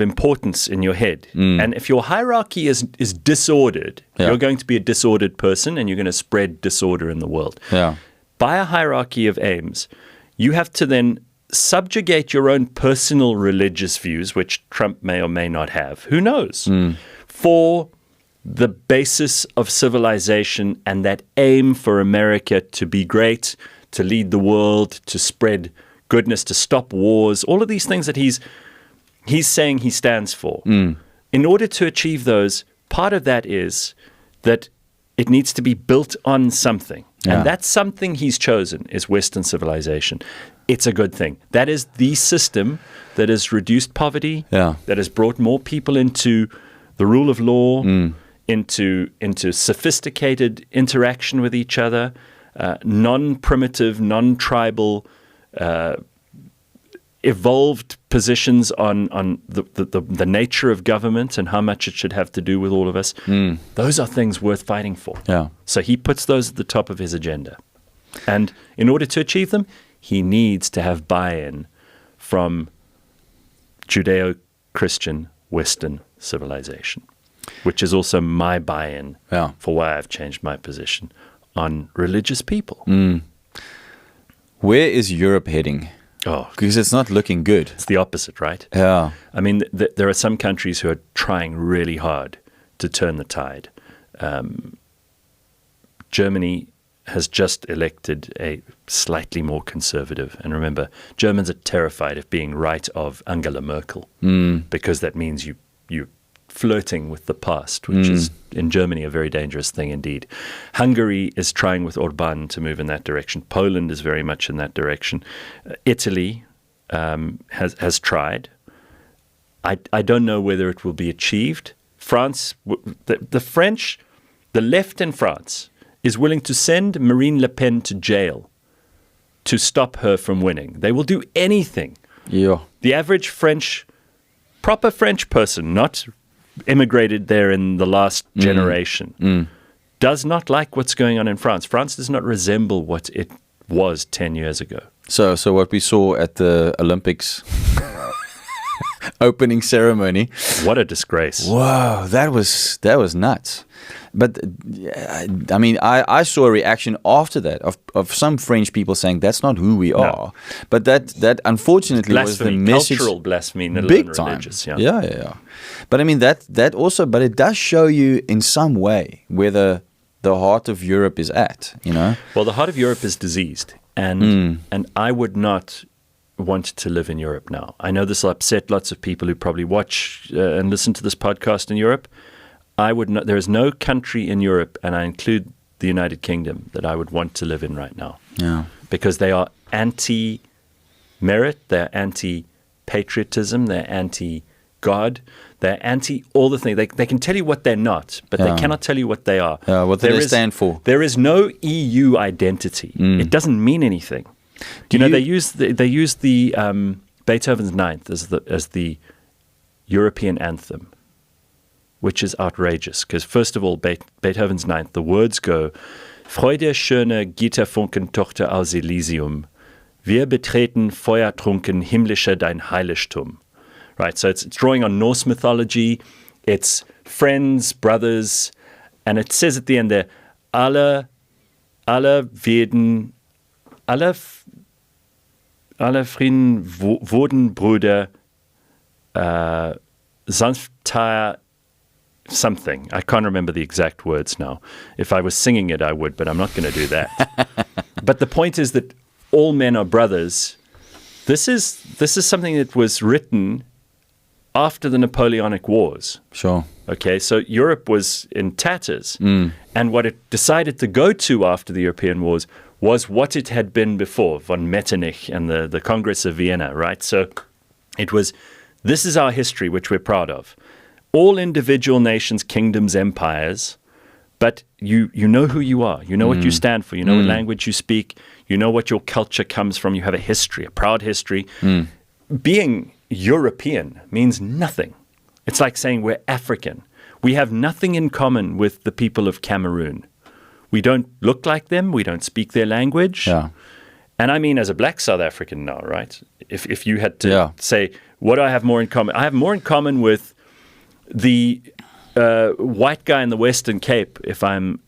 importance in your head. And if your hierarchy is disordered, you're going to be a disordered person and you're going to spread disorder in the world. Yeah. By a hierarchy of aims, you have to then subjugate your own personal religious views, which Trump may or may not have, who knows, for the basis of civilization and that aim for America to be great, to lead the world, to spread goodness, to stop wars, all of these things that he's saying he stands for. In order to achieve those, part of that is that it needs to be built on something. And that something he's chosen is Western civilization. It's a good thing. That is the system that has reduced poverty, that has brought more people into the rule of law, into sophisticated interaction with each other, non-primitive, non-tribal, evolved positions on the nature of government and how much it should have to do with all of us. Those are things worth fighting for. Yeah. So he puts those at the top of his agenda. And in order to achieve them, he needs to have buy-in from Judeo-Christian Western civilization, which is also my buy-in for why I've changed my position on religious people. Where is Europe heading? Oh, because it's not looking good. It's the opposite, right? Yeah. I mean, there are some countries who are trying really hard to turn the tide. Germany has just elected a slightly more conservative. And remember, Germans are terrified of being right of Angela Merkel because that means you're flirting with the past, which is in Germany a very dangerous thing indeed. Hungary is trying with Orbán to move in that direction. Poland is very much in that direction. Italy has tried. I don't know whether it will be achieved. France, the French, the left in France is willing to send Marine Le Pen to jail to stop her from winning. They will do anything. Yeah. The average proper French person, not immigrated there in the last generation, does not like what's going on in France. France does not resemble what it was 10 years ago. So what we saw at the Olympics opening ceremony. What a disgrace. Whoa, that was nuts. But I mean, I saw a reaction after that of some French people saying that's not who we are. But that unfortunately was the message. Cultural blasphemy, big time. Religious, yeah. But I mean that also, but it does show you in some way where the heart of Europe is at. You know. Well, the heart of Europe is diseased, and I would not want to live in Europe now. I know this will upset lots of people who probably watch and listen to this podcast in Europe. I would not. There is no country in Europe, and I include the United Kingdom, that I would want to live in right now. Yeah, because they are anti-merit, they're anti-patriotism, they're anti-God, they're anti all the things. They can tell you what they're not, but they cannot tell you what they are. What they stand for. There is no EU identity. It doesn't mean anything. They use the Beethoven's Ninth as the European anthem, which is outrageous. Because first of all, Beethoven's Ninth, the words go, Freude schöne Gitterfunken Tochter aus Elysium, Wir betreten feuertrunken himmlische dein Heiligtum. Right, so it's drawing on Norse mythology. It's friends, brothers, and it says at the end there, alle Frieden wurden Brüder, sanfter something. I can't remember the exact words now. If I was singing it, I would, but I'm not going to do that. But the point is that all men are brothers. This is something that was written after the Napoleonic Wars. Sure. Okay, so Europe was in tatters. And what it decided to go to after the European Wars was what it had been before, von Metternich and the Congress of Vienna, right? So it was, this is our history, which we're proud of. All individual nations, kingdoms, empires, but you know who you are. You know what you stand for. You know what language you speak. You know what your culture comes from. You have a history, a proud history. Being European means nothing. It's like saying we're African. We have nothing in common with the people of Cameroon. We don't look like them. We don't speak their language. Yeah. And I mean, as a black South African now, right? If you had to say, what do I have more in common? I have more in common with the white guy in the Western Cape, if I'm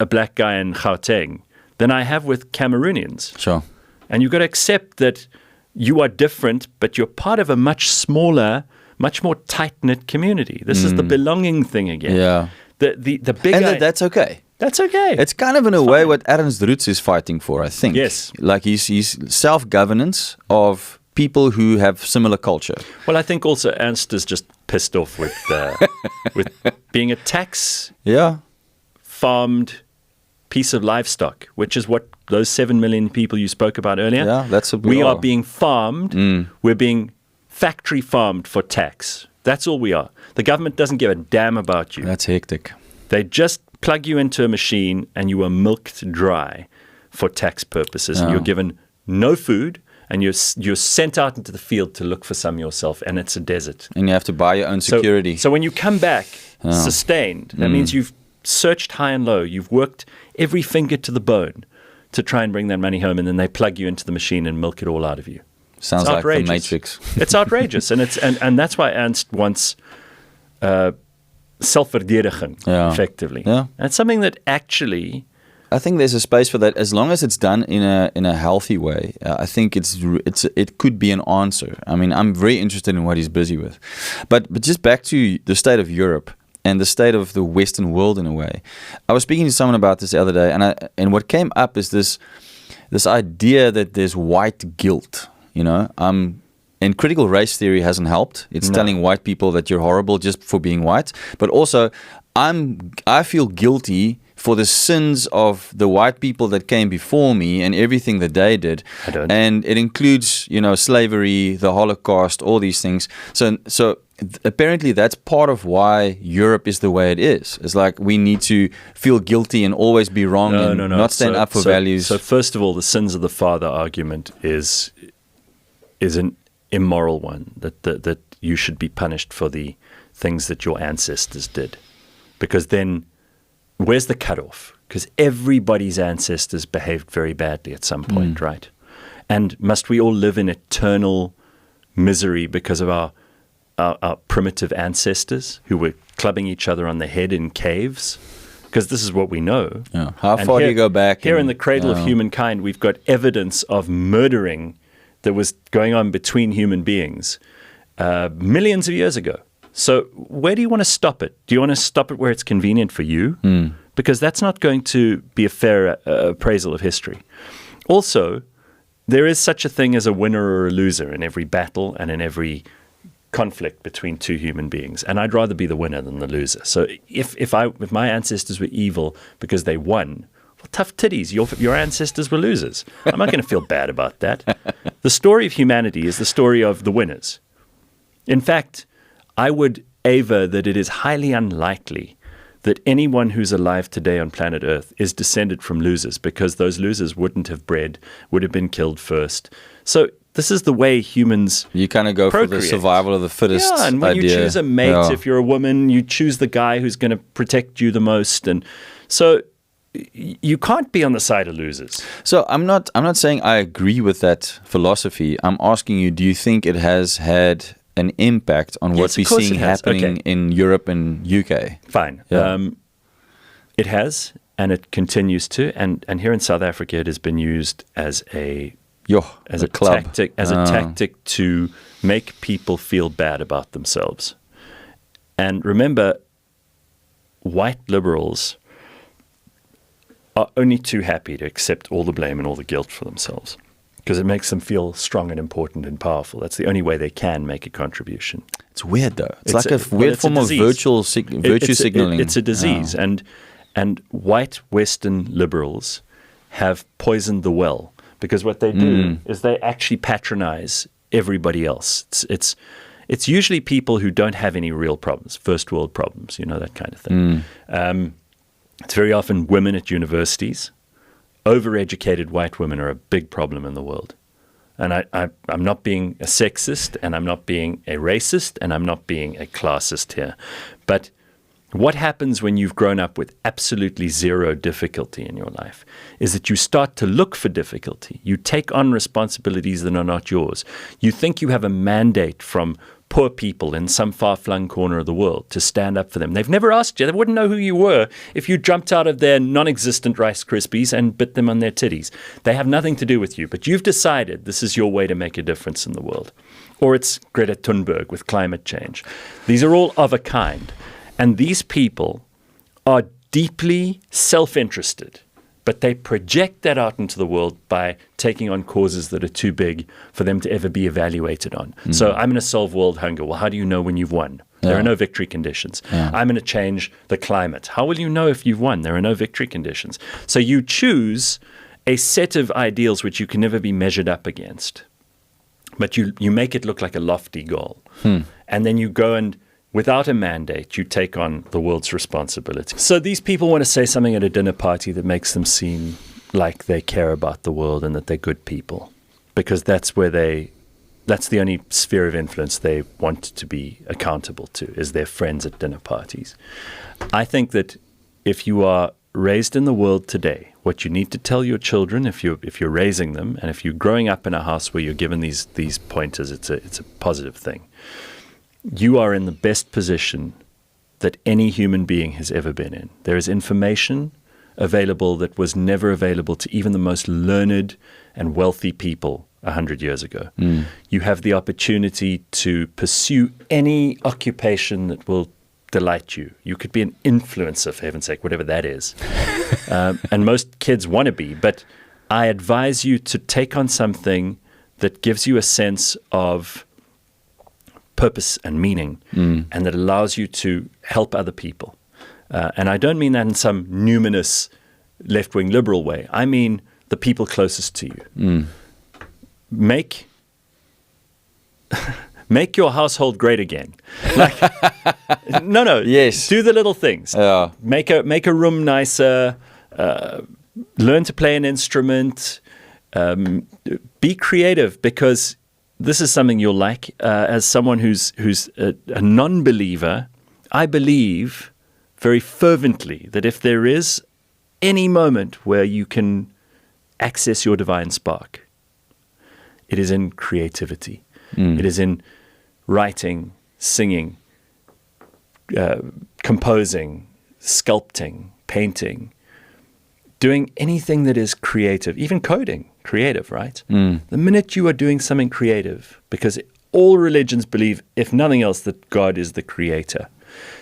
a black guy in Gauteng, than I have with Cameroonians. Sure. And you've got to accept that you are different, but you're part of a much smaller, much more tight-knit community. This is the belonging thing again. Yeah. The big and that's okay. That's okay. It's kind of in a way what Ernst Roots is fighting for, I think. Yes. Like he's self-governance of people who have similar culture. Well, I think also Ernst is just pissed off with being a tax farmed piece of livestock, which is what those 7 million people you spoke about earlier. Yeah, that's what we are being farmed. We're being factory farmed for tax. That's all we are. The government doesn't give a damn about you. That's hectic. They just plug you into a machine and you are milked dry for tax purposes. And you're given no food. And you're sent out into the field to look for some yourself, and it's a desert. And you have to buy your own security. So when you come back sustained, that means you've searched high and low. You've worked every finger to the bone to try and bring that money home, and then they plug you into the machine and milk it all out of you. Sounds like the Matrix. It's outrageous, and that's why Ernst wants self-verdediging, effectively. Yeah. And it's something that actually, I think there's a space for that as long as it's done in a healthy way. I think it could be an answer. I mean, I'm very interested in what he's busy with, but just back to the state of Europe and the state of the Western world in a way. I was speaking to someone about this the other day, and what came up is this idea that there's white guilt. You know, and critical race theory hasn't helped. It's telling white people that you're horrible just for being white, but also I feel guilty for the sins of the white people that came before me and everything that they did. I don't. And it includes, slavery, the Holocaust, all these things. So apparently that's part of why Europe is the way it is. It's like we need to feel guilty and always be wrong and not stand up for values. So first of all, the sins of the father argument is an immoral one, that you should be punished for the things that your ancestors did. Because then where's the cutoff? Because everybody's ancestors behaved very badly at some point, right? And must we all live in eternal misery because of our primitive ancestors who were clubbing each other on the head in caves? Because this is what we know. Yeah. How far do you go back? Here in the cradle of humankind, we've got evidence of murdering that was going on between human beings millions of years ago. So where do you want to stop it? Do you want to stop it where it's convenient for you? Because that's not going to be a fair appraisal of history. Also, there is such a thing as a winner or a loser in every battle and in every conflict between two human beings. And I'd rather be the winner than the loser. So if my ancestors were evil because they won, well, tough titties, your ancestors were losers. I'm not going to feel bad about that. The story of humanity is the story of the winners. In fact, I would aver that it is highly unlikely that anyone who's alive today on planet Earth is descended from losers, because those losers wouldn't have bred, would have been killed first. So this is the way humans You kind of go procreate. for the survival of the fittest idea. Yeah, and when you choose a mate, if you're a woman, you choose the guy who's going to protect you the most. And so you can't be on the side of losers. So I'm not saying I agree with that philosophy. I'm asking you, do you think it has had an impact on what we're seeing happening in Europe and UK? Fine. Yeah. It has, and it continues to. And here in South Africa, it has been used as a tactic to make people feel bad about themselves. And remember, white liberals are only too happy to accept all the blame and all the guilt for themselves because it makes them feel strong and important and powerful. That's the only way they can make a contribution. It's weird, though. It's like a weird form of virtue signaling. It's a disease. Oh. And white Western liberals have poisoned the well because what they do is they actually patronize everybody else. It's usually people who don't have any real problems, first world problems, that kind of thing. It's very often women at universities. Overeducated white women are a big problem in the world. And I'm not being a sexist, and I'm not being a racist, and I'm not being a classist here. But what happens when you've grown up with absolutely zero difficulty in your life is that you start to look for difficulty. You take on responsibilities that are not yours. You think you have a mandate from poor people in some far-flung corner of the world to stand up for them. They've never asked you. They wouldn't know who you were if you jumped out of their non-existent Rice Krispies and bit them on their titties. They have nothing to do with you, but you've decided this is your way to make a difference in the world. Or it's Greta Thunberg with climate change. These are all of a kind. And these people are deeply self-interested, but they project that out into the world by taking on causes that are too big for them to ever be evaluated on. So I'm going to solve world hunger. Well, how do you know when you've won? There are no victory conditions. I'm going to change the climate. How will you know if you've won? There are no victory conditions. So you choose a set of ideals which you can never be measured up against, but you make it look like a lofty goal. And then you go and, without a mandate, you take on the world's responsibility. So these people want to say something at a dinner party that makes them seem like they care about the world and that they're good people, because that's the only sphere of influence they want to be accountable to, is their friends at dinner parties. I think that if you are raised in the world today, what you need to tell your children, if you're raising them, and if you're growing up in a house where you're given these pointers, it's a positive thing. You are in the best position that any human being has ever been in. There is information available that was never available to even the most learned and wealthy people 100 years ago. You have the opportunity to pursue any occupation that will delight you. You could be an influencer, for heaven's sake, whatever that is. And most kids want to be. But I advise you to take on something that gives you a sense of purpose and meaning, and that allows you to help other people. And I don't mean that in some numinous left-wing liberal way. I mean the people closest to you. Make your household great again. Like, no. Yes. Do the little things. Make a room nicer. Learn to play an instrument. Be creative, because this is something you'll like. As someone who's a non-believer, I believe very fervently that if there is any moment where you can access your divine spark, it is in creativity. It is in writing, singing, composing, sculpting, painting, doing anything that is creative, even coding, creative, right? The minute you are doing something creative, because all religions believe, if nothing else, that God is the creator.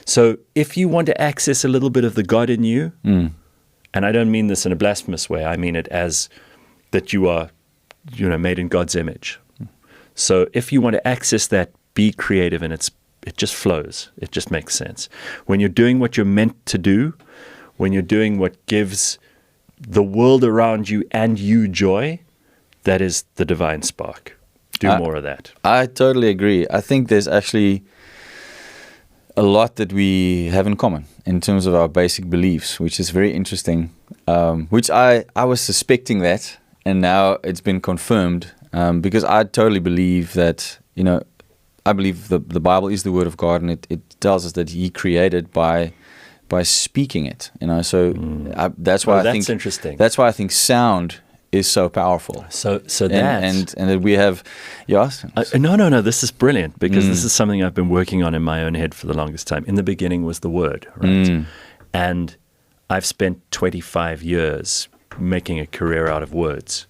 So if you want to access a little bit of the God in you, and I don't mean this in a blasphemous way, I mean it as that you are, made in God's image. So if you want to access that, be creative, and it just flows. It just makes sense. When you're doing what you're meant to do, when you're doing what gives the world around you and you joy, that is the divine spark. Do more of that. I totally agree. I think there's actually a lot that we have in common in terms of our basic beliefs, which is very interesting, which I was suspecting that, and now it's been confirmed, because I totally believe that, I believe the Bible is the word of God, and it tells us that he created by by speaking it. So that's why that's interesting. That's why I think sound is so powerful. So that and that we have, yes. No. This is brilliant, because this is something I've been working on in my own head for the longest time. In the beginning was the word, right? And I've spent 25 years making a career out of words.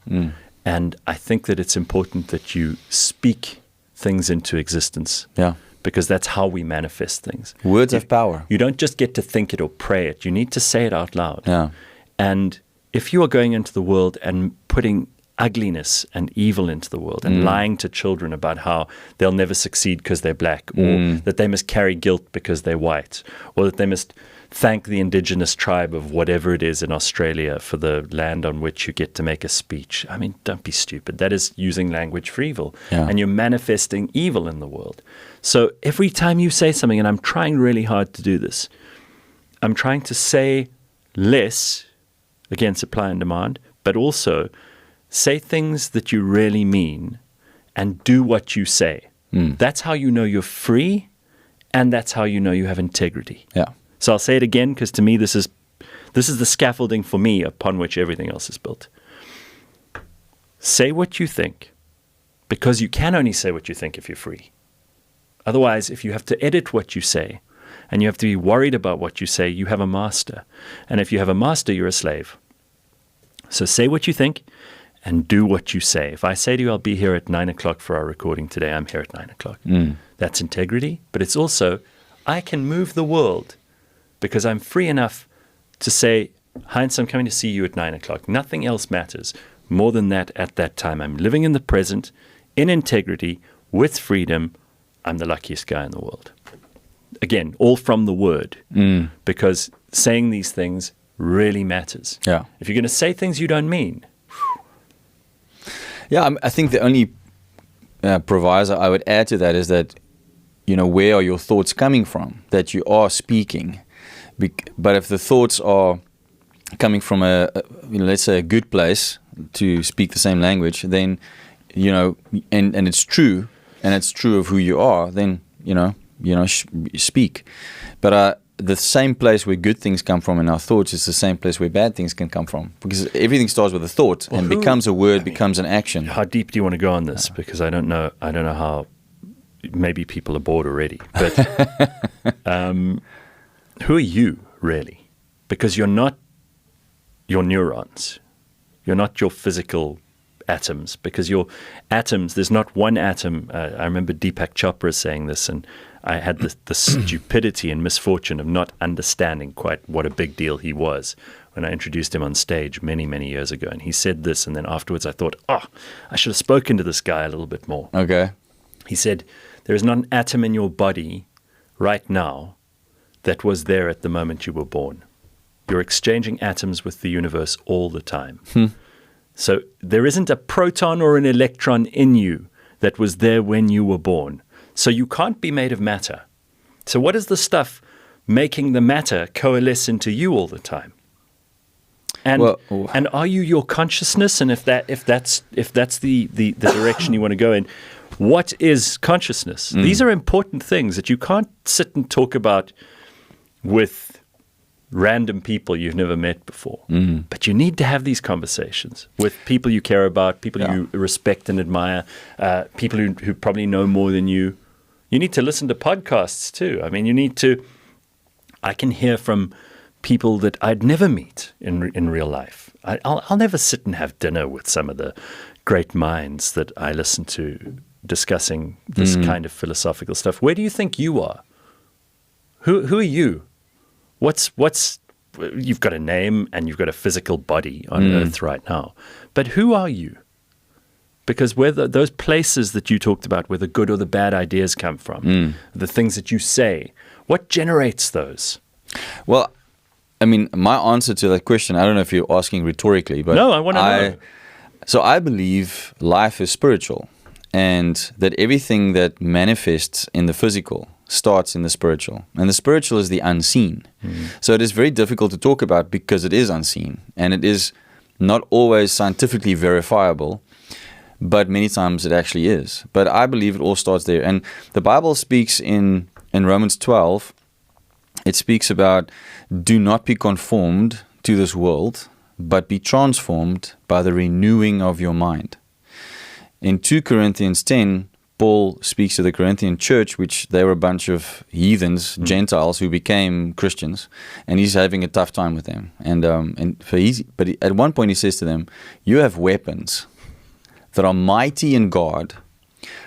And I think that it's important that you speak things into existence. Yeah. Because that's how we manifest things. Words have power. You don't just get to think it or pray it. You need to say it out loud. Yeah. And if you are going into the world and putting ugliness and evil into the world and lying to children about how they'll never succeed because they're black, or that they must carry guilt because they're white, or that they must thank the indigenous tribe of whatever it is in Australia for the land on which you get to make a speech. I mean, don't be stupid. That is using language for evil. Yeah. And you're manifesting evil in the world. So every time you say something, and I'm trying really hard to do this, I'm trying to say less, again, supply and demand, but also say things that you really mean and do what you say. That's how you know you're free, and that's how you know you have integrity. Yeah. So I'll say it again, because to me this is the scaffolding for me upon which everything else is built. Say what you think, because you can only say what you think if you're free. Otherwise, if you have to edit what you say, and you have to be worried about what you say, you have a master. And if you have a master, you're a slave. So say what you think and do what you say. If I say to you, I'll be here at 9 o'clock for our recording today, I'm here at 9 o'clock. That's integrity, but it's also, I can move the world because I'm free enough to say, Heinz, I'm coming to see you at 9 o'clock. Nothing else matters more than that at that time. I'm living in the present, in integrity, with freedom. I'm the luckiest guy in the world. Again, all from the word, because saying these things really matters. Yeah. If you're going to say things you don't mean. Yeah, I think the only proviso I would add to that is that, where are your thoughts coming from that you are speaking? But if the thoughts are coming from let's say a good place to speak the same language, then, and it's true, and it's true of who you are, then, speak. But the same place where good things come from in our thoughts is the same place where bad things can come from, because everything starts with a thought and becomes a word, becomes an action. How deep do you want to go on this? Because I don't know how. Maybe people are bored already. But who are you really? Because you're not your neurons. You're not your physical atoms, because your atoms, there's not one atom. I remember Deepak Chopra saying this, and I had the stupidity and misfortune of not understanding quite what a big deal he was when I introduced him on stage many, many years ago. And he said this, and then afterwards I thought, I should have spoken to this guy a little bit more. Okay. He said, there is not an atom in your body right now that was there at the moment you were born. You're exchanging atoms with the universe all the time. So there isn't a proton or an electron in you that was there when you were born. So you can't be made of matter. So what is the stuff making the matter coalesce into you all the time? And and are you your consciousness? And if that's the direction you want to go in, what is consciousness? These are important things that you can't sit and talk about with random people you've never met before. But you need to have these conversations with people you care about, people you respect and admire, people who probably know more than you. You need to listen to podcasts too. I mean, I can hear from people that I'd never meet in real life. I'll never sit and have dinner with some of the great minds that I listen to discussing this kind of philosophical stuff. Where do you think you are? Who are you? What's you've got a name and you've got a physical body on earth right now, but who are you? Because those places that you talked about, where the good or the bad ideas come from, the things that you say, what generates those? Well, I mean, my answer to that question, I don't know if you're asking rhetorically, but no, I want to know. So I believe life is spiritual, and that everything that manifests in the physical starts in the spiritual. And the spiritual is the unseen. So it is very difficult to talk about because it is unseen, and it is not always scientifically verifiable, but many times it actually is. But I believe it all starts there. And the Bible speaks in Romans 12 it speaks about do not be conformed to this world, but be transformed by the renewing of your mind. In 2 Corinthians 10, Paul speaks to the Corinthian church, which they were a bunch of heathens, Gentiles, who became Christians, and he's having a tough time with them. But at one point he says to them, you have weapons that are mighty in God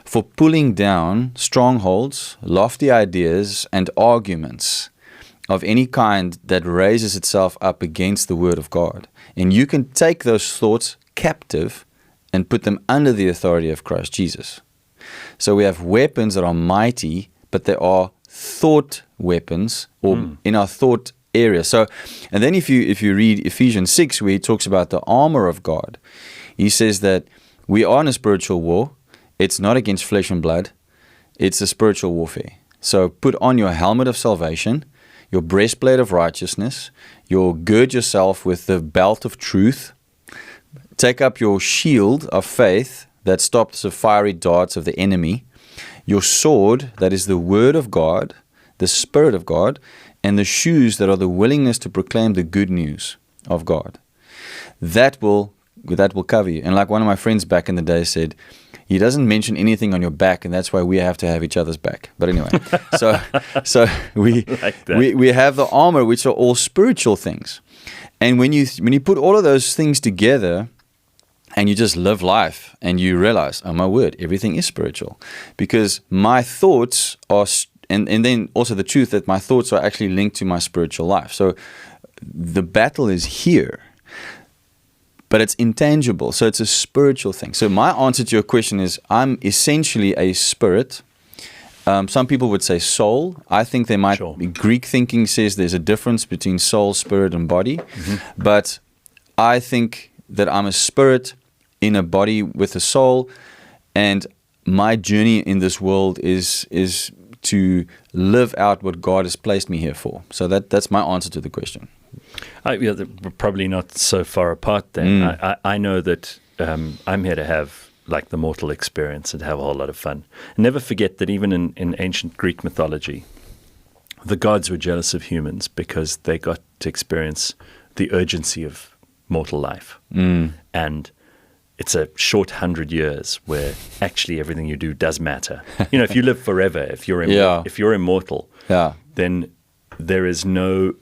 for pulling down strongholds, lofty ideas, and arguments of any kind that raises itself up against the word of God. And you can take those thoughts captive and put them under the authority of Christ Jesus. So we have weapons that are mighty, but they are thought weapons, or in our thought area. So, and then if you read Ephesians 6, where he talks about the armor of God, he says that we are in a spiritual war. It's not against flesh and blood. It's a spiritual warfare. So put on your helmet of salvation, your breastplate of righteousness, gird yourself with the belt of truth, take up your shield of faith that stops the fiery darts of the enemy, your sword that is the word of God, the Spirit of God, and the shoes that are the willingness to proclaim the good news of God. That will cover you. And like one of my friends back in the day said, he doesn't mention anything on your back, and that's why we have to have each other's back. But anyway, so we have the armor, which are all spiritual things. And when you put all of those things together, and you just live life, and you realize, oh my word, everything is spiritual, because my thoughts are, and then also the truth that my thoughts are actually linked to my spiritual life. So the battle is here, but it's intangible. So it's a spiritual thing. So my answer to your question is, I'm essentially a spirit. Some people would say soul. I think there might be, Greek thinking says there's a difference between soul, spirit, and body. But I think that I'm a spirit in a body with a soul, and my journey in this world is to live out what God has placed me here for. So that's my answer to the question. We're probably not so far apart then. I know that I'm here to have like the mortal experience and have a whole lot of fun. And never forget that even in ancient Greek mythology, the gods were jealous of humans because they got to experience the urgency of mortal life. And it's a short 100 years where actually everything you do does matter. You know, if you live forever, if you're immortal, then there's no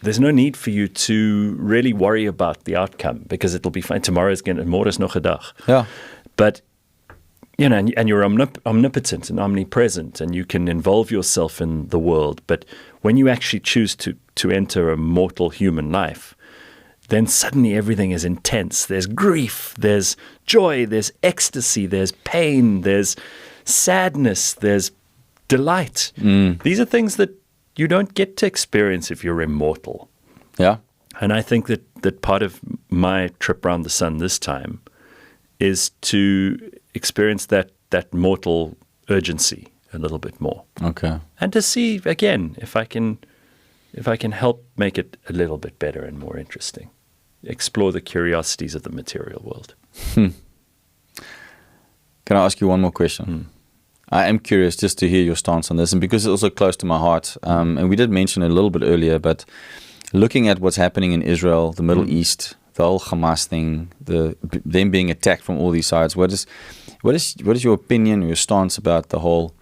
need for you to really worry about the outcome, because it'll be fine. Tomorrow's nog 'n dag. But you know, and you're omnipotent and omnipresent, and you can involve yourself in the world. But when you actually choose to enter a mortal human life, then suddenly everything is intense. There's grief, there's joy, there's ecstasy, there's pain, there's sadness, there's delight. These are things that you don't get to experience if you're immortal. And I think that part of my trip around the sun this time is to experience that mortal urgency a little bit more. And to see, again, if I can help make it a little bit better and more interesting. Explore the curiosities of the material world. Can I ask you one more question? I am curious just to hear your stance on this, and because it's also close to my heart, and we did mention it a little bit earlier, but looking at what's happening in Israel, the Middle East, the whole Hamas thing, them being attacked from all these sides, what is your opinion or your stance about the whole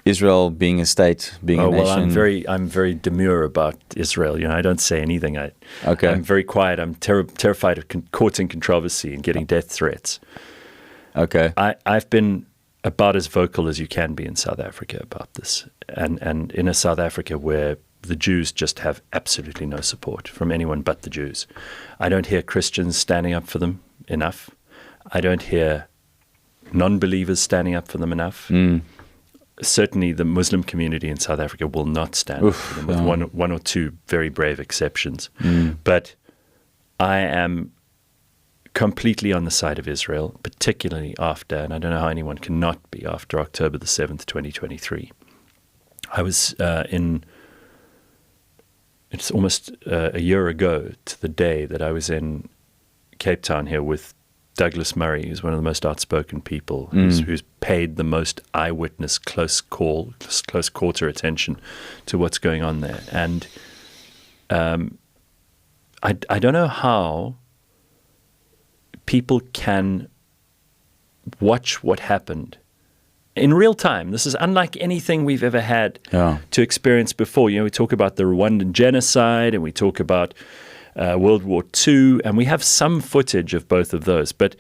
Israel being a state, being a nation? Well, I'm very demure about Israel. You know, I don't say anything. I'm very quiet. I'm terrified of courting controversy and getting death threats. I've been about as vocal as you can be in South Africa about this, and in a South Africa where the Jews just have absolutely no support from anyone but the Jews. I don't hear Christians standing up for them enough. I don't hear non-believers standing up for them enough. Certainly the Muslim community in South Africa will not stand up for them, with one or two very brave exceptions. But I am completely on the side of Israel, particularly after, and I don't know how anyone can not be, after October the 7th, 2023. I was it's almost a year ago to the day that I was in Cape Town here with Douglas Murray, who's one of the most outspoken people, who's paid the most eyewitness close quarter attention to what's going on there. And I don't know how people can watch what happened in real time. This is unlike anything we've ever had to experience before. You know, we talk about the Rwandan genocide and we talk about World War II, and we have some footage of both of those. But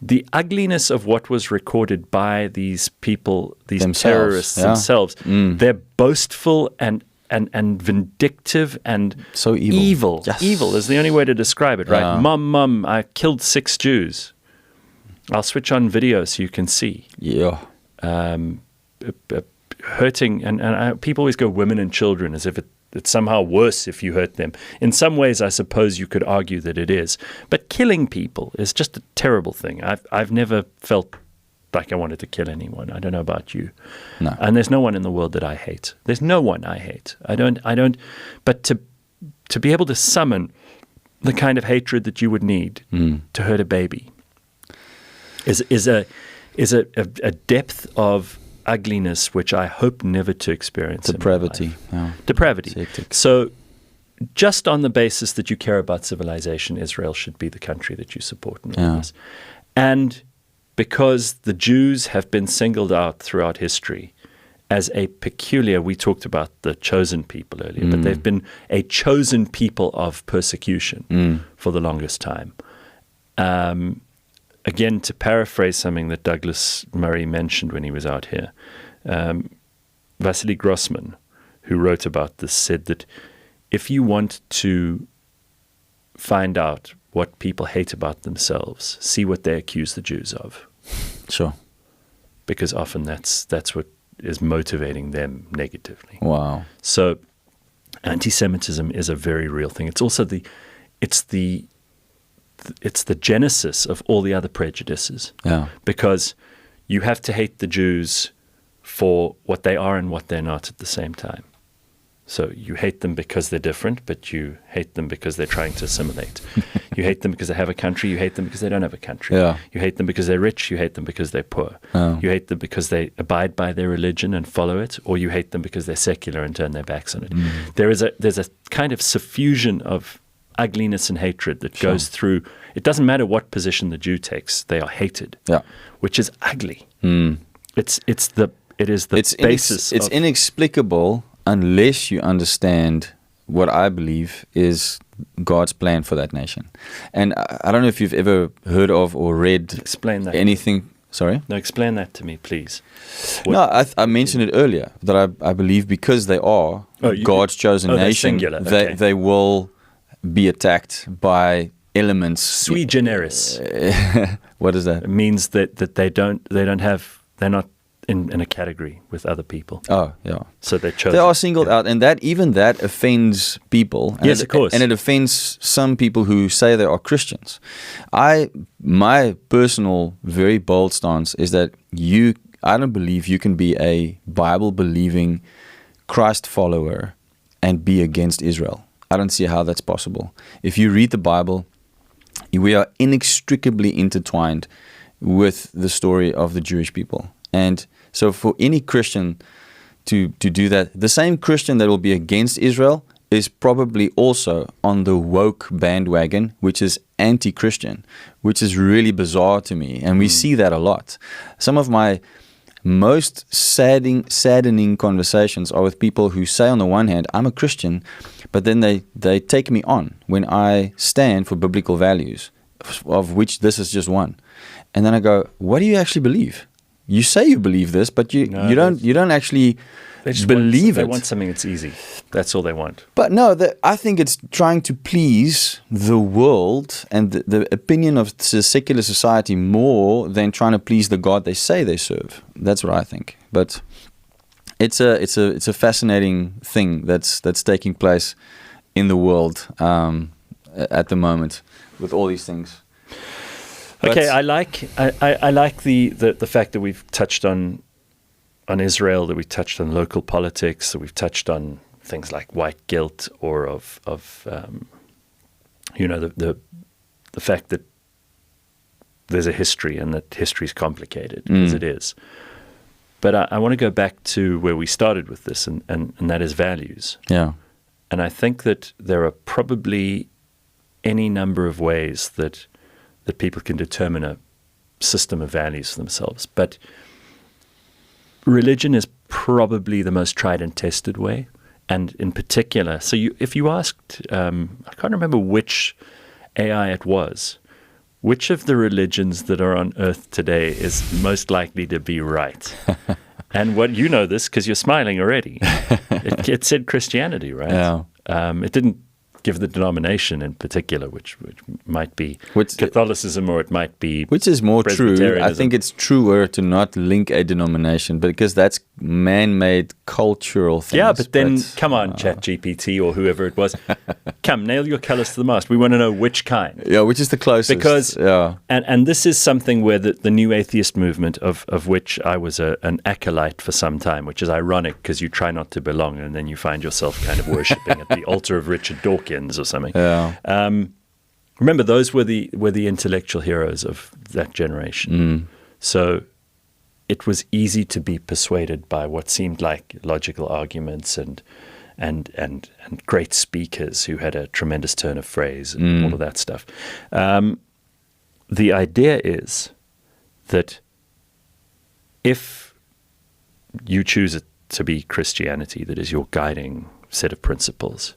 the ugliness of what was recorded by these people, these terrorists themselves, they're boastful and vindictive and so evil. Yes. Evil is the only way to describe it, right? Mom, I killed 6 Jews. I'll switch on video so you can see. Yeah. Hurting, and people always go women and children as if it's somehow worse if you hurt them. In some ways, I suppose you could argue that it is. But killing people is just a terrible thing. I've never felt like I wanted to kill anyone. I don't know about you. No. And there's no one in the world that I hate. There's no one I hate. I don't. But to be able to summon the kind of hatred that you would need to hurt a baby is a depth of ugliness which I hope never to experience. Depravity. In my life. Depravity. So just on the basis that you care about civilization, Israel should be the country that you support in all this. And because the Jews have been singled out throughout history as a peculiar, we talked about the chosen people earlier, but they've been a chosen people of persecution for the longest time. Again, to paraphrase something that Douglas Murray mentioned when he was out here, Vasily Grossman, who wrote about this, said that if you want to find out what people hate about themselves, see what they accuse the Jews of. Sure. Because often that's what is motivating them negatively. Wow. So anti-Semitism is a very real thing. It's also it's the genesis of all the other prejudices. Yeah. Because you have to hate the Jews for what they are and what they're not at the same time. So you hate them because they're different, but you hate them because they're trying to assimilate. You hate them because they have a country. You hate them because they don't have a country. Yeah. You hate them because they're rich. You hate them because they're poor. Oh. You hate them because they abide by their religion and follow it, or you hate them because they're secular and turn their backs on it. There's a kind of suffusion of ugliness and hatred that goes through. It doesn't matter what position the Jew takes; they are hated, which is ugly. It is the basis. It's inexplicable unless you understand what I believe is God's plan for that nation. And I don't know if you've ever heard of or read anything. Sorry? No, explain that to me, please. I mentioned it earlier, that I believe because they are God's chosen nation, they will be attacked by elements. Sui generis. What is that? It means that they're not in a category with other people. Oh, yeah. So they're chosen. They are singled out, and that offends people. Yes, of course. And it offends some people who say they are Christians. My personal, very bold stance is that I don't believe you can be a Bible-believing Christ follower and be against Israel. I don't see how that's possible. If you read the Bible, we are inextricably intertwined with the story of the Jewish people. And so for any Christian to do that, the same Christian that will be against Israel is probably also on the woke bandwagon, which is anti-Christian, which is really bizarre to me. And we see that a lot. Some of my most saddening conversations are with people who say on the one hand, I'm a Christian, but then they take me on when I stand for biblical values, of which this is just one. And then I go, what do you actually believe? You say you believe this, but you don't actually believe it. They want something that's easy. That's all they want. But no, I think it's trying to please the world and the opinion of the secular society more than trying to please the God they say they serve. That's what I think. But it's a fascinating thing that's taking place in the world at the moment with all these things. Okay, I like the fact that we've touched on Israel, that we've touched on local politics, that we've touched on things like white guilt, or the fact that there's a history and that history is complicated, because it is. But I want to go back to where we started with this, and that is values. Yeah. And I think that there are probably any number of ways that people can determine a system of values for themselves. But religion is probably the most tried and tested way. And in particular, so if you asked, I can't remember which AI it was, which of the religions that are on earth today is most likely to be right? And what you know this because you're smiling already. It said Christianity, right? Yeah. It didn't give the denomination in particular, which might be Catholicism, or it might be which is more true. I think it's truer to not link a denomination, because that's man-made cultural things. Yeah, but then come on, ChatGPT or whoever it was, come nail your colours to the mast. We want to know which kind. Yeah, which is the closest. Because and this is something where the new atheist movement, of which I was an acolyte for some time, which is ironic because you try not to belong and then you find yourself kind of worshipping at the altar of Richard Dawkins or something. Yeah. Remember, those were the intellectual heroes of that generation. So it was easy to be persuaded by what seemed like logical arguments and great speakers who had a tremendous turn of phrase and all of that stuff. The idea is that if you choose it to be Christianity that is your guiding set of principles,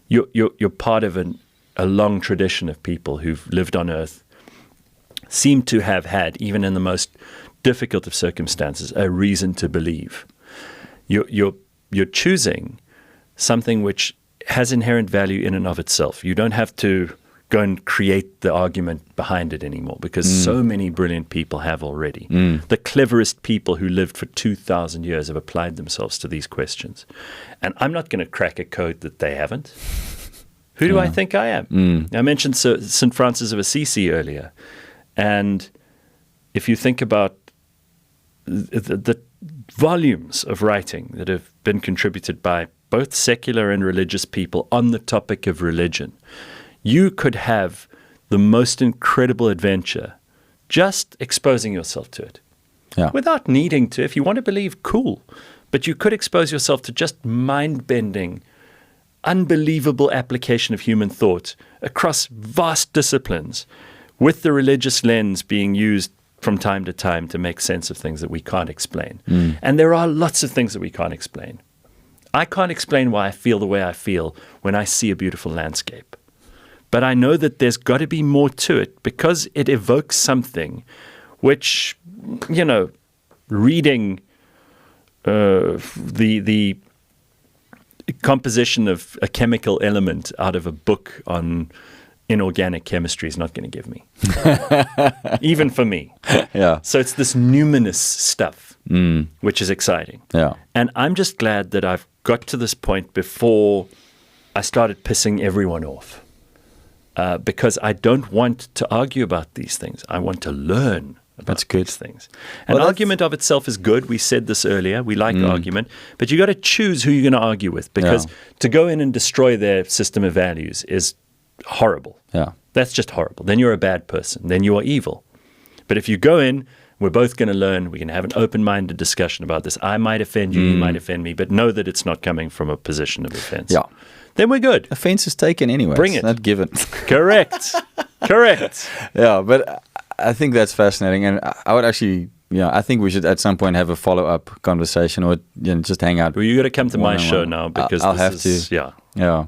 you're part of a long tradition of people who've lived on earth, seem to have had, even in the most difficult of circumstances, a reason to believe. You're choosing something which has inherent value in and of itself. You don't have to go and create the argument behind it anymore, because so many brilliant people have already. The cleverest people who lived for 2,000 years have applied themselves to these questions. And I'm not going to crack a code that they haven't. Who do I think I am? I mentioned St. Francis of Assisi earlier. And if you think about the volumes of writing that have been contributed by both secular and religious people on the topic of religion, you could have the most incredible adventure just exposing yourself to it. Yeah. Without needing to. If you want to believe, cool. But you could expose yourself to just mind-bending, unbelievable application of human thought across vast disciplines, with the religious lens being used from time to time to make sense of things that we can't explain. And there are lots of things that we can't explain. I can't explain why I feel the way I feel when I see a beautiful landscape. But I know that there's got to be more to it, because it evokes something which, reading the composition of a chemical element out of a book on inorganic chemistry is not going to give me. Even for me. Yeah. So it's this numinous stuff, which is exciting. Yeah. And I'm just glad that I've got to this point before I started pissing everyone off. Because I don't want to argue about these things. I want to learn about these things. An argument of itself is good. We said this earlier. We like argument. But you got to choose who you're going to argue with, because to go in and destroy their system of values is horrible. Yeah. That's just horrible. Then you're a bad person. Then you are evil. But if you go in, we're both going to learn. We can have an open-minded discussion about this. I might offend you. You might offend me. But know that it's not coming from a position of offense. Yeah. Then we're good. Offense is taken anyway. Bring it. It's not given. Correct. Correct. Yeah, but I think that's fascinating. And I would actually, I think we should at some point have a follow-up conversation, or just hang out. Well, you got to come to my show now, because I'll have to. Yeah. Yeah.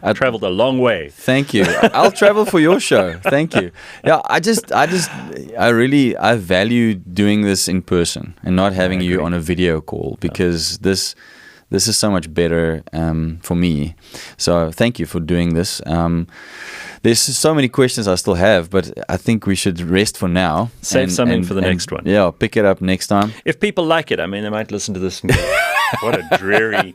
I traveled a long way. Thank you. I'll travel for your show. Thank you. Yeah, I value doing this in person and not having you on a video call, because this is so much better for me. So thank you for doing this. There's so many questions I still have, but I think we should rest for now. Save something for the next one. Yeah, I'll pick it up next time. If people like it, I mean, they might listen to this and go, what a dreary,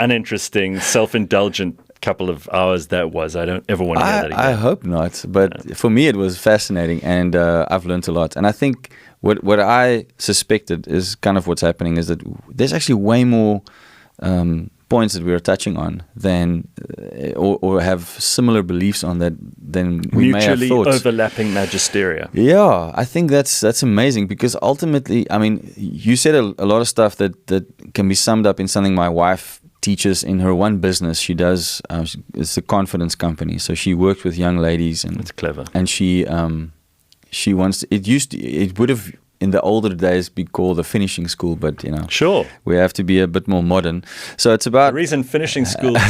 uninteresting, self-indulgent couple of hours that was. I don't ever want to hear that again. I hope not. But for me, it was fascinating, and I've learned a lot. And I think what I suspected is kind of what's happening is that there's actually way more points that we are touching on, then or have similar beliefs on that, then we may have mutually thoughts. overlapping magisteria. Yeah, I think that's amazing, because ultimately, I mean, you said a lot of stuff that can be summed up in something my wife teaches in her one business. She does it's a confidence company, so she works with young ladies, and That's clever. And she wants it would have in the older days be called a finishing school, but Sure. we have to be a bit more modern. So it's about The reason finishing schools,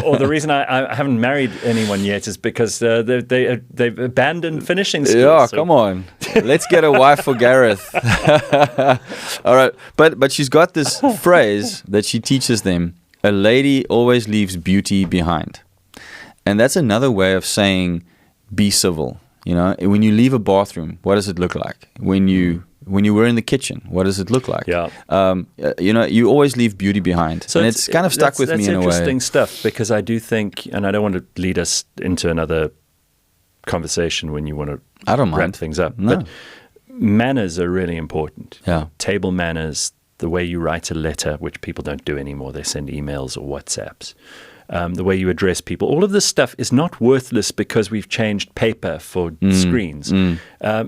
or the reason I haven't married anyone yet, is because they've abandoned finishing schools. Yeah, come on. Let's get a wife for Gareth. All right. But she's got this phrase that she teaches them: a lady always leaves beauty behind. And that's another way of saying be civil. When you leave a bathroom, what does it look like? When you were in the kitchen, what does it look like? Yeah. You always leave beauty behind. So and it's kind of stuck with me in a way. That's interesting stuff, because I do think, and I don't want to lead us into another conversation when you want to wrap things up, but manners are really important. Yeah. Table manners, the way you write a letter, which people don't do anymore. They send emails or WhatsApps. The way you address people. All of this stuff is not worthless because we've changed paper for screens.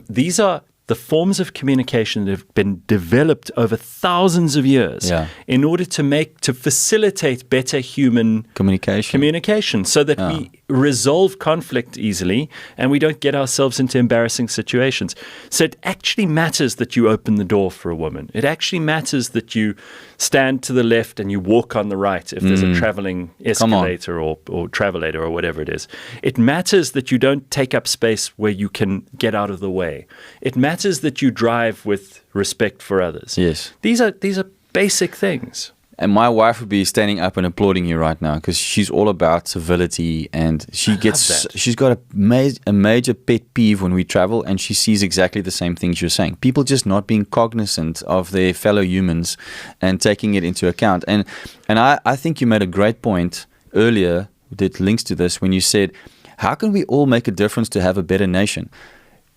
These are the forms of communication that have been developed over thousands of years in order to facilitate better human communication so that we resolve conflict easily and we don't get ourselves into embarrassing situations. So it actually matters that you open the door for a woman. It actually matters that you stand to the left and you walk on the right if there's a traveling escalator or travelator or whatever it is. It matters that you don't take up space where you can get out of the way. It matters that you drive with respect for others. Yes. These are basic things. And my wife would be standing up and applauding you right now, because she's all about civility, and she's got a major pet peeve when we travel, and she sees exactly the same things you're saying. People just not being cognizant of their fellow humans and taking it into account. And I think you made a great point earlier that links to this when you said, how can we all make a difference to have a better nation?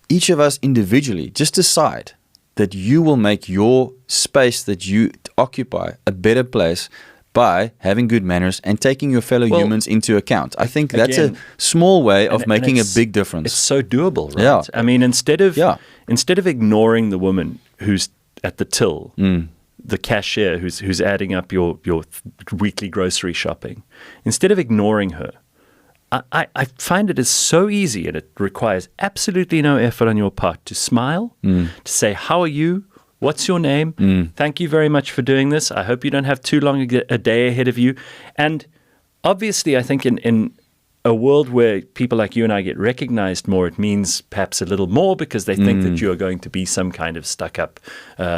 Each of us individually, just decide that you will make your space that you occupy a better place by having good manners and taking your fellow humans into account. I think that's a small way of making a big difference. It's so doable, right? Yeah. I mean, instead of ignoring the woman who's at the till, the cashier who's adding up your weekly grocery shopping, instead of ignoring her, I find it is so easy, and it requires absolutely no effort on your part to smile, to say, how are you? What's your name? Thank you very much for doing this. I hope you don't have too long a day ahead of you. And obviously, I think in a world where people like you and I get recognized more, it means perhaps a little more because they think that you are going to be some kind of stuck-up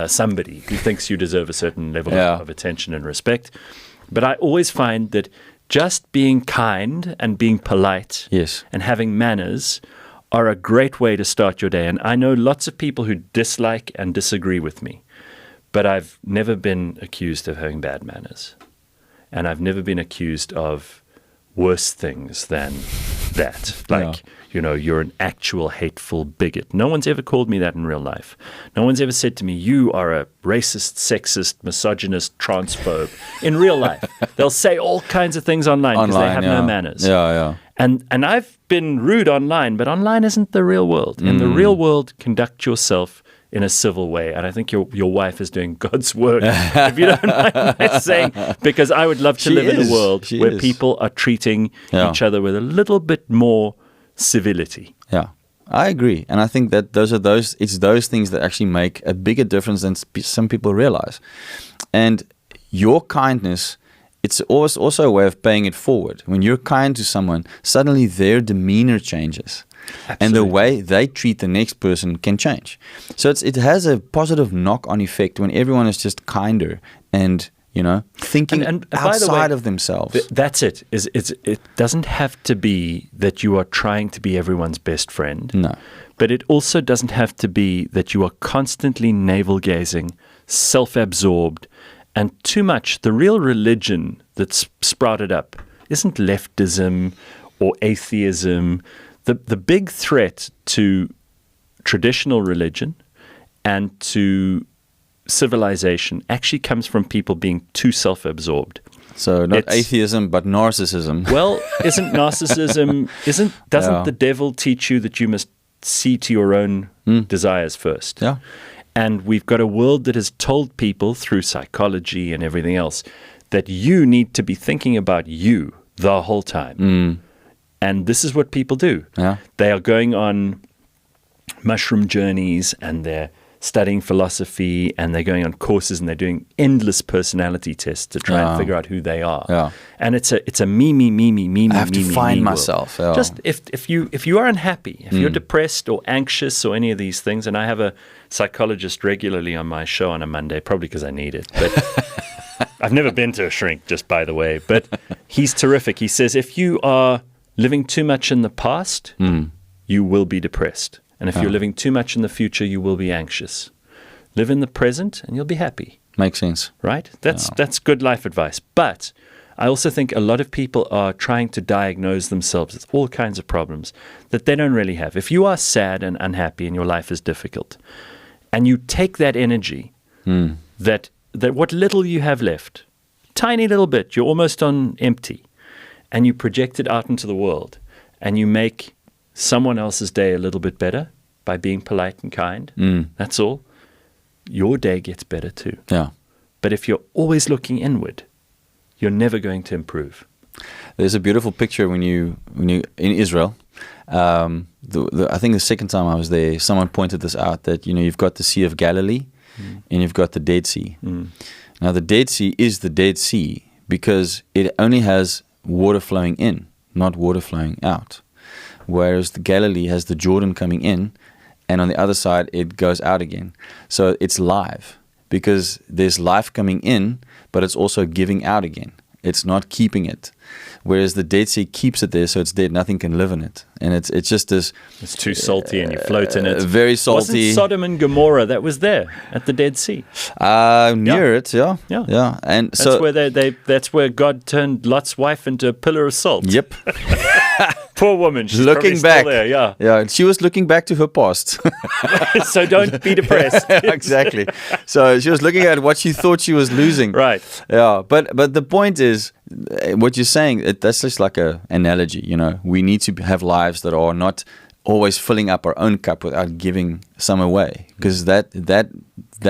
somebody who thinks you deserve a certain level of attention and respect. But I always find that just being kind and being polite and having manners are a great way to start your day. And I know lots of people who dislike and disagree with me, but I've never been accused of having bad manners. And I've never been accused of worse things than that. Like, you're an actual hateful bigot. No one's ever called me that in real life. No one's ever said to me, you are a racist, sexist, misogynist, transphobe. In real life, they'll say all kinds of things online because they have no manners. And I've been rude online, but online isn't the real world. In the real world, conduct yourself in a civil way. And I think your wife is doing God's work, if you don't mind my saying, because I would love to live in a world where people are treating each other with a little bit more civility. Yeah, I agree. And I think that it's those things that actually make a bigger difference than some people realize. And your kindness, it's always also a way of paying it forward. When you're kind to someone, suddenly their demeanor changes. Absolutely. And the way they treat the next person can change. So it has a positive knock-on effect when everyone is just kinder and thinking and outside of themselves. That's it. It doesn't have to be that you are trying to be everyone's best friend. No. But it also doesn't have to be that you are constantly navel-gazing, self-absorbed, and too much. The real religion that's sprouted up isn't leftism or atheism. The big threat to traditional religion and to civilization actually comes from people being too self-absorbed. So not atheism, but narcissism. Well, doesn't the devil teach you that you must see to your own desires first? Yeah. And we've got a world that has told people through psychology and everything else that you need to be thinking about you the whole time. And this is what people do. Yeah. They are going on mushroom journeys, and they're studying philosophy, and they're going on courses, and they're doing endless personality tests to try and figure out who they are. Yeah. And it's a me. I have to find myself. Yeah. Just if you are unhappy, if you're depressed or anxious or any of these things, and I have a psychologist regularly on my show on a Monday, probably because I need it, but I've never been to a shrink, just by the way, but he's terrific. He says if you are living too much in the past, you will be depressed. And if you're living too much in the future, you will be anxious. Live in the present and you'll be happy. Makes sense. Right? That's good life advice. But I also think a lot of people are trying to diagnose themselves with all kinds of problems that they don't really have. If you are sad and unhappy and your life is difficult, and you take that energy, that what little you have left, tiny little bit, you're almost on empty, and you project it out into the world, and you make someone else's day a little bit better by being polite and kind, that's all, your day gets better too. Yeah. But if you're always looking inward, you're never going to improve. There's a beautiful picture when you in Israel. I think the second time I was there, someone pointed this out, that you've got the Sea of Galilee and you've got the Dead Sea. Now the Dead Sea is the Dead Sea because it only has water flowing in, not water flowing out. Whereas the Galilee has the Jordan coming in, and on the other side it goes out again. So it's live because there's life coming in, but it's also giving out again. It's not keeping it. Whereas the Dead Sea keeps it there, so it's dead. Nothing can live in it. And it's just this... It's too salty and you float in it. Very salty. Wasn't Sodom and Gomorrah that was there at the Dead Sea? Near it, yeah. And that's so, where that's where God turned Lot's wife into a pillar of salt. Yep. Poor woman. She's looking back. Still there, yeah. She was looking back to her past. So don't be depressed. Exactly. So she was looking at what she thought she was losing. Right. Yeah. But the point is, what you're saying, that's just like an analogy. We need to have lives that are not always filling up our own cup without giving some away, because that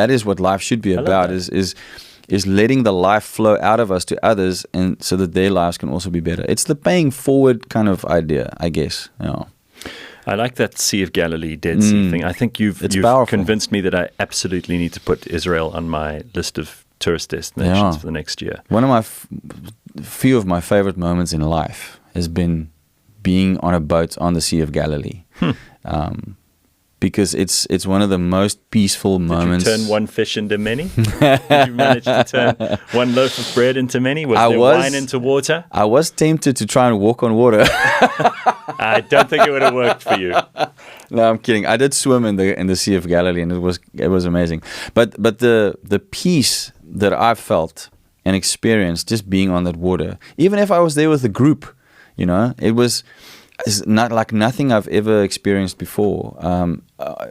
is what life should be about. Is letting the life flow out of us to others, and so that their lives can also be better. It's the paying forward kind of idea, I guess. I like that Sea of Galilee, Dead Sea thing. I think you've convinced me that I absolutely need to put Israel on my list of tourist destinations for the next year. One of my few of my favorite moments in life has been being on a boat on the Sea of Galilee. Because it's one of the most peaceful moments. Did you turn one fish into many? Did you manage to turn one loaf of bread into many? Was there wine into water? I was tempted to try and walk on water. I don't think it would have worked for you. No, I'm kidding. I did swim in the Sea of Galilee, and it was amazing. But the peace that I felt and experienced just being on that water, even if I was there with a group, it's not like nothing I've ever experienced before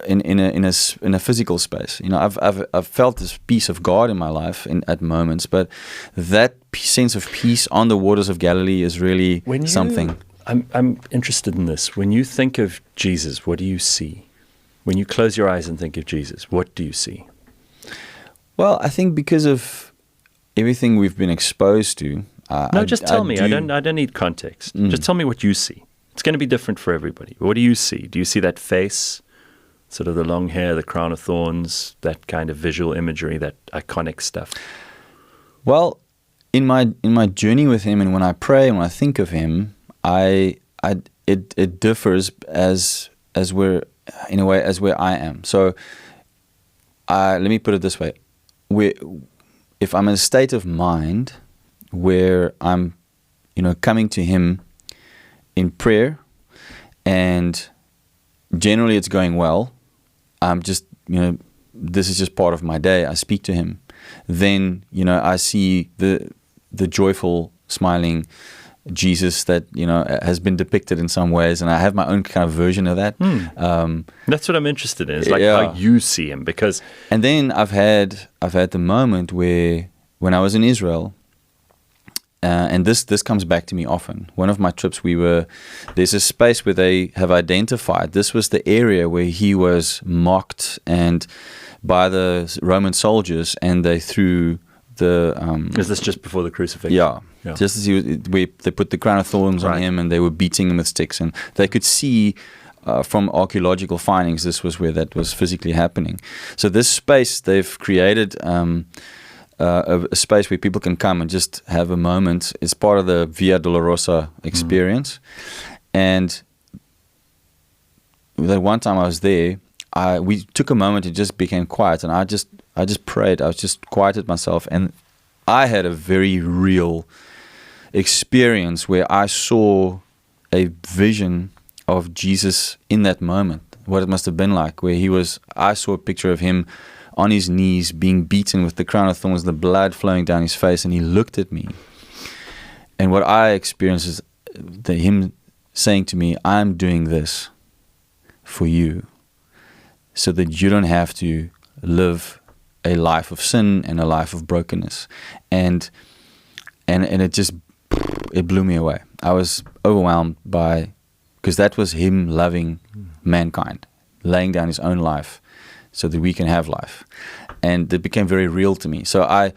in a physical space. I've felt this peace of God in my life at moments, but that sense of peace on the waters of Galilee is really something. I'm interested in this. When you think of Jesus, what do you see? When you close your eyes and think of Jesus, what do you see? Well, I think because of everything we've been exposed to. Just tell me. I don't need context. Just tell me what you see. It's going to be different for everybody. What do you see? Do you see that face, sort of the long hair, the crown of thorns, that kind of visual imagery, that iconic stuff? Well, in my journey with him, and when I pray and when I think of him, it differs as we're in a way as where I am. So let me put it this way: if I'm in a state of mind where I'm, coming to him in prayer, and generally it's going well, I'm just, this is just part of my day, I speak to him, then, I see the joyful, smiling Jesus that, has been depicted in some ways, and I have my own kind of version of that. That's what I'm interested in, is how you see him, because... And then I've had the moment where, when I was in Israel, and this comes back to me often. One of my trips, there's a space where they have identified this was the area where he was mocked and by the Roman soldiers, and they threw the. Is this just before the crucifixion? Yeah. Just as they put the crown of thorns on him, and they were beating him with sticks, and they could see. From archaeological findings, this was where that was physically happening. So this space, they've created a space where people can come and just have a moment. It's part of the Via Dolorosa experience. And that one time I was there, we took a moment, it just became quiet, and I just prayed. I was just quieted myself, and I had a very real experience where I saw a vision of Jesus in that moment, what it must have been like, where I saw a picture of him on his knees being beaten with the crown of thorns, the blood flowing down his face, and he looked at me. And what I experienced is him saying to me, I'm doing this for you so that you don't have to live a life of sin and a life of brokenness. And it blew me away. I was overwhelmed because that was him loving mankind, laying down his own life so that we can have life. And it became very real to me. So I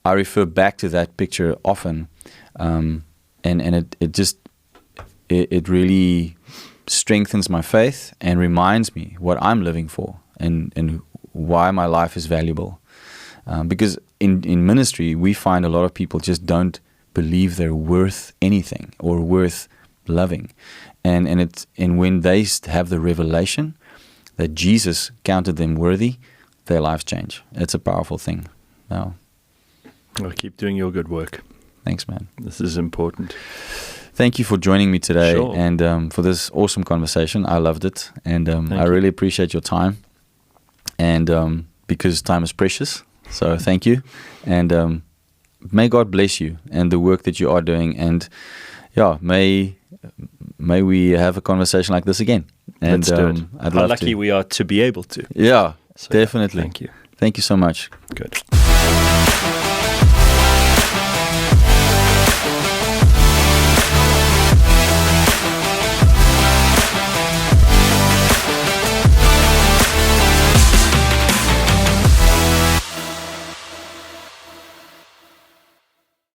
refer back to that picture often, and it really strengthens my faith and reminds me what I'm living for and why my life is valuable. Because in ministry, we find a lot of people just don't believe they're worth anything or worth loving. And when they have the revelation that Jesus counted them worthy, their lives change. It's a powerful thing. Now, well, keep doing your good work. Thanks, man. This is important. Thank you for joining me today. Sure. And for this awesome conversation. I loved it. And I really appreciate your time. And because time is precious. So thank you. And may God bless you and the work that you are doing. And yeah, may we have a conversation like this again. And let's do it. I'd How love lucky to. we are to be able to. Yeah, So, definitely. Thank you. Thank you so much. Good.